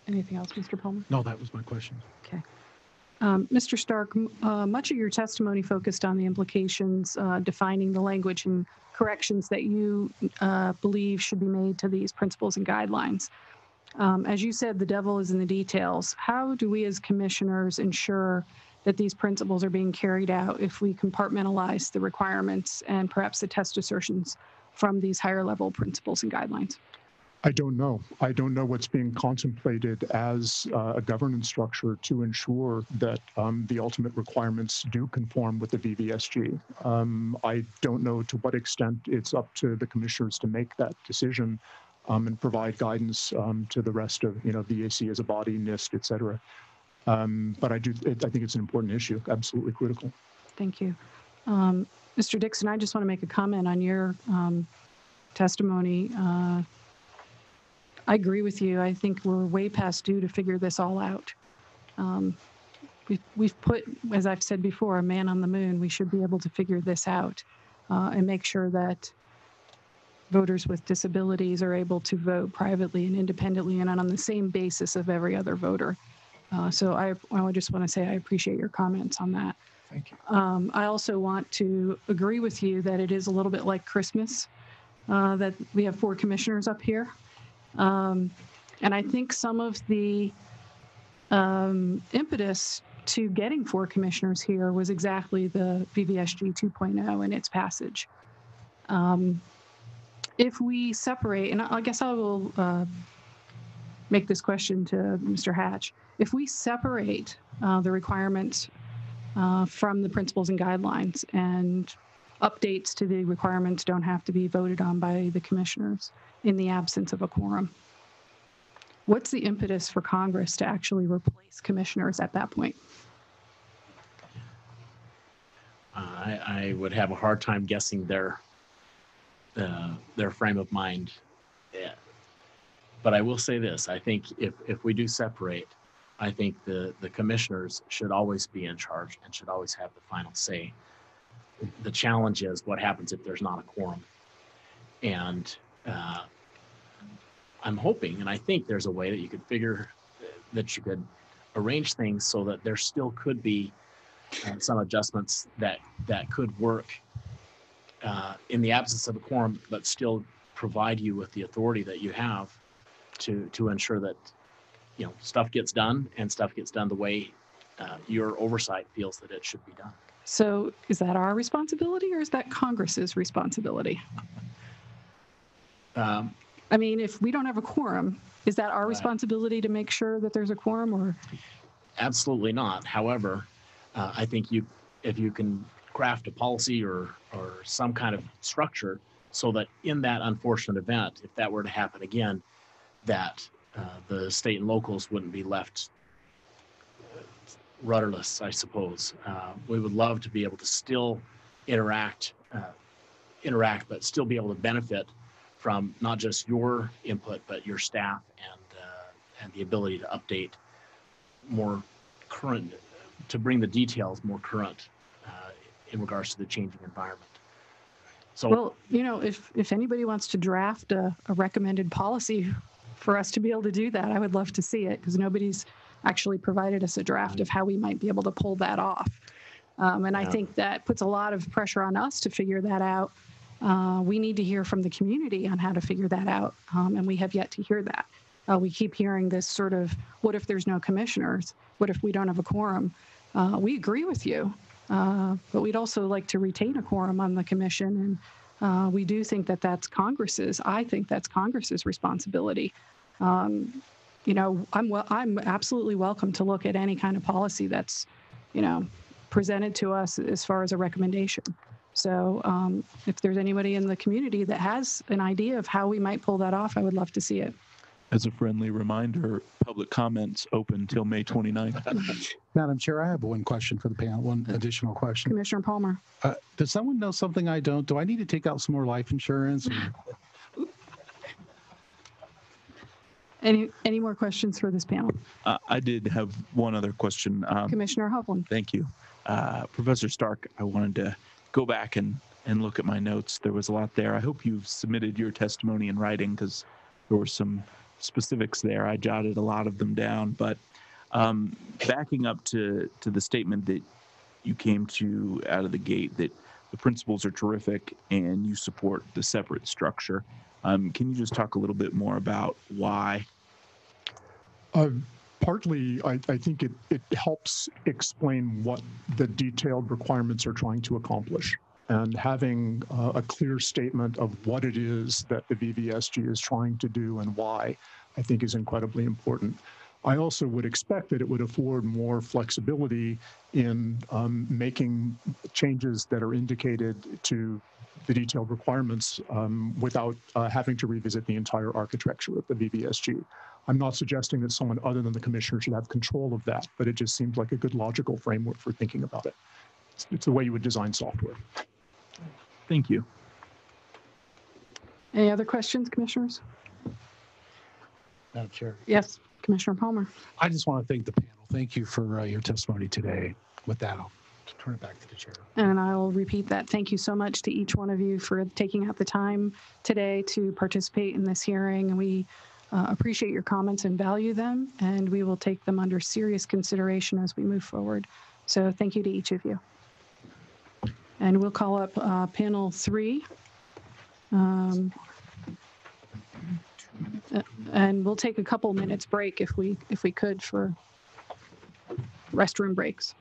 Anything else, Mr. Palmer? No, that was my question. Okay. Mr. Stark, much of your testimony focused on the implications defining the language and corrections that you believe should be made to these principles and guidelines. As you said, the devil is in the details. How do we as commissioners ensure that these principles are being carried out if we compartmentalize the requirements and perhaps the test assertions from these higher level principles and guidelines? I don't know. I don't know what's being contemplated as a governance structure to ensure that the ultimate requirements do conform with the VVSG. I don't know to what extent it's up to the commissioners to make that decision and provide guidance to the rest of, the EAC as a body, Nist, et cetera. But I think it's an important issue, absolutely critical. Thank you. Mr. Dixon, I just want to make a comment on your testimony. I agree with you. I think we're way past due to figure this all out. We've put, as I've said before, a man on the moon. We should be able to figure this out and make sure that voters with disabilities are able to vote privately and independently and on the same basis of every other voter. So I just want to say I appreciate your comments on that. Thank you. I also want to agree with you that it is a little bit like Christmas, that we have 4 commissioners up here. And I think some of the impetus to getting 4 commissioners here was exactly the VVSG 2.0 and its passage. If we separate, and I guess I will make this question to Mr. Hatch, if we separate the requirements from the principles and guidelines, and updates to the requirements don't have to be voted on by the commissioners in the absence of a quorum, what's the impetus for Congress to actually replace commissioners at that point? I would have a hard time guessing their frame of mind. Yeah. But I will say this, I think if we do separate, I think the commissioners should always be in charge and should always have the final say. The challenge is what happens if there's not a quorum. And I'm hoping, and I think there's a way that you could could arrange things so that there still could be some adjustments that could work in the absence of a quorum, but still provide you with the authority that you have to ensure that stuff gets done and stuff gets done the way your oversight feels that it should be done. So is that our responsibility or is that Congress's responsibility? I mean, if we don't have a quorum, is that our responsibility to make sure that there's a quorum, or? Absolutely not. However, I think if you can craft a policy or some kind of structure so that in that unfortunate event, if that were to happen again, that the state and locals wouldn't be left rudderless, I suppose. We would love to be able to still interact, but still be able to benefit from not just your input, but your staff and the ability to update more current, to bring the details more current in regards to the changing environment. So, well, if anybody wants to draft a recommended policy for us to be able to do that, I would love to see it, because nobody's actually provided us a draft of how we might be able to pull that off. And I think that puts a lot of pressure on us to figure that out. We need to hear from the community on how to figure that out, and we have yet to hear that. We keep hearing this sort of, what if there's no commissioners? What if we don't have a quorum? We agree with you, but we'd also like to retain a quorum on the commission, and we do think that that's Congress's. I think that's Congress's responsibility. I'm absolutely welcome to look at any kind of policy that's, presented to us as far as a recommendation. So if there's anybody in the community that has an idea of how we might pull that off, I would love to see it. As a friendly reminder, public comments open till May 29th. Madam Chair, I have one question for the panel, one additional question. Commissioner Palmer. Does someone know something I don't? Do I need to take out some more life insurance? Any more questions for this panel? I did have one other question. Commissioner Hovland. Thank you. Professor Stark, I wanted to go back and look at my notes. There was a lot there. I hope you've submitted your testimony in writing, because there were some specifics there. I jotted a lot of them down, but backing up to the statement that you came to out of the gate, that the principles are terrific and you support the separate structure. Can you just talk a little bit more about why? Partly, I think it helps explain what the detailed requirements are trying to accomplish. And having a clear statement of what it is that the VVSG is trying to do and why, I think is incredibly important. I also would expect that it would afford more flexibility in making changes that are indicated to the detailed requirements without having to revisit the entire architecture of the VVSG. I'm not suggesting that someone other than the commissioner should have control of that, but it just seems like a good logical framework for thinking about it. It's the way you would design software. Thank you. Any other questions, commissioners? Madam Chair. Yes, Commissioner Palmer. I just want to thank the panel. Thank you for your testimony today. With that, I'll turn it back to the chair. And I'll repeat that. Thank you so much to each one of you for taking out the time today to participate in this hearing. And we appreciate your comments and value them, and we will take them under serious consideration as we move forward. So thank you to each of you. And we'll call up panel 3. And we'll take a couple minutes break if we could for restroom breaks.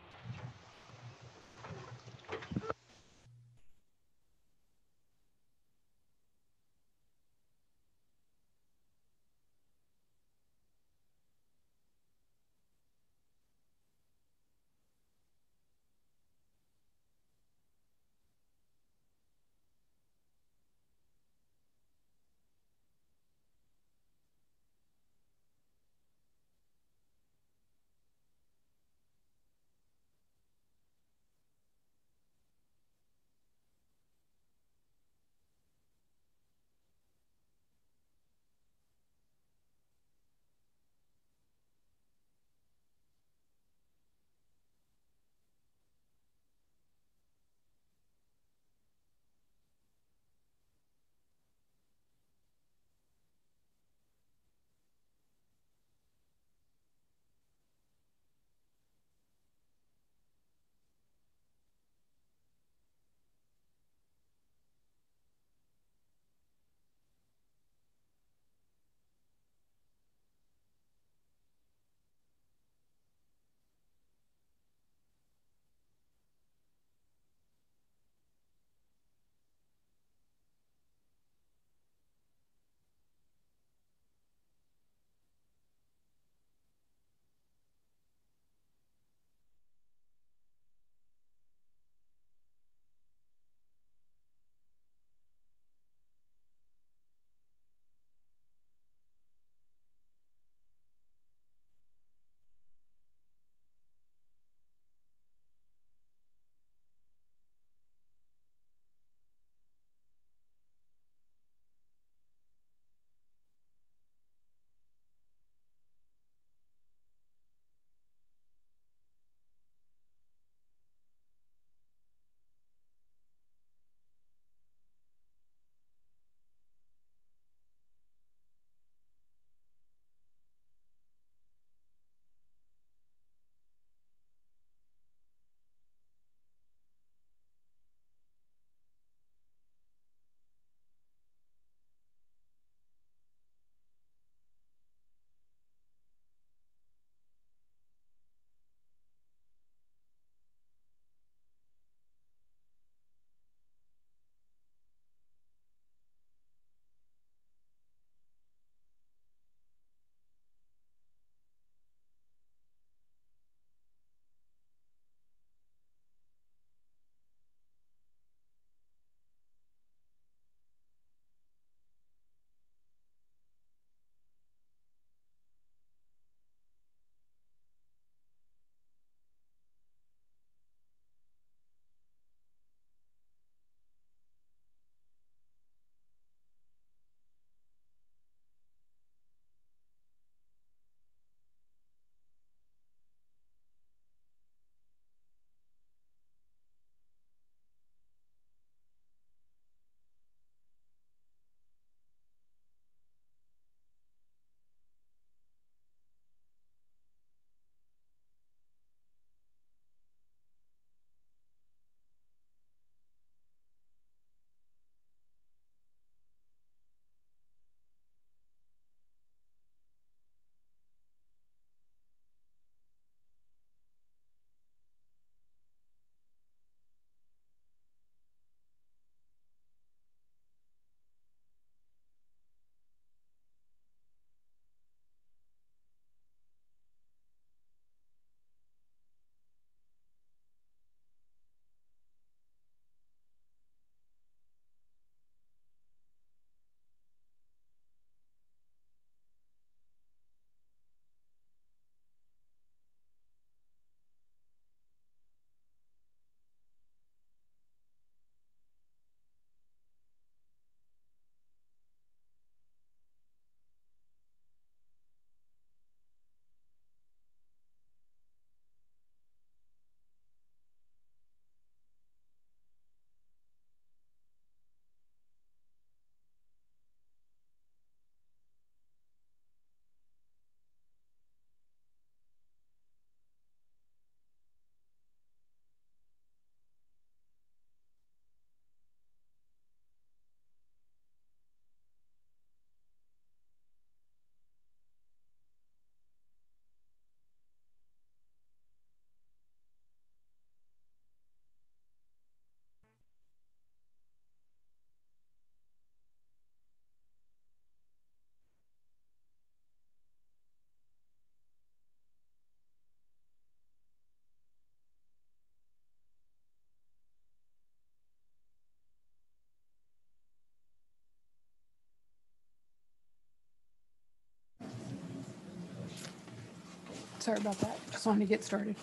Sorry about that. Just wanted to get started.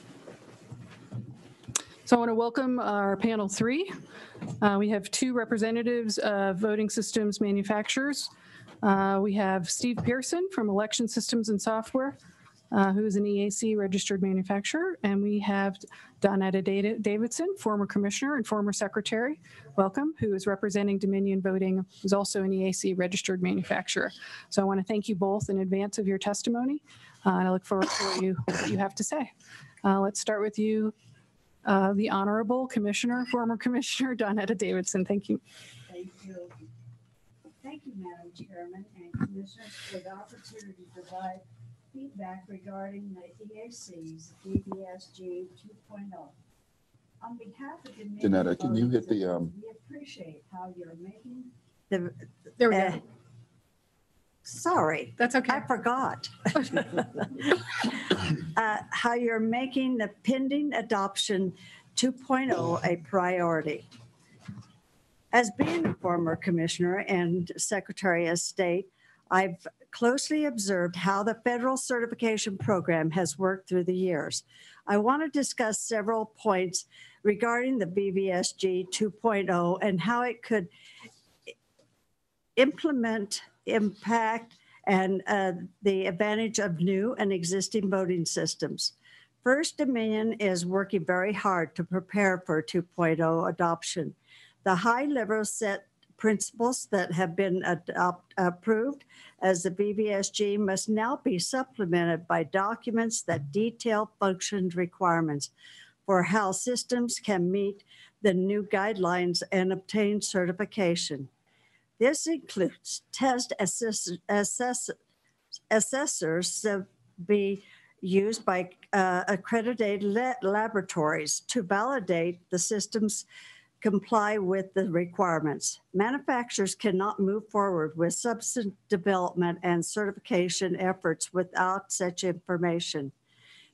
So I want to welcome our panel 3. We have 2 representatives of voting systems manufacturers. We have Steve Pearson from Election Systems and Software, who is an EAC registered manufacturer, and we have Donetta Davidson, former commissioner and former secretary, welcome, who is representing Dominion Voting, who's also an EAC registered manufacturer. So I want to thank you both in advance of your testimony, and I look forward to what you have to say. Let's start with you, the Honorable Commissioner, former Commissioner Donetta Davidson. Thank you. Thank you. Thank you, Madam Chairman and Commissioners, for the opportunity to provide feedback regarding the EAC's VVSG 2.0. On behalf of Dominion Donetta, can you hit the, we appreciate how you're making There we go. Sorry, That's okay. I forgot. How you're making the pending adoption 2.0 a priority. As being a former commissioner and Secretary of State, I've closely observed how the federal certification program has worked through the years. I want to discuss several points regarding the VVSG 2.0 and how it could implement, impact, and the advantage of new and existing voting systems. First, Dominion is working very hard to prepare for 2.0 adoption. The high-level set principles that have been approved as the VVSG must now be supplemented by documents that detail function requirements for how systems can meet the new guidelines and obtain certification. This includes test assessors to be used by accredited laboratories to validate the systems comply with the requirements. Manufacturers cannot move forward with substance development and certification efforts without such information.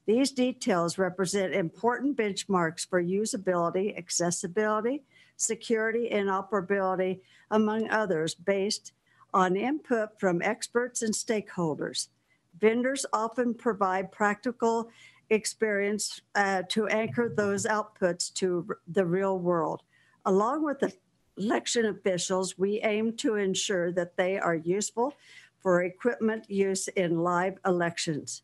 These details represent important benchmarks for usability, accessibility, security, and operability, among others, based on input from experts and stakeholders. Vendors often provide practical experience to anchor those outputs to the real world. Along with the election officials, we aim to ensure that they are useful for equipment use in live elections.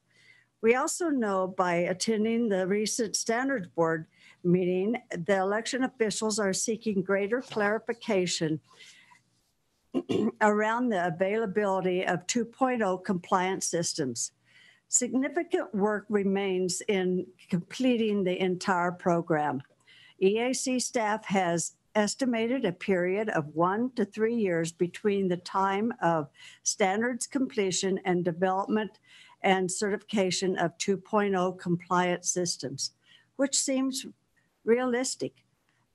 We also know by attending the recent Standards Board meeting, the election officials are seeking greater clarification around the availability of 2.0 compliant systems. Significant work remains in completing the entire program. EAC staff has estimated a period of 1 to 3 years between the time of standards completion and development and certification of 2.0 compliant systems, which seems realistic.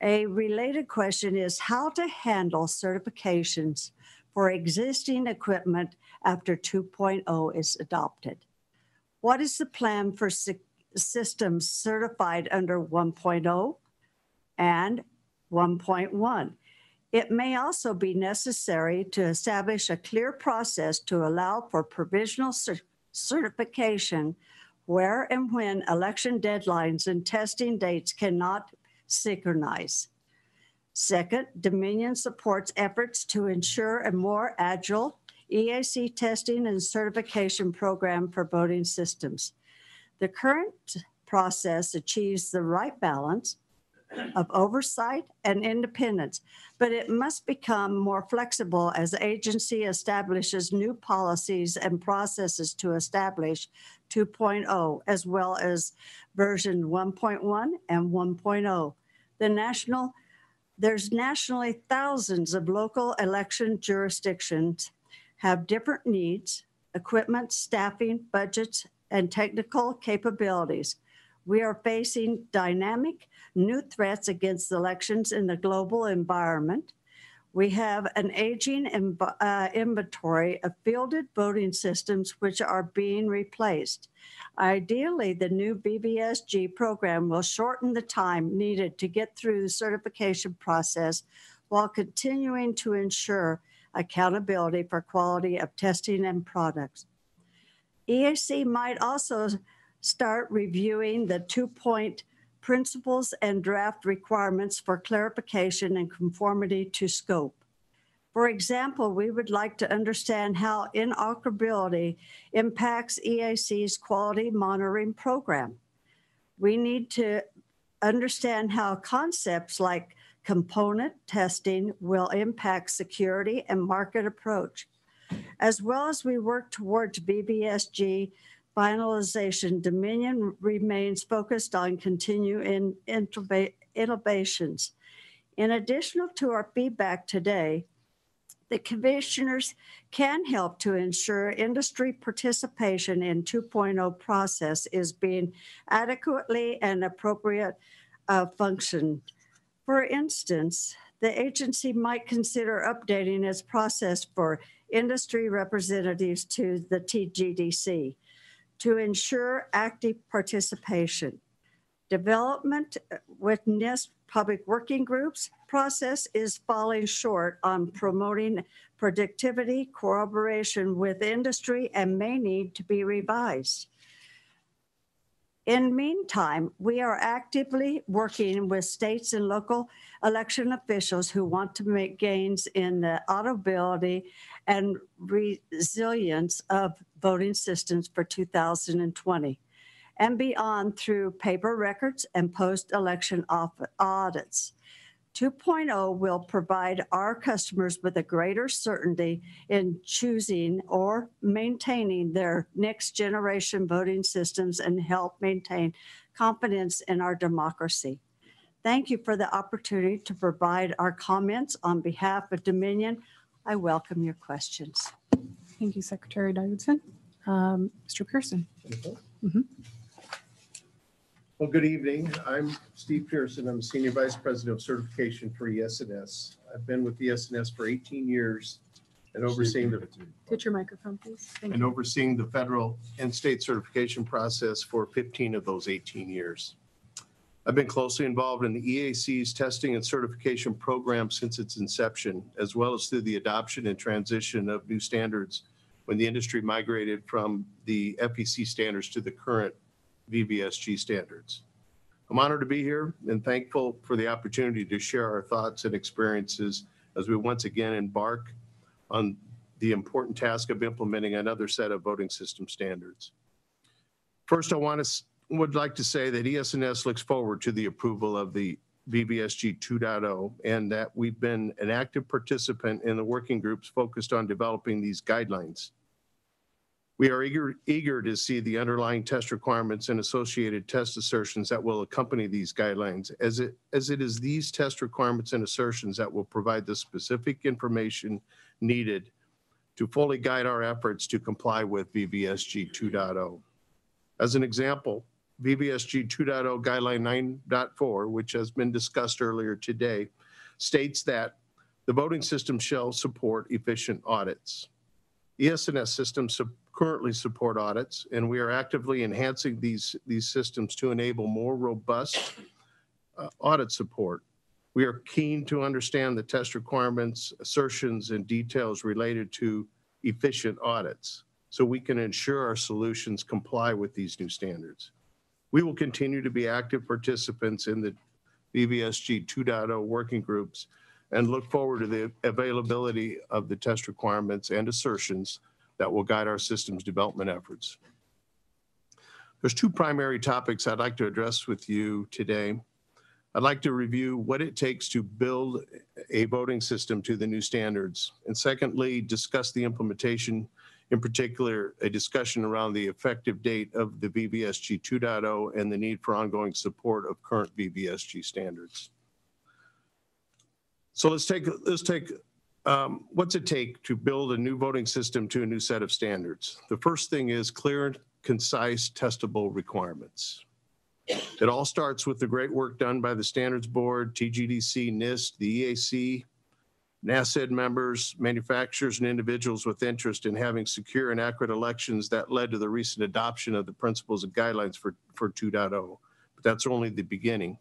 A related question is how to handle certifications for existing equipment after 2.0 is adopted. What is the plan for systems certified under 1.0 and 1.1? It may also be necessary to establish a clear process to allow for provisional certification where and when election deadlines and testing dates cannot synchronize. Second, Dominion supports efforts to ensure a more agile EAC testing and certification program for voting systems. The current process achieves the right balance of oversight and independence, but it must become more flexible as the agency establishes new policies and processes to establish 2.0, as well as version 1.1 and 1.0. There's nationally thousands of local election jurisdictions have different needs, equipment, staffing, budgets, and technical capabilities. We are facing dynamic new threats against elections in the global environment. We have an aging inventory of fielded voting systems which are being replaced. Ideally, the new VVSG program will shorten the time needed to get through the certification process while continuing to ensure accountability for quality of testing and products. EAC might also start reviewing the 2-point principles and draft requirements for clarification and conformity to scope. For example, we would like to understand how interoperability impacts EAC's quality monitoring program. We need to understand how concepts like component testing will impact security and market approach. As well as we work towards VVSG finalization, Dominion remains focused on continuing innovations. In addition to our feedback today, the commissioners can help to ensure industry participation in 2.0 process is being adequately and appropriate function. For instance, the agency might consider updating its process for industry representatives to the TGDC to ensure active participation. Development with Nist public working groups process is falling short on promoting productivity, cooperation with industry, and may need to be revised. In the meantime, we are actively working with states and local election officials who want to make gains in the auditability and resilience of voting systems for 2020 and beyond through paper records and post-election audits. 2.0 will provide our customers with a greater certainty in choosing or maintaining their next generation voting systems and help maintain confidence in our democracy. Thank you for the opportunity to provide our comments on behalf of Dominion. I welcome your questions. Thank you, Secretary Davidson. Mr. Pearson. Well, good evening. I'm Steve Pearson. I'm Senior Vice President of Certification for ES&S. I've been with ES&S for 18 years and overseeing Get your microphone, please. Thank and you. overseeing the federal and state certification process for 15 of those 18 years. I've been closely involved in the EAC's testing and certification program since its inception, as well as through the adoption and transition of new standards when the industry migrated from the FEC standards to the current VVSG standards. I'm honored to be here and thankful for the opportunity to share our thoughts and experiences as we once again embark on the important task of implementing another set of voting system standards. First, would like to say that ES&S looks forward to the approval of the VVSG 2.0 and that we've been an active participant in the working groups focused on developing these guidelines. We are eager to see the underlying test requirements and associated test assertions that will accompany these guidelines, as it is these test requirements and assertions that will provide the specific information needed to fully guide our efforts to comply with VVSG 2.0. As an example, VVSG 2.0 Guideline 9.4, which has been discussed earlier today, states that the voting system shall support efficient audits. ES&S systems currently support audits, and we are actively enhancing these systems to enable more robust audit support. We are keen to understand the test requirements, assertions, and details related to efficient audits so we can ensure our solutions comply with these new standards. We will continue to be active participants in the VVSG 2.0 working groups and look forward to the availability of the test requirements and assertions that will guide our systems development efforts. There's two primary topics I'd like to address with you today. I'd like to review what it takes to build a voting system to the new standards, and secondly, discuss the implementation, in particular, a discussion around the effective date of the VVSG 2.0 and the need for ongoing support of current VVSG standards. So let's take what's it take to build a new voting system to a new set of standards? The first thing is clear and concise testable requirements. It all starts with the great work done by the Standards Board, TGDC, Nist, the EAC, NASED members, manufacturers, and individuals with interest in having secure and accurate elections that led to the recent adoption of the principles and guidelines for 2.0. But that's only the beginning.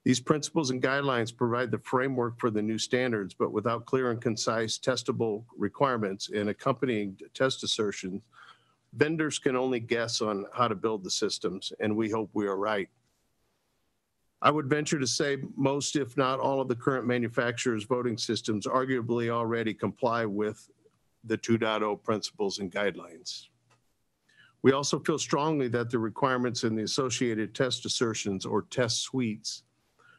These principles and guidelines provide the framework for the new standards, but without clear and concise testable requirements and accompanying test assertions, vendors can only guess on how to build the systems, and we hope we are right. I would venture to say most, if not all, of the current manufacturers' voting systems arguably already comply with the 2.0 principles and guidelines. We also feel strongly that the requirements in the associated test assertions or test suites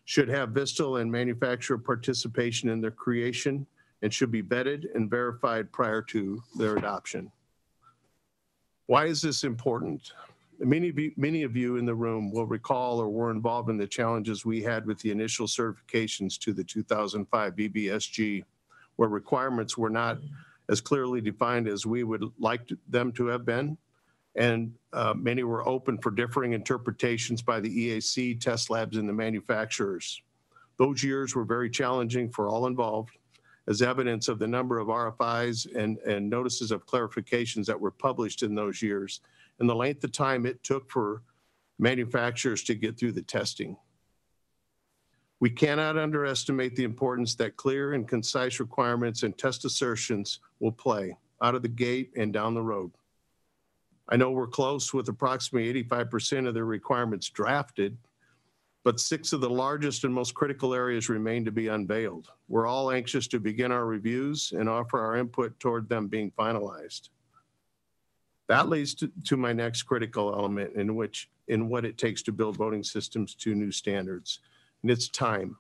should have VISTL and manufacturer participation in their creation and should be vetted and verified prior to their adoption. Why is this important? Many of you in the room will recall or were involved in the challenges we had with the initial certifications to the 2005 VVSG, where requirements were not as clearly defined as we would like them to have been. And many were open for differing interpretations by the EAC, test labs, and the manufacturers. Those years were very challenging for all involved, as evidence of the number of RFIs and notices of clarifications that were published in those years, and the length of time it took for manufacturers to get through the testing. We cannot underestimate the importance that clear and concise requirements and test assertions will play out of the gate and down the road. I know we're close with approximately 85% of the requirements drafted, but 6 of the largest and most critical areas remain to be unveiled. We're all anxious to begin our reviews and offer our input toward them being finalized. That leads to my next critical element in what it takes to build voting systems to new standards, and it's time.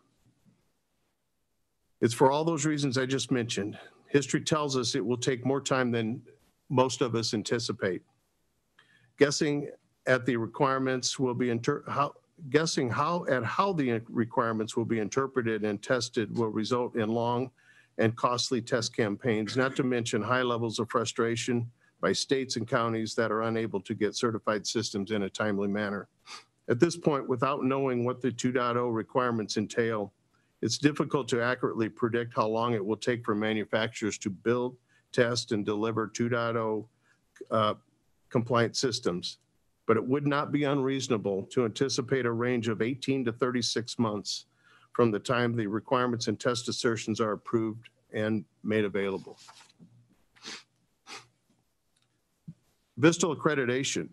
It's for all those reasons I just mentioned. History tells us it will take more time than most of us anticipate. Guessing at the requirements will be guessing how the requirements will be interpreted and tested will result in long and costly test campaigns, not to mention high levels of frustration by states and counties that are unable to get certified systems in a timely manner. At this point, without knowing what the 2.0 requirements entail, it's difficult to accurately predict how long it will take for manufacturers to build, test, and deliver 2.0 compliant systems. But it would not be unreasonable to anticipate a range of 18 to 36 months from the time the requirements and test assertions are approved and made available. VISTL accreditation.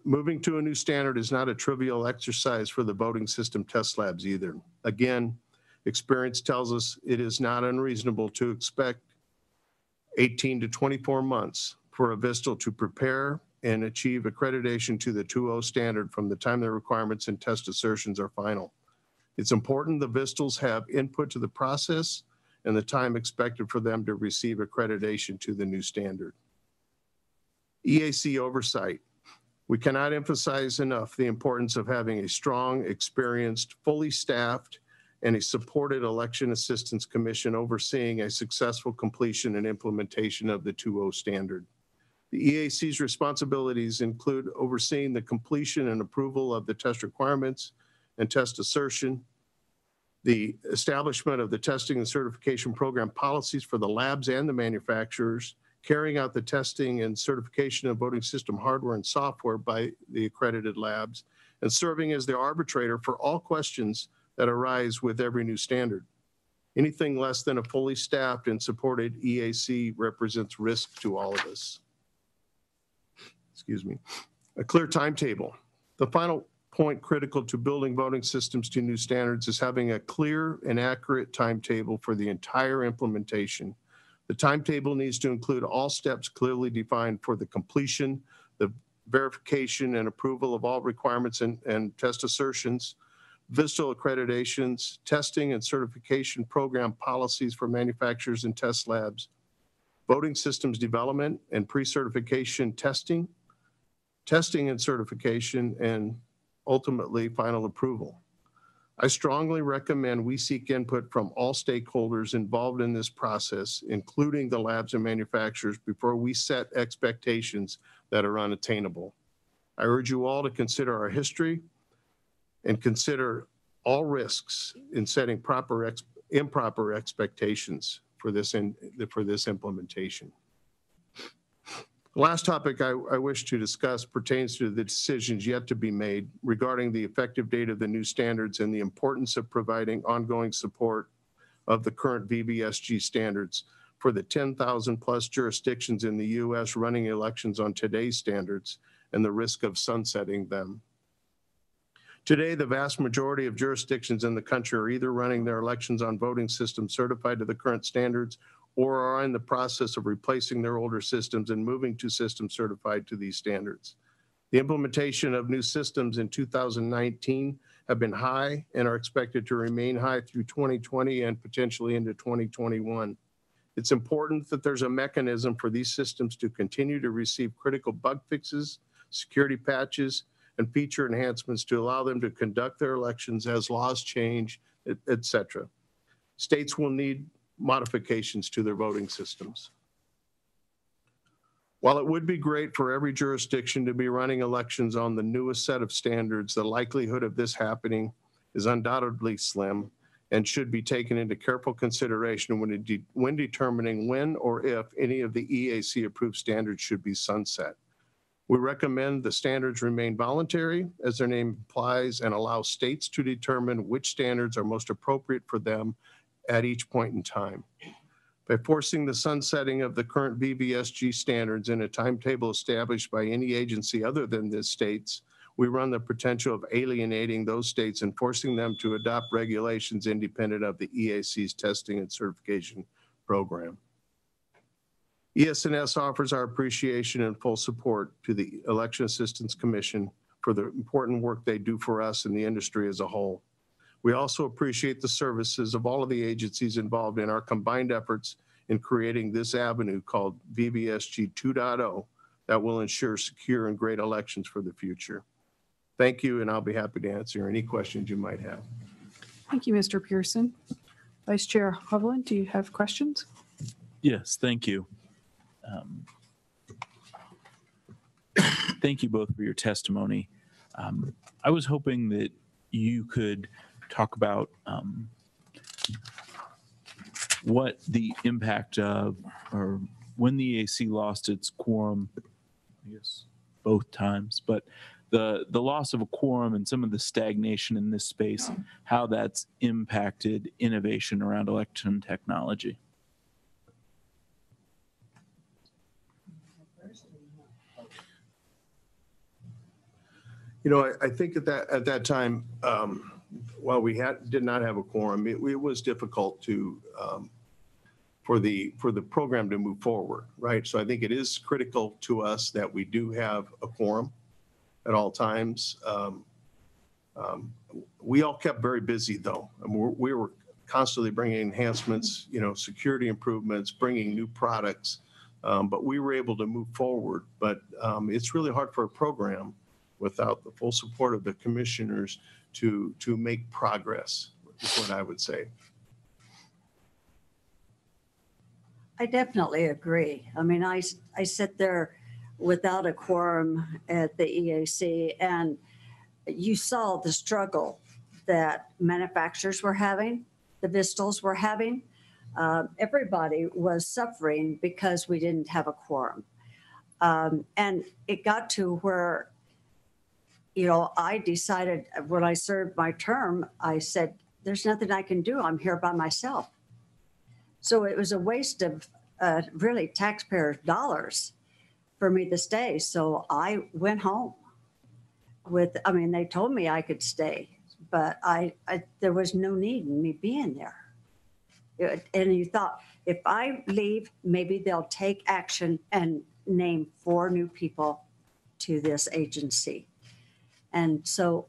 Moving to a new standard is not a trivial exercise for the voting system test labs either. Again, experience tells us it is not unreasonable to expect 18 to 24 months for a VISTL to prepare and achieve accreditation to the 2.0 standard from the time the requirements and test assertions are final. It's important the VISTLs have input to the process and the time expected for them to receive accreditation to the new standard. EAC oversight. We cannot emphasize enough the importance of having a strong, experienced, fully staffed, and a supported election assistance commission overseeing a successful completion and implementation of the 2.0 standard. The EAC's responsibilities include overseeing the completion and approval of the test requirements and test assertion, the establishment of the testing and certification program policies for the labs and the manufacturers, carrying out the testing and certification of voting system hardware and software by the accredited labs, and serving as the arbitrator for all questions that arise with every new standard. Anything less than a fully staffed and supported EAC represents risk to all of us. Excuse me. A clear timetable. The final point critical to building voting systems to new standards is having a clear and accurate timetable for the entire implementation. The timetable needs to include all steps clearly defined for the completion, the verification and approval of all requirements and test assertions, VISTL accreditations, testing and certification program policies for manufacturers and test labs, voting systems development and pre-certification testing, testing and certification, and ultimately final approval. I strongly recommend we seek input from all stakeholders involved in this process, including the labs and manufacturers, before we set expectations that are unattainable. I urge you all to consider our history and consider all risks in setting improper expectations for this implementation. The last topic I wish to discuss pertains to the decisions yet to be made regarding the effective date of the new standards and the importance of providing ongoing support of the current VVSG standards for the 10,000 plus jurisdictions in the U.S. running elections on today's standards and the risk of sunsetting them. Today, the vast majority of jurisdictions in the country are either running their elections on voting systems certified to the current standards or are in the process of replacing their older systems and moving to systems certified to these standards. The implementation of new systems in 2019 have been high and are expected to remain high through 2020 and potentially into 2021. It's important that there's a mechanism for these systems to continue to receive critical bug fixes, security patches, and feature enhancements to allow them to conduct their elections as laws change, et cetera. States will need modifications to their voting systems. While it would be great for every jurisdiction to be running elections on the newest set of standards, the likelihood of this happening is undoubtedly slim and should be taken into careful consideration when determining when or if any of the EAC approved standards should be sunset. We recommend the standards remain voluntary, as their name implies, and allow states to determine which standards are most appropriate for them at each point in time. By forcing the sunsetting of the current VVSG standards in a timetable established by any agency other than the states, we run the potential of alienating those states and forcing them to adopt regulations independent of the EAC's testing and certification program. ES&S offers our appreciation and full support to the Election Assistance Commission for the important work they do for us and the industry as a whole. We also appreciate the services of all of the agencies involved in our combined efforts in creating this avenue called VVSG 2.0 that will ensure secure and great elections for the future. Thank you, and I'll be happy to answer any questions you might have. Thank you, Mr. Pearson. Vice Chair Hovland, do you have questions? Yes, thank you. Thank you both for your testimony. I was hoping that you could talk about what the impact of, or when the EAC lost its quorum, I guess both times, but the loss of a quorum and some of the stagnation in this space, how that's impacted innovation around election technology. You know, I think at that time, while we did not have a quorum, it was difficult to for the program to move forward, right? So I think it is critical to us that we do have a quorum at all times. We all kept very busy, though. I mean, we were constantly bringing enhancements, you know, security improvements, bringing new products, but we were able to move forward. But it's really hard for a program without the full support of the commissioners to make progress, is what I would say. I definitely agree. I mean, I sit there without a quorum at the EAC, and you saw the struggle that manufacturers were having, the Vistals were having. Everybody was suffering because we didn't have a quorum. And it got to where, you know, I decided when I served my term, I said, there's nothing I can do. I'm here by myself. So it was a waste of really taxpayers' dollars for me to stay. So I went home I mean, they told me I could stay, but there was no need in me being there. And you thought, if I leave, maybe they'll take action and name 4 new people to this agency. And so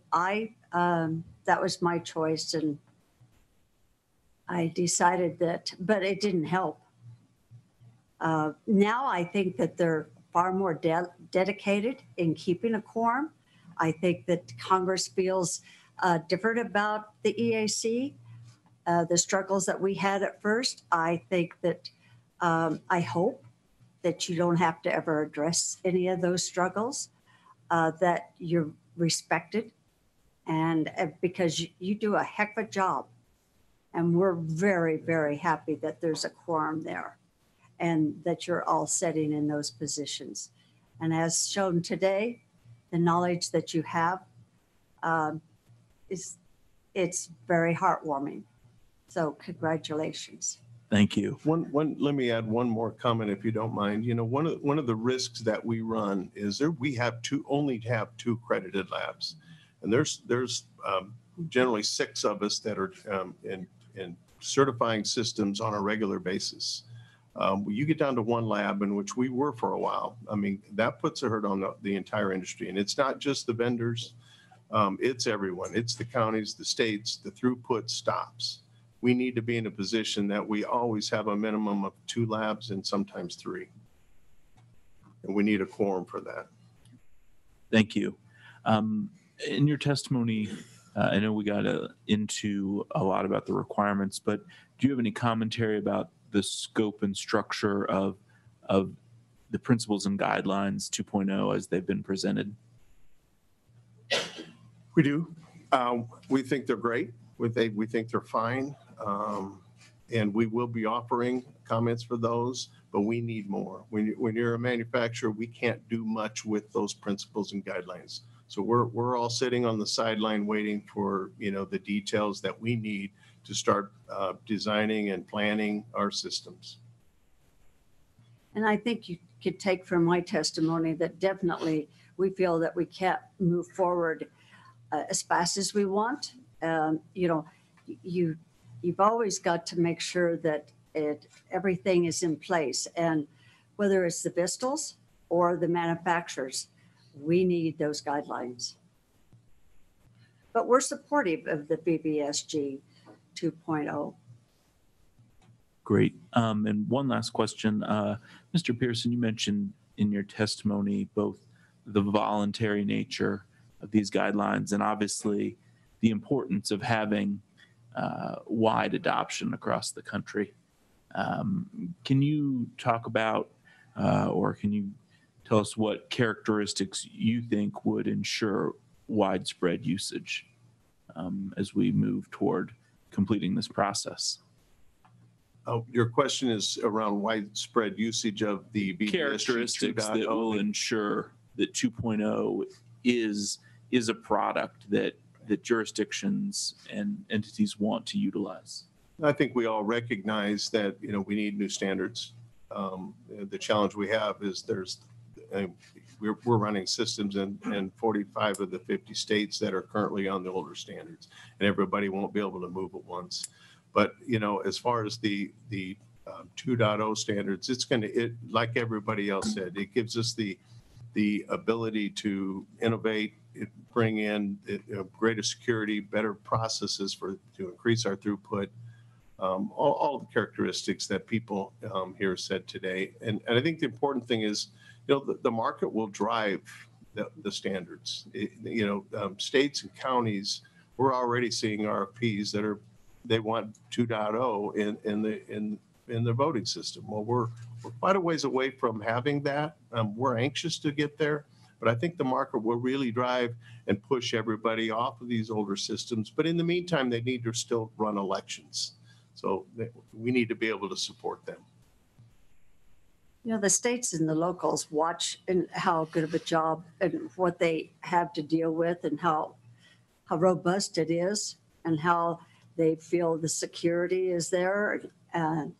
that was my choice, and I decided that, but it didn't help. Now I think that they're far more dedicated in keeping a quorum. I think that Congress feels different about the EAC, the struggles that we had at first. I think that, I hope that you don't have to ever address any of those struggles, that you're respected, and because you do a heck of a job. And we're very, very happy that there's a quorum there and that you're all sitting in those positions. And as shown today, the knowledge that you have it's very heartwarming. So congratulations. Thank you. Let me add one more comment if you don't mind. You know, one of the risks that we run is we only have two accredited labs. And there's generally 6 of us that are in certifying systems on a regular basis. You get down to one lab, in which we were for a while. I mean, that puts a hurt on the entire industry. And it's not just the vendors, it's everyone. It's the counties, the states, the throughput stops. We need to be in a position that we always have a minimum of 2 labs and sometimes 3. And we need a quorum for that. Thank you. In your testimony, I know we got into a lot about the requirements, but do you have any commentary about the scope and structure of the principles and guidelines 2.0 as they've been presented? We do. We think they're great. We think they're fine. And we will be offering comments for those, but we need more. When you're a manufacturer, we can't do much with those principles and guidelines. So we're all sitting on the sideline waiting for, the details that we need to start designing and planning our systems. And I think you could take from my testimony that definitely we feel that we can't move forward as fast as we want. You've always got to make sure that everything is in place. And whether it's the Vistals or the manufacturers, we need those guidelines. But we're supportive of the VVSG 2.0. Great. And one last question. Mr. Pearson, you mentioned in your testimony both the voluntary nature of these guidelines and obviously the importance of having wide adoption across the country. Can you talk about or can you tell us what characteristics you think would ensure widespread usage as we move toward completing this process? Your question is around widespread usage of the VVSG characteristics that will ensure that 2.0 is a product that jurisdictions and entities want to utilize. I think we all recognize that we need new standards. The challenge we have is we're running systems in 45 of the 50 states that are currently on the older standards, and everybody won't be able to move at once. But as far as the 2.0 standards, like everybody else said, it gives us the ability to innovate, bring in greater security, better processes to increase our throughput, all the characteristics that people here said today. And I think the important thing is, the market will drive the standards. States and counties, we're already seeing RFPs that they want 2.0 in the voting system. Well, we're quite a ways away from having that. We're anxious to get there, but I think the market will really drive and push everybody off of these older systems. But in the meantime, they need to still run elections. So we need to be able to support them. The states and the locals watch and how good of a job and what they have to deal with and how robust it is and how they feel the security is there and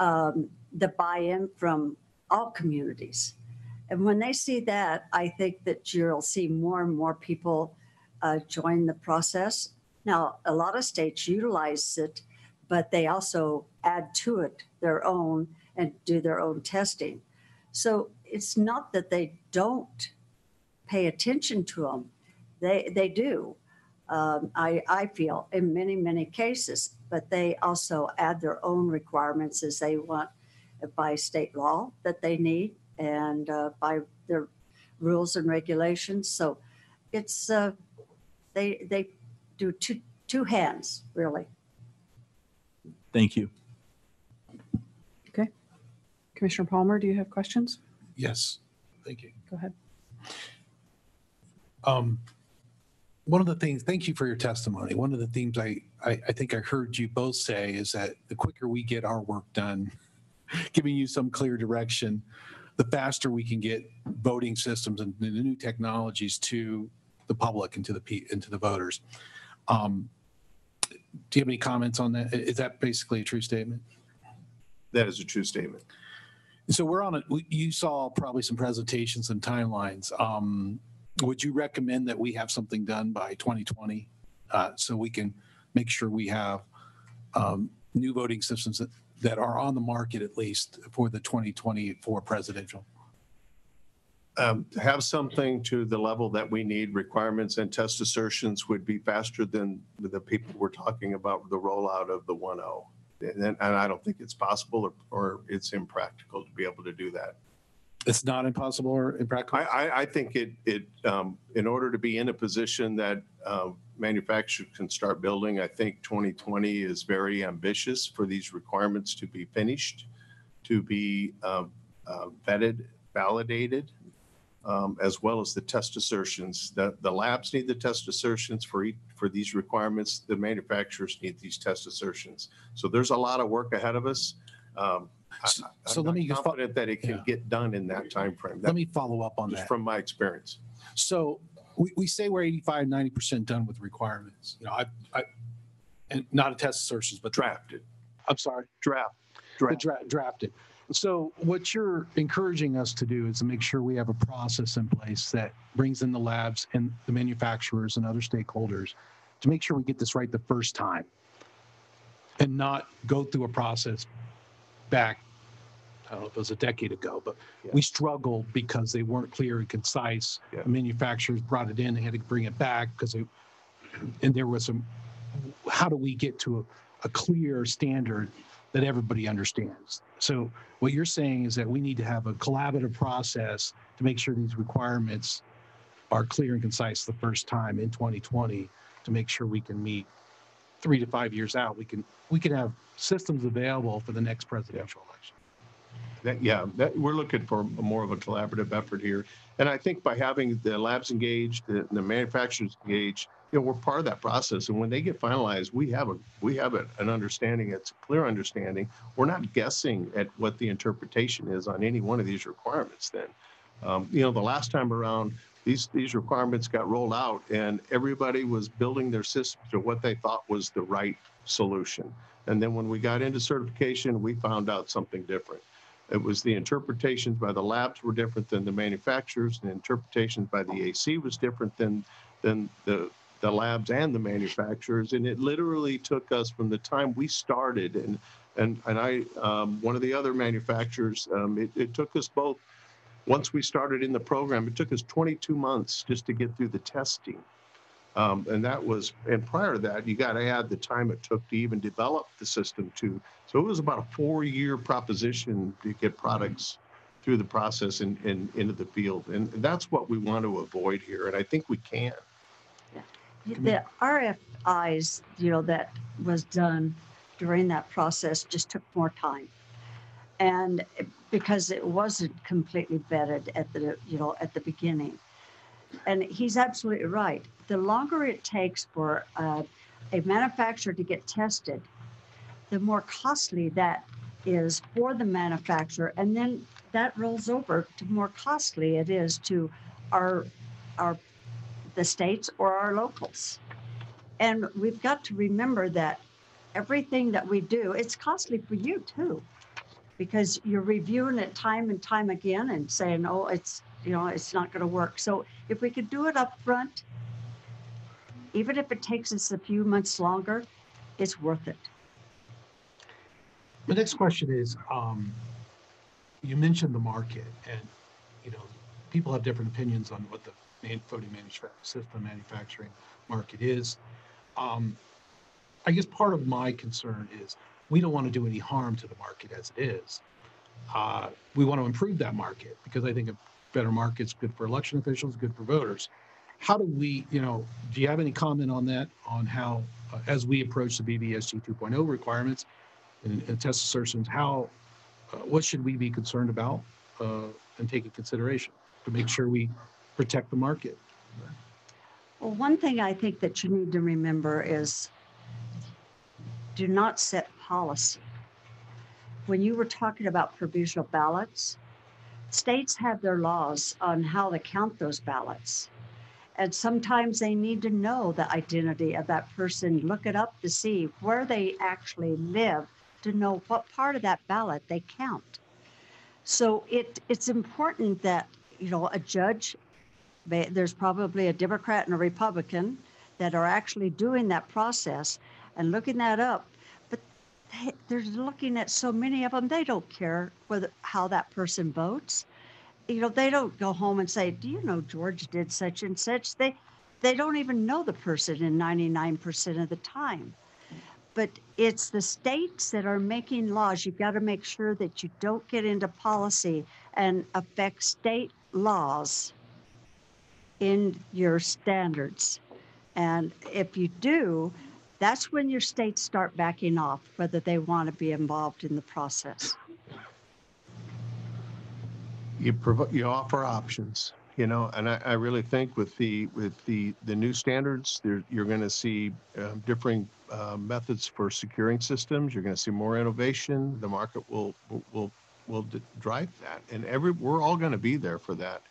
the buy-in from all communities. And when they see that, I think that you'll see more and more people join the process. Now, a lot of states utilize it, but they also add to it their own and do their own testing. So it's not that they don't pay attention to them. They do, I feel, in many, many cases, but they also add their own requirements as they want by state law that they need and by their rules and regulations. So it's, they do two hands, really. Thank you. Okay. Commissioner Palmer, do you have questions? Yes, thank you. Go ahead. One of the things, thank you for your testimony. One of the themes I think I heard you both say is that the quicker we get our work done, giving you some clear direction, the faster we can get voting systems and the new technologies to the public and to the voters. Do you have any comments on that? Is that basically a true statement? That is a true statement. So we're on it. You saw probably some presentations and timelines. Would you recommend that we have something done by 2020 so we can make sure we have new voting systems that are on the market at least for the 2024 presidential? Have something to the level that we need. Requirements and test assertions would be faster than the people we're talking about the rollout of the 1.0. And I don't think it's possible or it's impractical to be able to do that. It's not impossible or impractical? I think it in order to be in a position that manufacturers can start building, I think 2020 is very ambitious for these requirements to be finished, to be vetted, validated, as well as the test assertions. The labs need the test assertions for these requirements. The manufacturers need these test assertions. So there's a lot of work ahead of us. So let me confident that it can get done in that time frame. Let me follow up on Just that. from my experience. So we say we're 85, 90% done with requirements. You know, and not a test assertions, but Drafted. I'm sorry. Drafted. So what you're encouraging us to do is to make sure we have a process in place that brings in the labs and the manufacturers and other stakeholders to make sure we get this right the first time and not go through a process back, I don't know if it was a decade ago, but we struggled because they weren't clear and concise. The manufacturers brought it in, they had to bring it back because and there was some, how do we get to a clear standard that everybody understands? So what you're saying is that we need to have a collaborative process to make sure these requirements are clear and concise the first time in 2020 to make sure we can meet 3 to 5 years out. We can have systems available for the next presidential election. We're looking for more of a collaborative effort here. And I think by having the labs engaged, the manufacturers engaged, we're part of that process. And when they get finalized, we have an understanding. It's a clear understanding. We're not guessing at what the interpretation is on any one of these requirements then. The last time around, these requirements got rolled out and everybody was building their system to what they thought was the right solution. And then when we got into certification, we found out something different. It was the interpretations by the labs were different than the manufacturers. The interpretations by the AC was different than the labs and the manufacturers. And it literally took us from the time we started and I, one of the other manufacturers, it took us both. Once we started in the program, it took us 22 months just to get through the testing. And prior to that, you got to add the time it took to even develop the system too. So it was about a 4-year proposition to get products through the process and into the field. And that's what we want to avoid here. And I think we can. The RFIs, that was done during that process just took more time. And because it wasn't completely vetted at the beginning. And he's absolutely right. The longer it takes for a manufacturer to get tested, the more costly that is for the manufacturer. And then that rolls over to more costly it is to the states or our locals. And we've got to remember that everything that we do, it's costly for you too, because you're reviewing it time and time again and saying, oh, it's not going to work. So if we could do it up front, even if it takes us a few months longer, it's worth it. The next question is, you mentioned the market, and people have different opinions on what the voting system manufacturing market is. I guess part of my concern is we don't want to do any harm to the market as it is. We want to improve that market because I think a better market's good for election officials, good for voters. How do we, do you have any comment on that, on how, as we approach the VVSG 2.0 requirements and test assertions, what should we be concerned about and take into consideration to make sure we protect the market? Well, one thing I think that you need to remember is do not set policy. When you were talking about provisional ballots, states have their laws on how to count those ballots. And sometimes they need to know the identity of that person, look it up to see where they actually live to know what part of that ballot they count. So it's important that, you know, a judge, there's probably a Democrat and a Republican that are actually doing that process and looking that up. But they're looking at so many of them, they don't care how that person votes. You know, they don't go home and say, do you know George did such and such? They don't even know the person in 99% of the time. But it's the states that are making laws. You've got to make sure that you don't get into policy and affect state laws in your standards. And if you do, that's when your states start backing off, whether they want to be involved in the process. You offer options, you know, and I really think with the new standards, you're going to see differing methods for securing systems. You're going to see more innovation. The market will drive that, and we're all going to be there for that.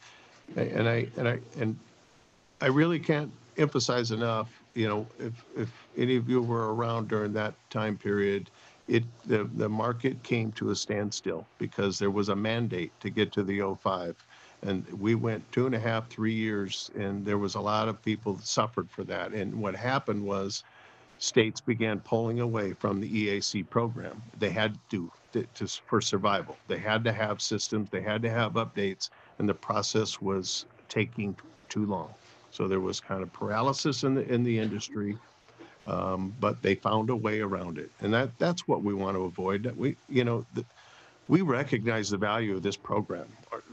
And I really can't emphasize enough, you know, if any of you were around during that time period, the market came to a standstill because there was a mandate to get to the 05. And we went 2.5, 3 years, and there was a lot of people that suffered for that. And what happened was states began pulling away from the EAC program. They had to for survival. They had to have systems, they had to have updates, and the process was taking too long. So there was kind of paralysis in the industry. But they found a way around it, and that's what we want to avoid. We recognize the value of this program.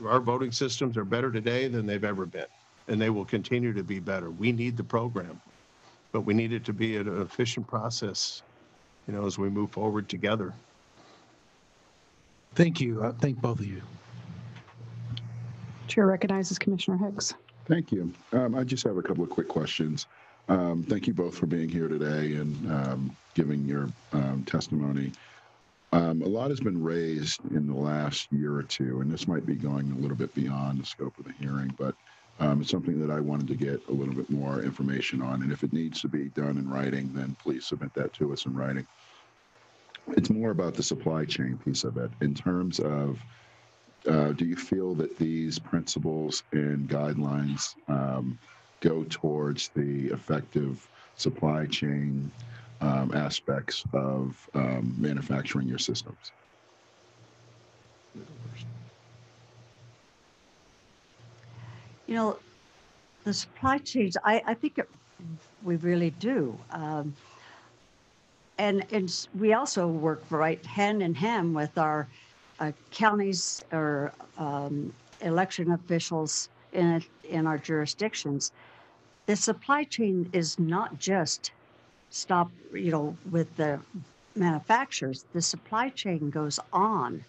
Our voting systems are better today than they've ever been, and they will continue to be better. We need the program, but we need it to be an efficient process, you know, as we move forward together. Thank you. Thank both of you. Chair recognizes Commissioner Hicks. Thank you. I just have a couple of quick questions. Thank you both for being here today and giving your testimony. A lot has been raised in the last year or two, and this might be going a little bit beyond the scope of the hearing, but it's something that I wanted to get a little bit more information on. And if it needs to be done in writing, then please submit that to us in writing. It's more about the supply chain piece of it in terms of do you feel that these principles and guidelines go towards the effective supply chain aspects of manufacturing your systems? You know, the supply chains, I think we really do. And we also work right hand in hand with our counties or election officials in our jurisdictions. The supply chain is not just with the manufacturers. The supply chain goes on.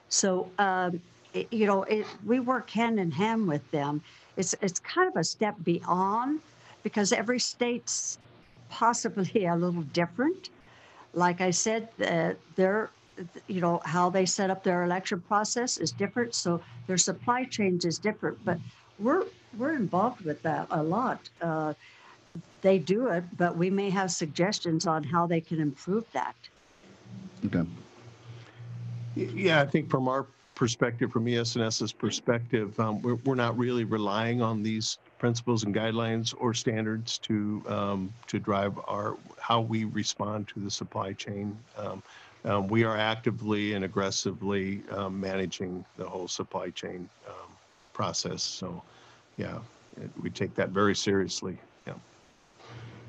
So, we work hand in hand with them. It's kind of a step beyond because every state's possibly a little different. Like I said, how they set up their election process is different. So their supply chains is different, but we're involved with that a lot. They do it, but we may have suggestions on how they can improve that. Okay. Yeah, I think from our perspective, from ES&S's perspective, we're not really relying on these principles and guidelines or standards to drive how we respond to the supply chain. We are actively and aggressively managing the whole supply chain process. So, yeah, we take that very seriously. Yeah.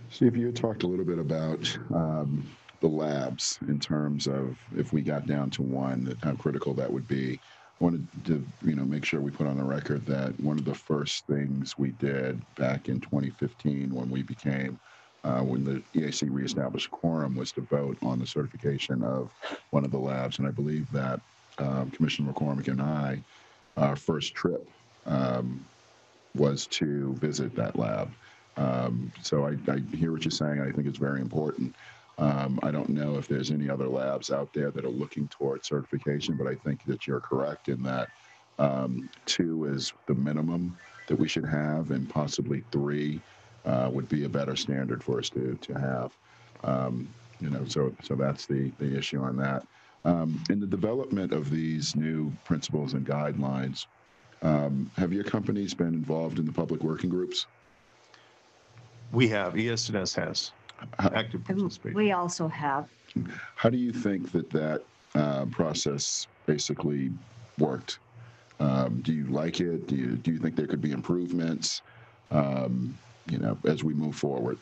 Steve, you talked a little bit about the labs in terms of if we got down to one, how critical that would be. I wanted to, make sure we put on the record that one of the first things we did back in 2015 when we became, when the EAC reestablished quorum was to vote on the certification of one of the labs. And I believe that Commissioner McCormick and I, our first trip was to visit that lab. So I hear what you're saying. I think it's very important. I don't know if there's any other labs out there that are looking towards certification, but I think that you're correct in that 2 is the minimum that we should have, and possibly 3 would be a better standard for us to have. So that's the issue on that. In the development of these new principles and guidelines, have your companies been involved in the public working groups? We have, ES&S has active participation. We also have. How do you think that process basically worked? Do you like it? Do you think there could be improvements, as we move forward?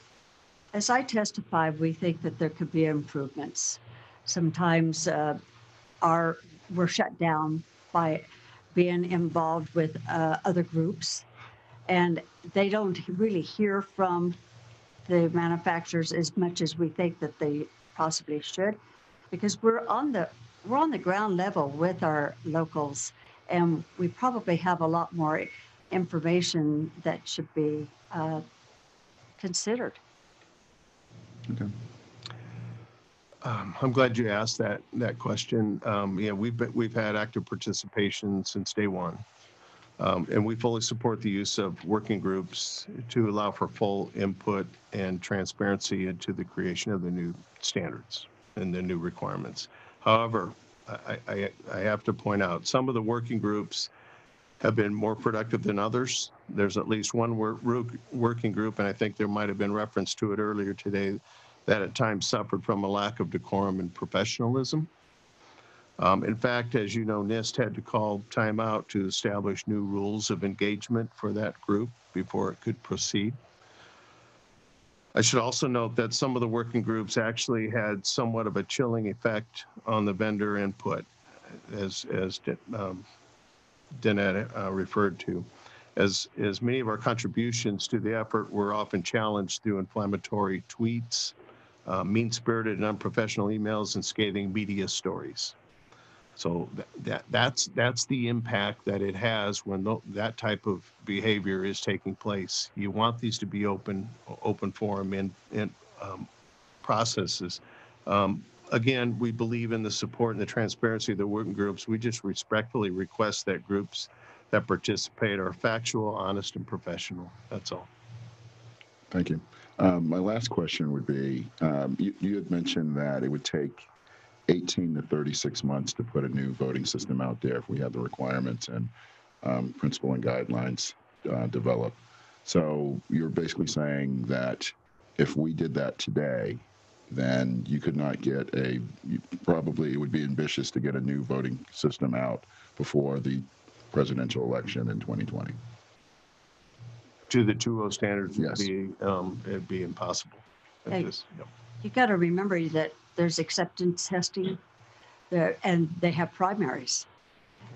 As I testified, we think that there could be improvements. Sometimes we're shut down by being involved with other groups, and they don't really hear from the manufacturers as much as we think that they possibly should, because we're on the ground level with our locals, and we probably have a lot more information that should be considered. Okay. I'm glad you asked that question. Yeah, we've had active participation since day one, and we fully support the use of working groups to allow for full input and transparency into the creation of the new standards and the new requirements. However, I have to point out some of the working groups have been more productive than others. There's at least one working group, and I think there might have been reference to it earlier today, that at times suffered from a lack of decorum and professionalism. In fact, as you know, Nist had to call time out to establish new rules of engagement for that group before it could proceed. I should also note that some of the working groups actually had somewhat of a chilling effect on the vendor input, as Danette referred to, as many of our contributions to the effort were often challenged through inflammatory tweets, mean-spirited and unprofessional emails, and scathing media stories. So that's the impact that it has when that type of behavior is taking place. You want these to be open forum in processes. Again, we believe in the support and the transparency of the working groups. We just respectfully request that groups that participate are factual, honest, and professional. That's all. Thank you. My last question would be, you had mentioned that it would take 18 to 36 months to put a new voting system out there if we had the requirements and principle and guidelines developed. So you're basically saying that if we did that today, then you could not get probably it would be ambitious to get a new voting system out before the presidential election in 2020. To the 2.0 standards, yes. It'd be impossible. Hey, you got to remember that there's acceptance testing there, and they have primaries.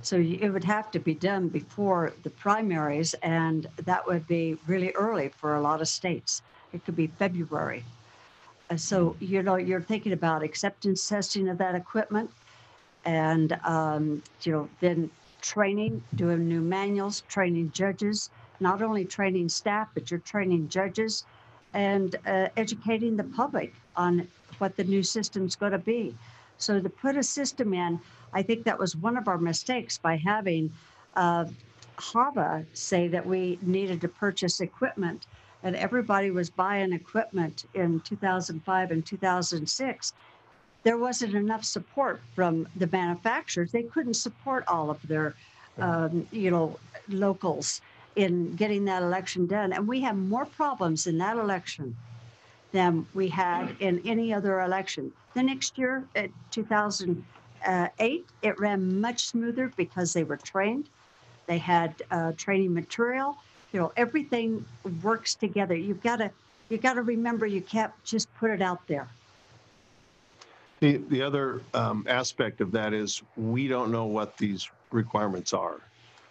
So it would have to be done before the primaries, and that would be really early for a lot of states. It could be February. So, you're thinking about acceptance testing of that equipment, and, then training, doing new manuals, training judges, not only training staff, but you're training judges and educating the public on what the new system's going to be. So to put a system in, I think that was one of our mistakes by having HAVA say that we needed to purchase equipment, and everybody was buying equipment in 2005 and 2006. There wasn't enough support from the manufacturers. They couldn't support all of their, locals in getting that election done. And we have more problems in that election than we had in any other election. The next year, 2008, it ran much smoother because they were trained. They had training material. Everything works together. You got to remember, you can't just put it out there. The other aspect of that is we don't know what these requirements are.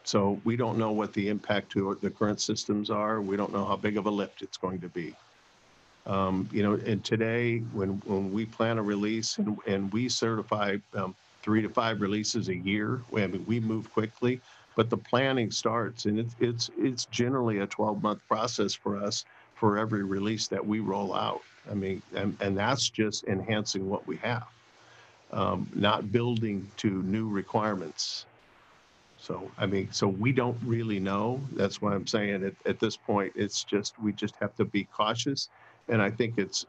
So we don't know what the impact to the current systems are. We don't know how big of a lift it's going to be. And today, when we plan a release and we certify 3 to 5 releases a year, we move quickly, but the planning starts, and it's generally a 12-month process for us for every release that we roll out. And that's just enhancing what we have, not building to new requirements. So, so we don't really know. That's why I'm saying at this point, we just have to be cautious And I think it's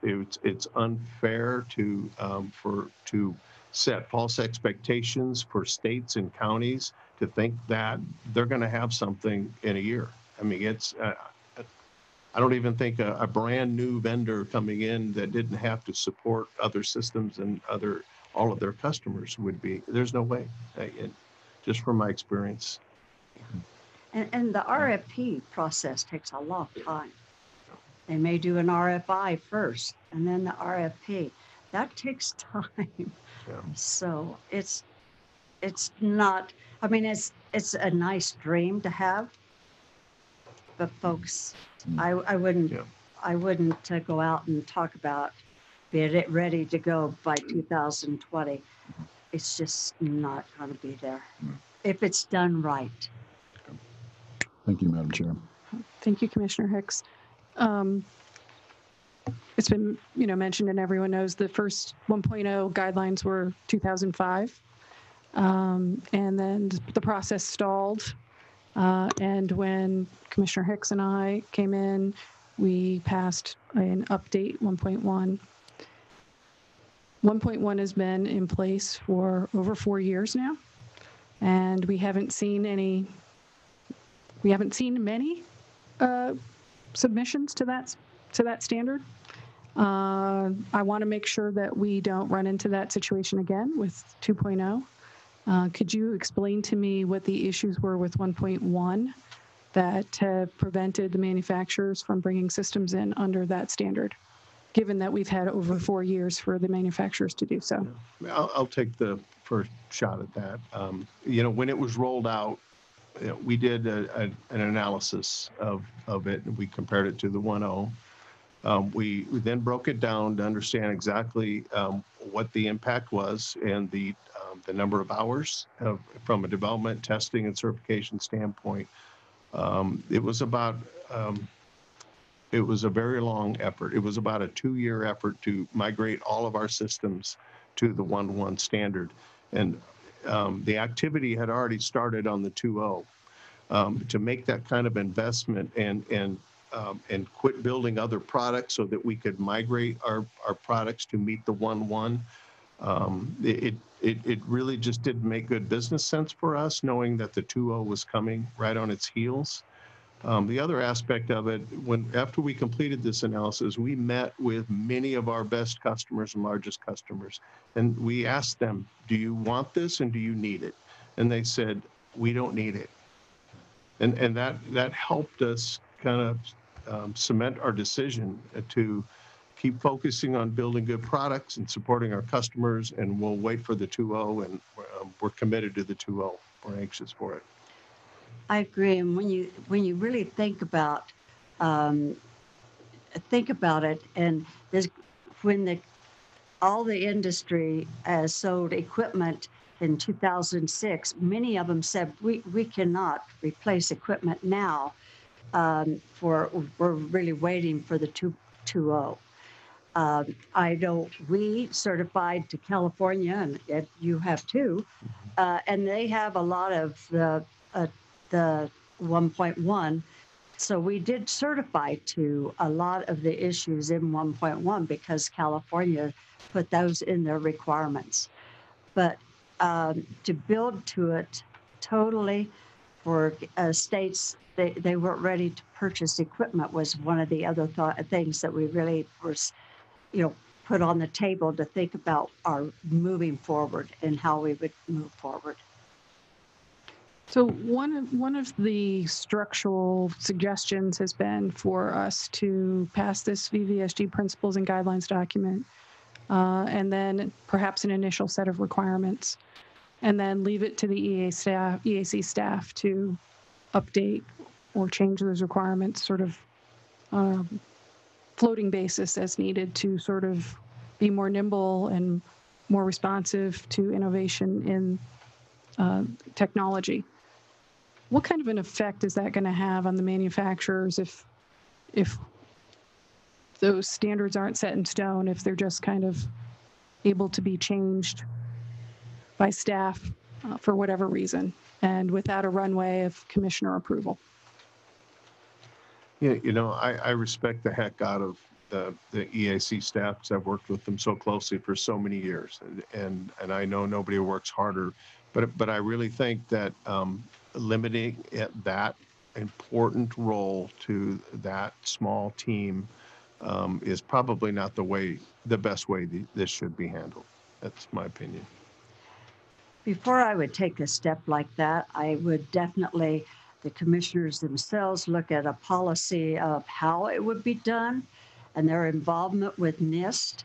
unfair to set false expectations for states and counties to think that they're going to have something in a year. I mean, I don't even think a brand new vendor coming in that didn't have to support other systems and all of their customers would be. There's no way, just from my experience. And the RFP process takes a long time. They may do an RFI first and then the RFP. That takes time. Yeah. So it's not, I mean, it's a nice dream to have, but folks, I wouldn't go out and talk about being ready to go by 2020. It's just not going to be there if it's done right. Thank you, Madam Chair. Thank you, Commissioner Hicks. It's been, mentioned and everyone knows the first 1.0 guidelines were 2005. And then the process stalled. And when Commissioner Hicks and I came in, we passed an update 1.1. 1.1 has been in place for over 4 years now. And we haven't seen many submissions to that standard. I want to make sure that we don't run into that situation again with 2.0. Could you explain to me what the issues were with 1.1 that have prevented the manufacturers from bringing systems in under that standard, given that we've had over 4 years for the manufacturers to do so? I'll take the first shot at that. When it was rolled out, we did an analysis of it, and we compared it to the 1.0. We then broke it down to understand exactly what the impact was and the number of hours from a development, testing, and certification standpoint. It was a very long effort. It was about a 2-year effort to migrate all of our systems to the 1.1 standard. And the activity had already started on the 2.0. To make that kind of investment and quit building other products so that we could migrate our products to meet the 1.1. It really just didn't make good business sense for us, knowing that the 2.0 was coming right on its heels. The other aspect of it, after we completed this analysis, we met with many of our best customers and largest customers, and we asked them, do you want this and do you need it? And they said, we don't need it. And that helped us kind of cement our decision to keep focusing on building good products and supporting our customers, and we'll wait for the 2.0, and we're committed to the 2.0. We're anxious for it. I agree. And when you really think about it, and when all the industry has sold equipment in 2006, many of them said we cannot replace equipment now. We're really waiting for the 2.0. I know we certified to California, and you have too, and they have a lot of the 1.1. So we did certify to a lot of the issues in 1.1 because California put those in their requirements. But to build to it totally for states, they weren't ready to purchase equipment was one of the other things that we really were, put on the table to think about our moving forward and how we would move forward. So one of the structural suggestions has been for us to pass this VVSG principles and guidelines document, and then perhaps an initial set of requirements, and then leave it to the EAC staff to update or change those requirements sort of floating basis as needed to sort of be more nimble and more responsive to innovation in technology. What kind of an effect is that going to have on the manufacturers if those standards aren't set in stone, if they're just kind of able to be changed by staff for whatever reason and without a runway of commissioner approval? Yeah, I respect the heck out of the EAC staff, because I've worked with them so closely for so many years, and I know nobody works harder, but I really think that limiting that important role to that small team is probably not the best way this should be handled. That's my opinion. Before I would take a step like that, I would definitely, the commissioners themselves, look at a policy of how it would be done and their involvement with Nist,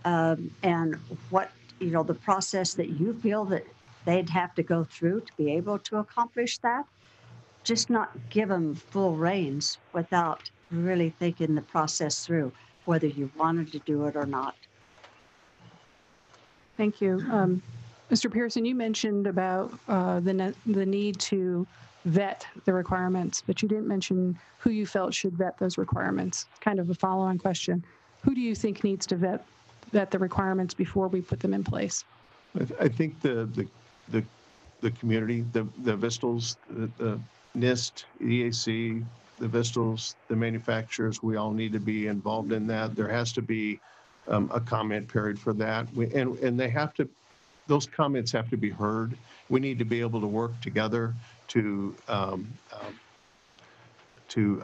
and what, the process that you feel that they'd have to go through to be able to accomplish that. Just not give them full reins without really thinking the process through, whether you wanted to do it or not. Thank you. Mr. Pearson, you mentioned about the need to vet the requirements, but you didn't mention who you felt should vet those requirements. Kind of a follow-on question. Who do you think needs to vet the requirements before we put them in place? I think the community, the VISTLs, the Nist, EAC, the VISTLs, the manufacturers, we all need to be involved in that. There has to be a comment period for that. And they have to, those comments have to be heard. We need to be able to work together to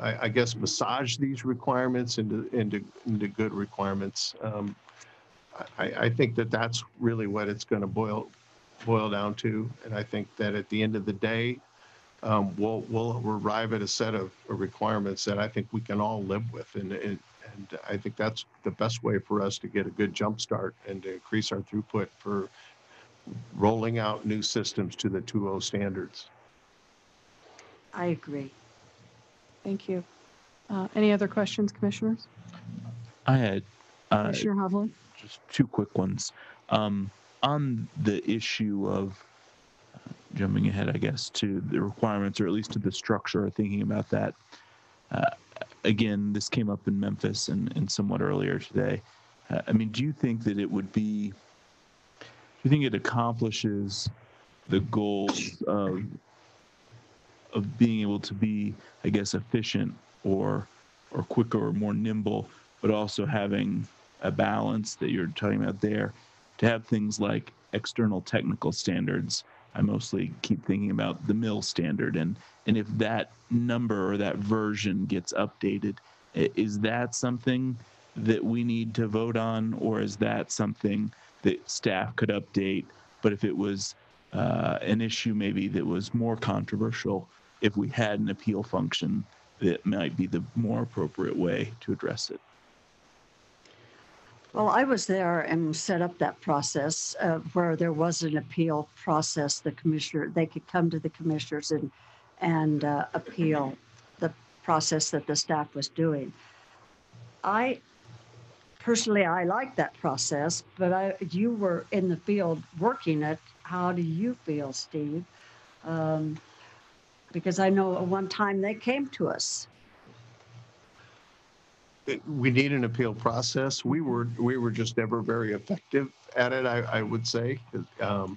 I guess, massage these requirements into good requirements. I think that's really what it's going to boil down to. And I think that at the end of the day, we'll arrive at a set of requirements that I think we can all live with. And I think that's the best way for us to get a good jump start and to increase our throughput for rolling out new systems to the 2.0 standards. I agree. Thank you. Any other questions, commissioners? I had Commissioner Hovland? just two quick ones. On the issue of jumping ahead, I guess, to the requirements, or at least to the structure, thinking about that. Again, this came up in Memphis and somewhat earlier today. I mean, do you think that it would be, do you think it accomplishes the goals of being able to be, I guess, efficient or quicker or more nimble, but also having a balance that you're talking about there, to have things like external technical standards? I mostly keep thinking about the mill standard, and if that number or that version gets updated, is that something that we need to vote on, or is that something that staff could update? But if it was an issue maybe that was more controversial, if we had an appeal function, that might be the more appropriate way to address it. Well, I was there and set up that process where there was an appeal process. The commissioner, they could come to the commissioners and appeal the process that the staff was doing. I like that process, but you were in the field working it. How do you feel, Steve? Because I know at one time they came to us. We need an appeal process. We were just never very effective at it, I would say. I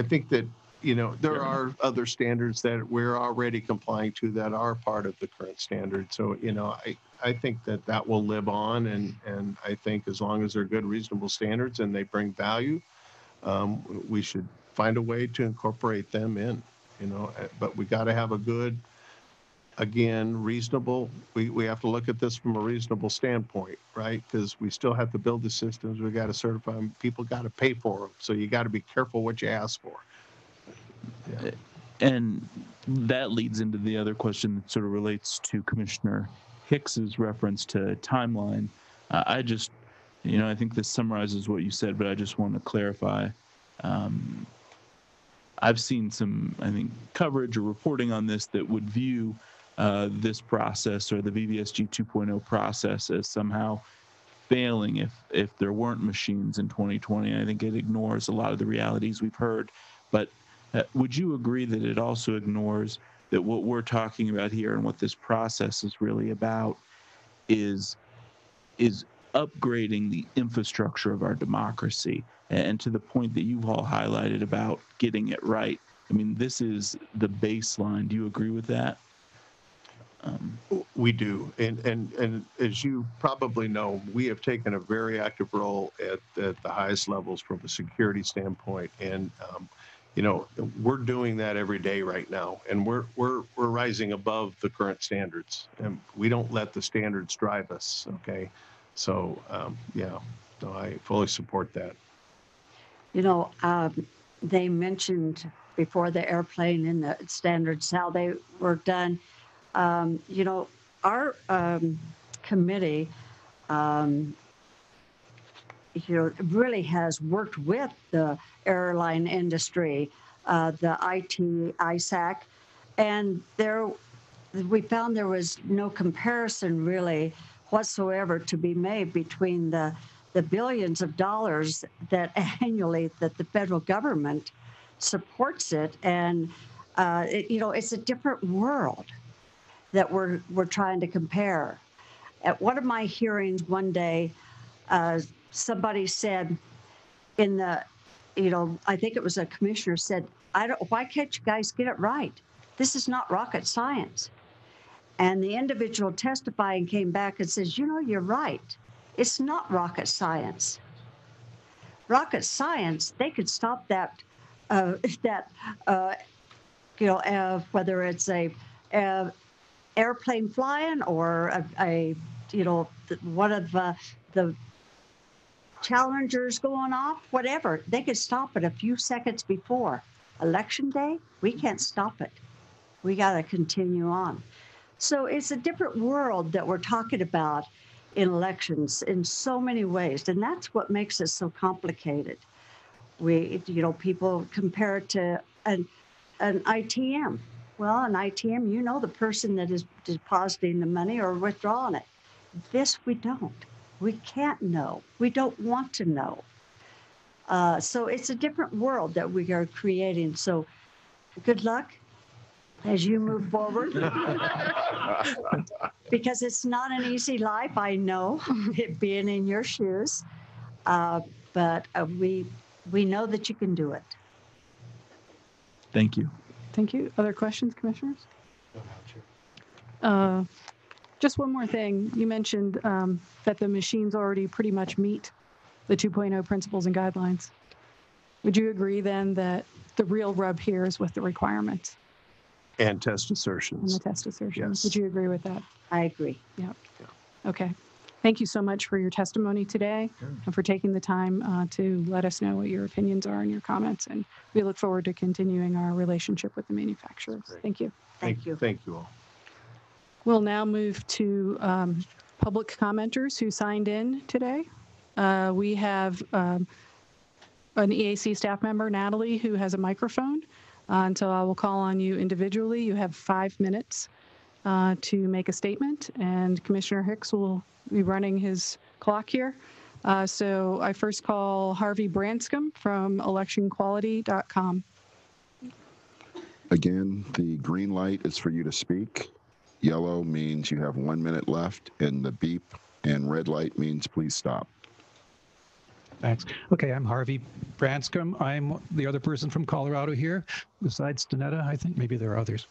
think that, there are other standards that we're already complying to that are part of the current standard. So, I think that will live on, and I think as long as they're good, reasonable standards and they bring value, we should find a way to incorporate them in, but we got to have a good, again, reasonable, we have to look at this from a reasonable standpoint, right? Because we still have to build the systems. We got to certify them. People got to pay for them. So you got to be careful what you ask for. Yeah. And that leads into the other question that sort of relates to Commissioner Hicks's reference to timeline. I just, I think this summarizes what you said, but I just want to clarify. I've seen some, I think, coverage or reporting on this that would view this process, or the VVSG 2.0 process, as somehow failing if there weren't machines in 2020. I think it ignores a lot of the realities we've heard. But would you agree that it also ignores that what we're talking about here and what this process is really about is upgrading the infrastructure of our democracy? And to the point that you've all highlighted about getting it right, I mean, this is the baseline. Do you agree with that? We do. And as you probably know, we have taken a very active role at the highest levels from a security standpoint. And, we're doing that every day right now. And we're rising above the current standards. And we don't let the standards drive us. Okay. So, I fully support that. They mentioned before the airplane and the standards, how they were done. Our committee, really has worked with the airline industry, the IT, ISAC, and we found there was no comparison really whatsoever to be made between the billions of dollars that annually that the federal government supports it, and it's a different world that we're trying to compare. At one of my hearings one day, somebody said I think it was a commissioner said, why can't you guys get it right? This is not rocket science. And the individual testifying came back and says, you're right. It's not rocket science. Rocket science, they could stop that, whether it's a airplane flying or one of the Challengers going off, whatever. They could stop it a few seconds before. Election day, we can't stop it. We got to continue on. So it's a different world that we're talking about in elections in so many ways, and that's what makes it so complicated. People compare it to an ITM. Well, an ITM, the person that is depositing the money or withdrawing it. This we don't. We can't know. We don't want to know. So it's a different world that we are creating. So good luck as you move forward. Because it's not an easy life, I know, it being in your shoes. But we know that you can do it. Thank you. Thank you. Other questions, commissioners? Just one more thing. You mentioned that the machines already pretty much meet the 2.0 principles and guidelines. Would you agree then that the real rub here is with the requirements? And test assertions. And the test assertions. Yes. Would you agree with that? I agree. Yep. Okay. Thank you so much for your testimony today and for taking the time to let us know what your opinions are and your comments. And we look forward to continuing our relationship with the manufacturers. Thank you. Thank you. Thank you all. We'll now move to public commenters who signed in today. We have an EAC staff member, Natalie, who has a microphone. And so I will call on you individually. You have 5 minutes to make a statement, and Commissioner Hicks will be running his clock here. So I first call Harvey Branscombe from electionquality.com. Again, the green light is for you to speak. Yellow means you have 1 minute left, and the beep and red light means please stop. Thanks. Okay, I'm Harvey Branscombe. I'm the other person from Colorado here, besides Danetta. I think maybe there are others.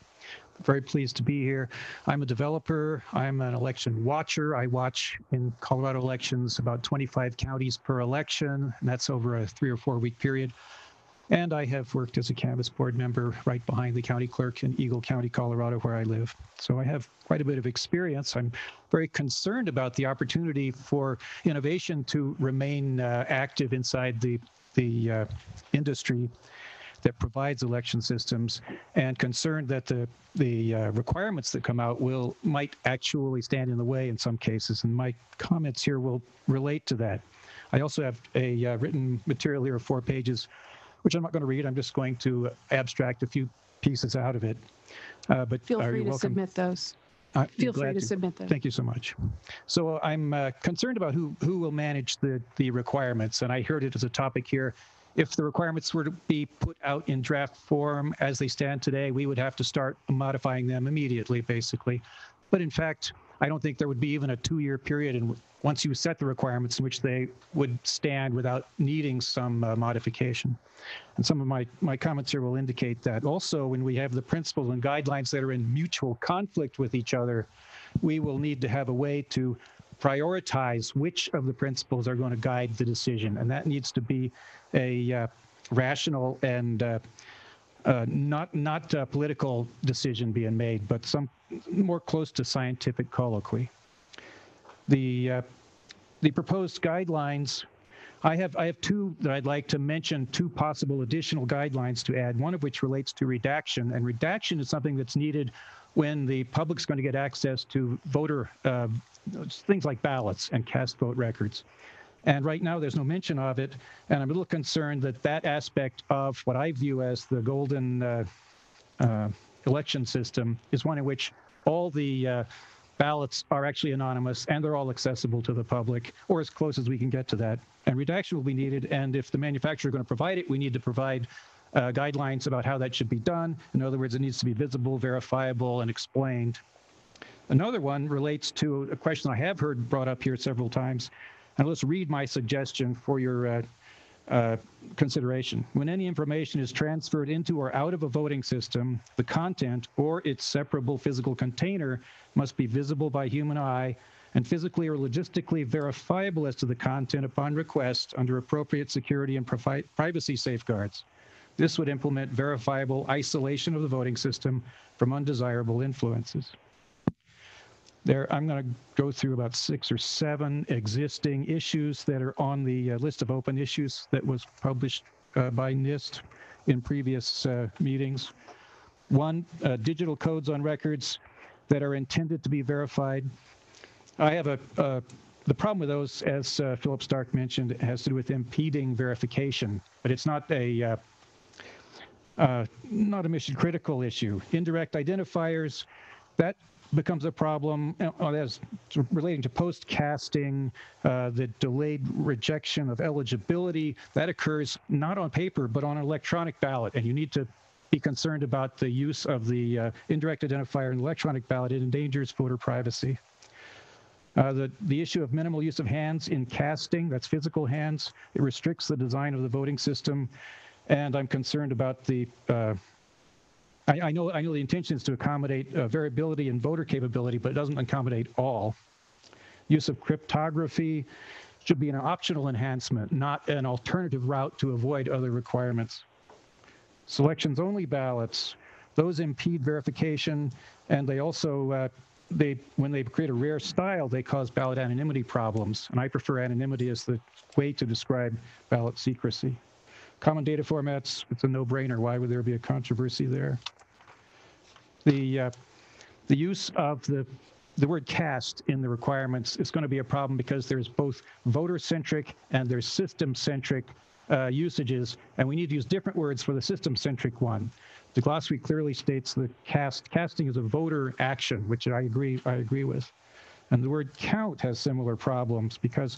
Very pleased to be here. I'm a developer. I'm an election watcher. I watch in Colorado elections about 25 counties per election, and that's over a 3 or 4 week period. And I have worked as a canvass board member right behind the county clerk in Eagle County, Colorado, where I live. So I have quite a bit of experience. I'm very concerned about the opportunity for innovation to remain active inside the industry that provides election systems, and concerned that the requirements that come out might actually stand in the way in some cases. And my comments here will relate to that. I also have a written material here of 4 pages, which I'm not going to read. I'm just going to abstract a few pieces out of it. But feel free to submit those. Feel free to submit those. Thank you so much. So I'm concerned about who will manage the requirements, and I heard it as a topic here. If the requirements were to be put out in draft form as they stand today, we would have to start modifying them immediately, basically. But in fact, I don't think there would be even a 2-year period in once you set the requirements in which they would stand without needing some modification. And some of my comments here will indicate that. Also, when we have the principles and guidelines that are in mutual conflict with each other, we will need to have a way to prioritize which of the principles are going to guide the decision. And that needs to be a rational and not a political decision being made, but some more close to scientific colloquy. The proposed guidelines, I have two that I'd like to mention, two possible additional guidelines to add, one of which relates to redaction. And redaction is something that's needed when the public's going to get access to voter, things like ballots and cast vote records. And right now, there's no mention of it. And I'm a little concerned that that aspect of what I view as the golden election system is one in which all the ballots are actually anonymous and they're all accessible to the public, or as close as we can get to that. And redaction will be needed. And if the manufacturer is going to provide it, we need to provide guidelines about how that should be done. In other words, it needs to be visible, verifiable, and explained. Another one relates to a question I have heard brought up here several times. And let's read my suggestion for your consideration. When any information is transferred into or out of a voting system, the content or its separable physical container must be visible by human eye and physically or logistically verifiable as to the content upon request under appropriate security and privacy safeguards. This would implement verifiable isolation of the voting system from undesirable influences. I'm going to go through about 6 or 7 existing issues that are on the list of open issues that was published by Nist in previous meetings. One, digital codes on records that are intended to be verified. I have the problem with those, as Philip Stark mentioned, it has to do with impeding verification, but it's not a mission critical issue. Indirect identifiers, that becomes a problem as relating to post-casting, the delayed rejection of eligibility. That occurs not on paper, but on an electronic ballot. And you need to be concerned about the use of the indirect identifier in the electronic ballot. It endangers voter privacy. The issue of minimal use of hands in casting, that's physical hands. It restricts the design of the voting system. And I'm concerned about the I know the intention is to accommodate variability in voter capability, but it doesn't accommodate all. Use of cryptography should be an optional enhancement, not an alternative route to avoid other requirements. Selections only ballots, those impede verification, and they also, when they create a rare style, they cause ballot anonymity problems. And I prefer anonymity as the way to describe ballot secrecy. Common data formats, it's a no-brainer. Why would there be a controversy there? The use of the word cast in the requirements is going to be a problem because there's both voter-centric and there's system-centric usages, and we need to use different words for the system-centric one. The glossary clearly states that casting is a voter action, which I agree with. And the word count has similar problems because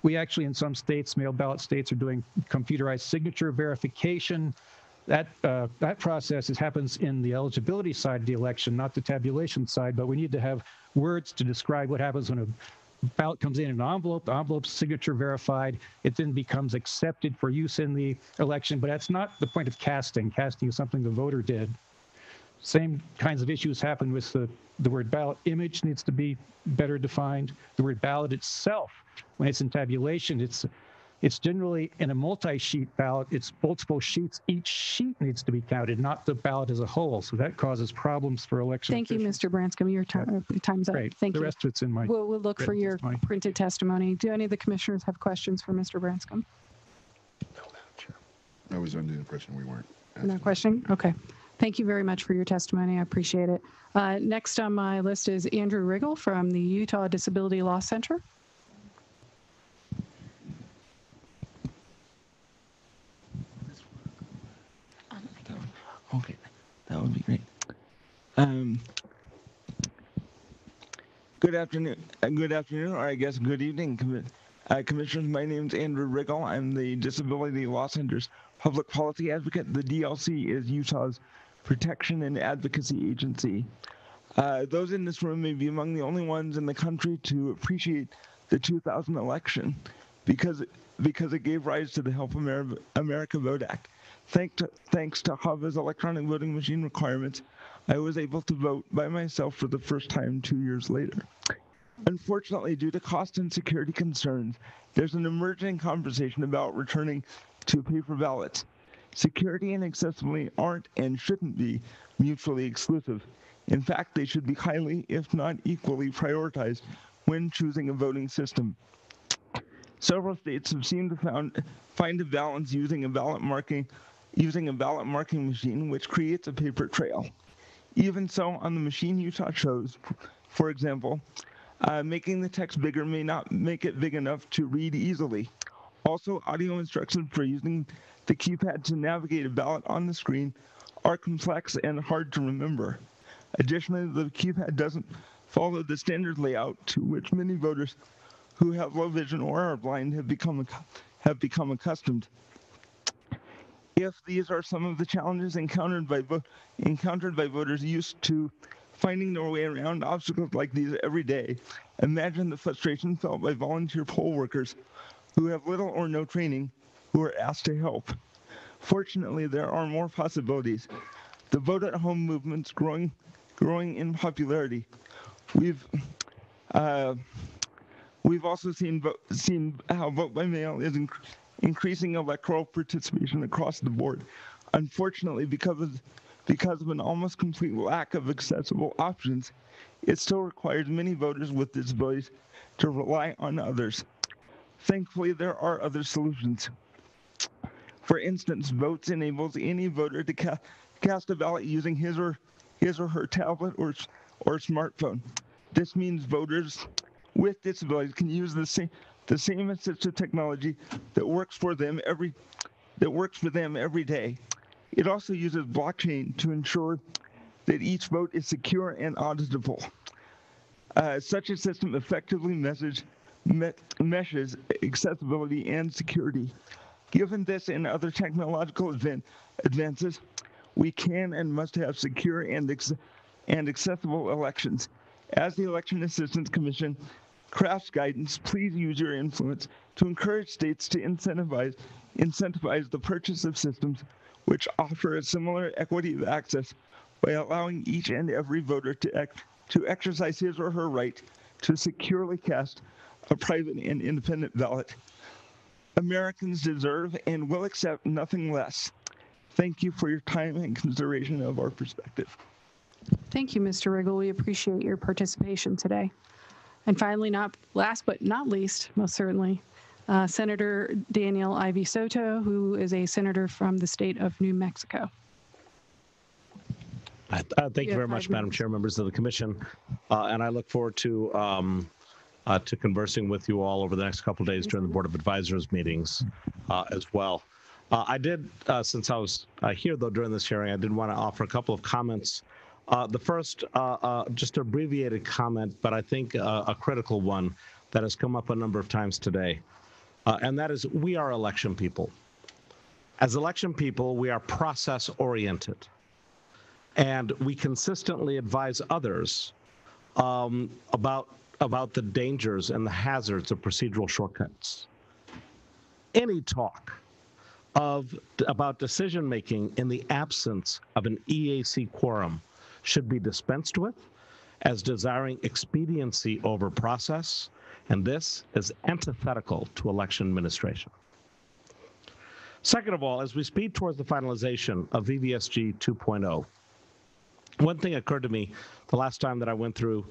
we actually, in some states, mail ballot states, are doing computerized signature verification. That process happens in the eligibility side of the election, not the tabulation side, but we need to have words to describe what happens when a ballot comes in an envelope, the envelope's signature verified, it then becomes accepted for use in the election, but that's not the point of casting. Casting is something the voter did. Same kinds of issues happen with the word ballot. Image needs to be better defined. The word ballot itself, when it's in tabulation, it's generally in a multi-sheet ballot. It's multiple sheets. Each sheet needs to be counted, not the ballot as a whole. So that causes problems for election Thank you, officials. Mr. Branscombe. Your time's up. Great. Thank the you. rest of it's in my We'll look for your testimony. printed testimony. Do any of the commissioners have questions for Mr. Branscombe? No, Madam Chair. I was under the impression we weren't. No question? Okay. Thank you very much for your testimony. I appreciate it. Next on my list is Andrew Riggle from the Utah Disability Law Center. Okay, that would be great. Good afternoon, or I guess good evening, Commissioners. My name is Andrew Riggle. I'm the Disability Law Center's public policy advocate. The DLC is Utah's protection and advocacy agency. Those in this room may be among the only ones in the country to appreciate the 2000 election because it gave rise to the Help America Vote Act. Thanks to HAVA's electronic voting machine requirements, I was able to vote by myself for the first time 2 years later. Unfortunately, due to cost and security concerns, there's an emerging conversation about returning to paper ballots. Security and accessibility aren't and shouldn't be mutually exclusive. In fact, they should be highly, if not equally, prioritized when choosing a voting system. Several states have seemed to find a balance using a ballot marking machine, which creates a paper trail. Even so, on the machine Utah chose, for example, making the text bigger may not make it big enough to read easily. Also, audio instructions for using the keypad to navigate a ballot on the screen are complex and hard to remember. Additionally, the keypad doesn't follow the standard layout to which many voters who have low vision or are blind have become accustomed. If these are some of the challenges encountered by voters used to finding their way around obstacles like these every day, imagine the frustration felt by volunteer poll workers who have little or no training who are asked to help. Fortunately, there are more possibilities. The vote at home movement's growing in popularity. We've also seen how vote by mail is increasing electoral participation across the board. Unfortunately, because of an almost complete lack of accessible options, it still requires many voters with disabilities to rely on others. Thankfully, there are other solutions. For instance, Votes enables any voter to cast a ballot using his or her tablet or smartphone. This means voters with disabilities can use the same assistive technology that works for them every day. It also uses blockchain to ensure that each vote is secure and auditable. Such a system effectively meshes accessibility and security. Given this and other technological advances, we can and must have secure and accessible elections. As the Election Assistance Commission crafts guidance, please use your influence to encourage states to incentivize the purchase of systems which offer a similar equity of access by allowing each and every voter to exercise his or her right to securely cast a private and independent ballot. Americans deserve and will accept nothing less. Thank you for your time and consideration of our perspective. Thank you, Mr. Riggle. We appreciate your participation today. And finally, last but not least, most certainly, Senator Daniel Ivy Soto, who is a senator from the state of New Mexico. Thank you very much, Madam Chair, members of the commission. And I look forward to conversing with you all over the next couple of days during the Board of Advisors meetings as well. I did, since I was here, though, during this hearing, I did want to offer a couple of comments. The first, just an abbreviated comment, but I think a critical one that has come up a number of times today, and that is we are election people. As election people, we are process-oriented, and we consistently advise others about the dangers and the hazards of procedural shortcuts. Any talk about decision-making in the absence of an EAC quorum should be dispensed with as desiring expediency over process, and this is antithetical to election administration. Second of all, as we speed towards the finalization of VVSG 2.0, one thing occurred to me the last time that I went through,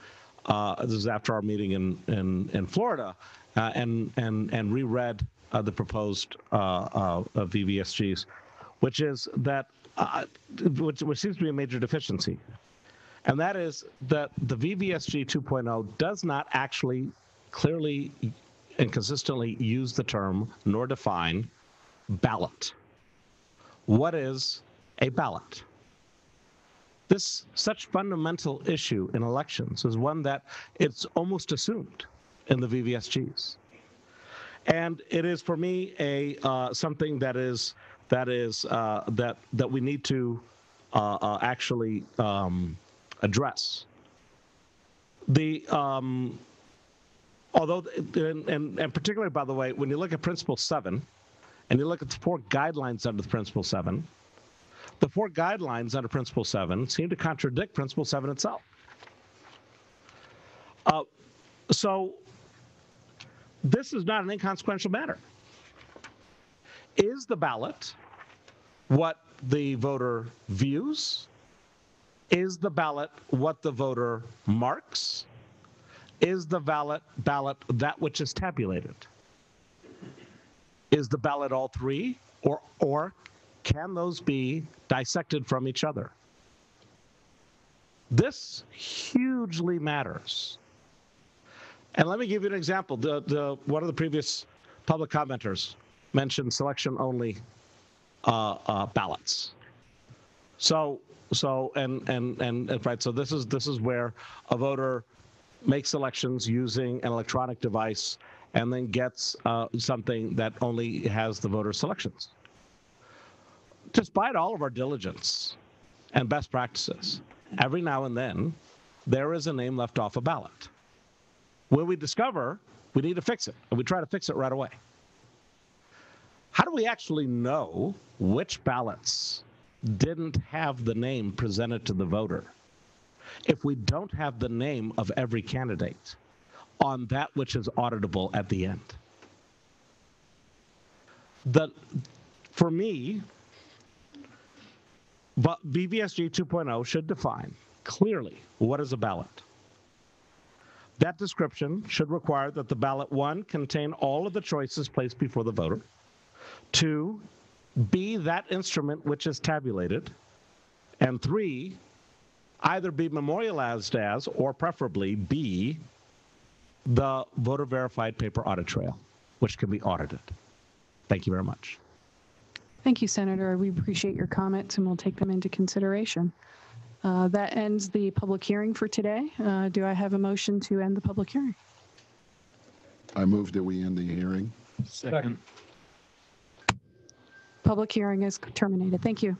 this is after our meeting in Florida, and reread the proposed VVSGs, which is that, which seems to be a major deficiency. And that is that the VVSG 2.0 does not actually clearly and consistently use the term nor define ballot. What is a ballot? This such fundamental issue in elections is one that it's almost assumed in the VVSGs. And it is for me something that we need to actually address The although and particularly, by the way, when you look at Principle 7 and you look at the 4 guidelines under the Principle 7, the 4 guidelines under Principle 7 seem to contradict Principle 7 itself. So this is not an inconsequential matter. Is the ballot what the voter views? Is the ballot what the voter marks? Is the ballot that which is tabulated? Is the ballot all 3, or can those be dissected from each other? This hugely matters. And let me give you an example. One of the previous public commenters mentioned selection-only ballots. So this is where a voter makes elections using an electronic device and then gets something that only has the voter selections. Despite all of our diligence and best practices, every now and then there is a name left off a ballot. When we discover we need to fix it, and we try to fix it right away. How do we actually know which ballots didn't have the name presented to the voter if we don't have the name of every candidate on that which is auditable at the end? For me, but VVSG 2.0 should define clearly what is a ballot. That description should require that the ballot, 1, contain all of the choices placed before the voter, 2, be that instrument which is tabulated, and 3, either be memorialized as, or preferably be, the voter verified paper audit trail, which can be audited. Thank you very much. Thank you, Senator. We appreciate your comments and we'll take them into consideration. That ends the public hearing for today. Do I have a motion to end the public hearing? I move that we end the hearing. Second. Public hearing is terminated. Thank you.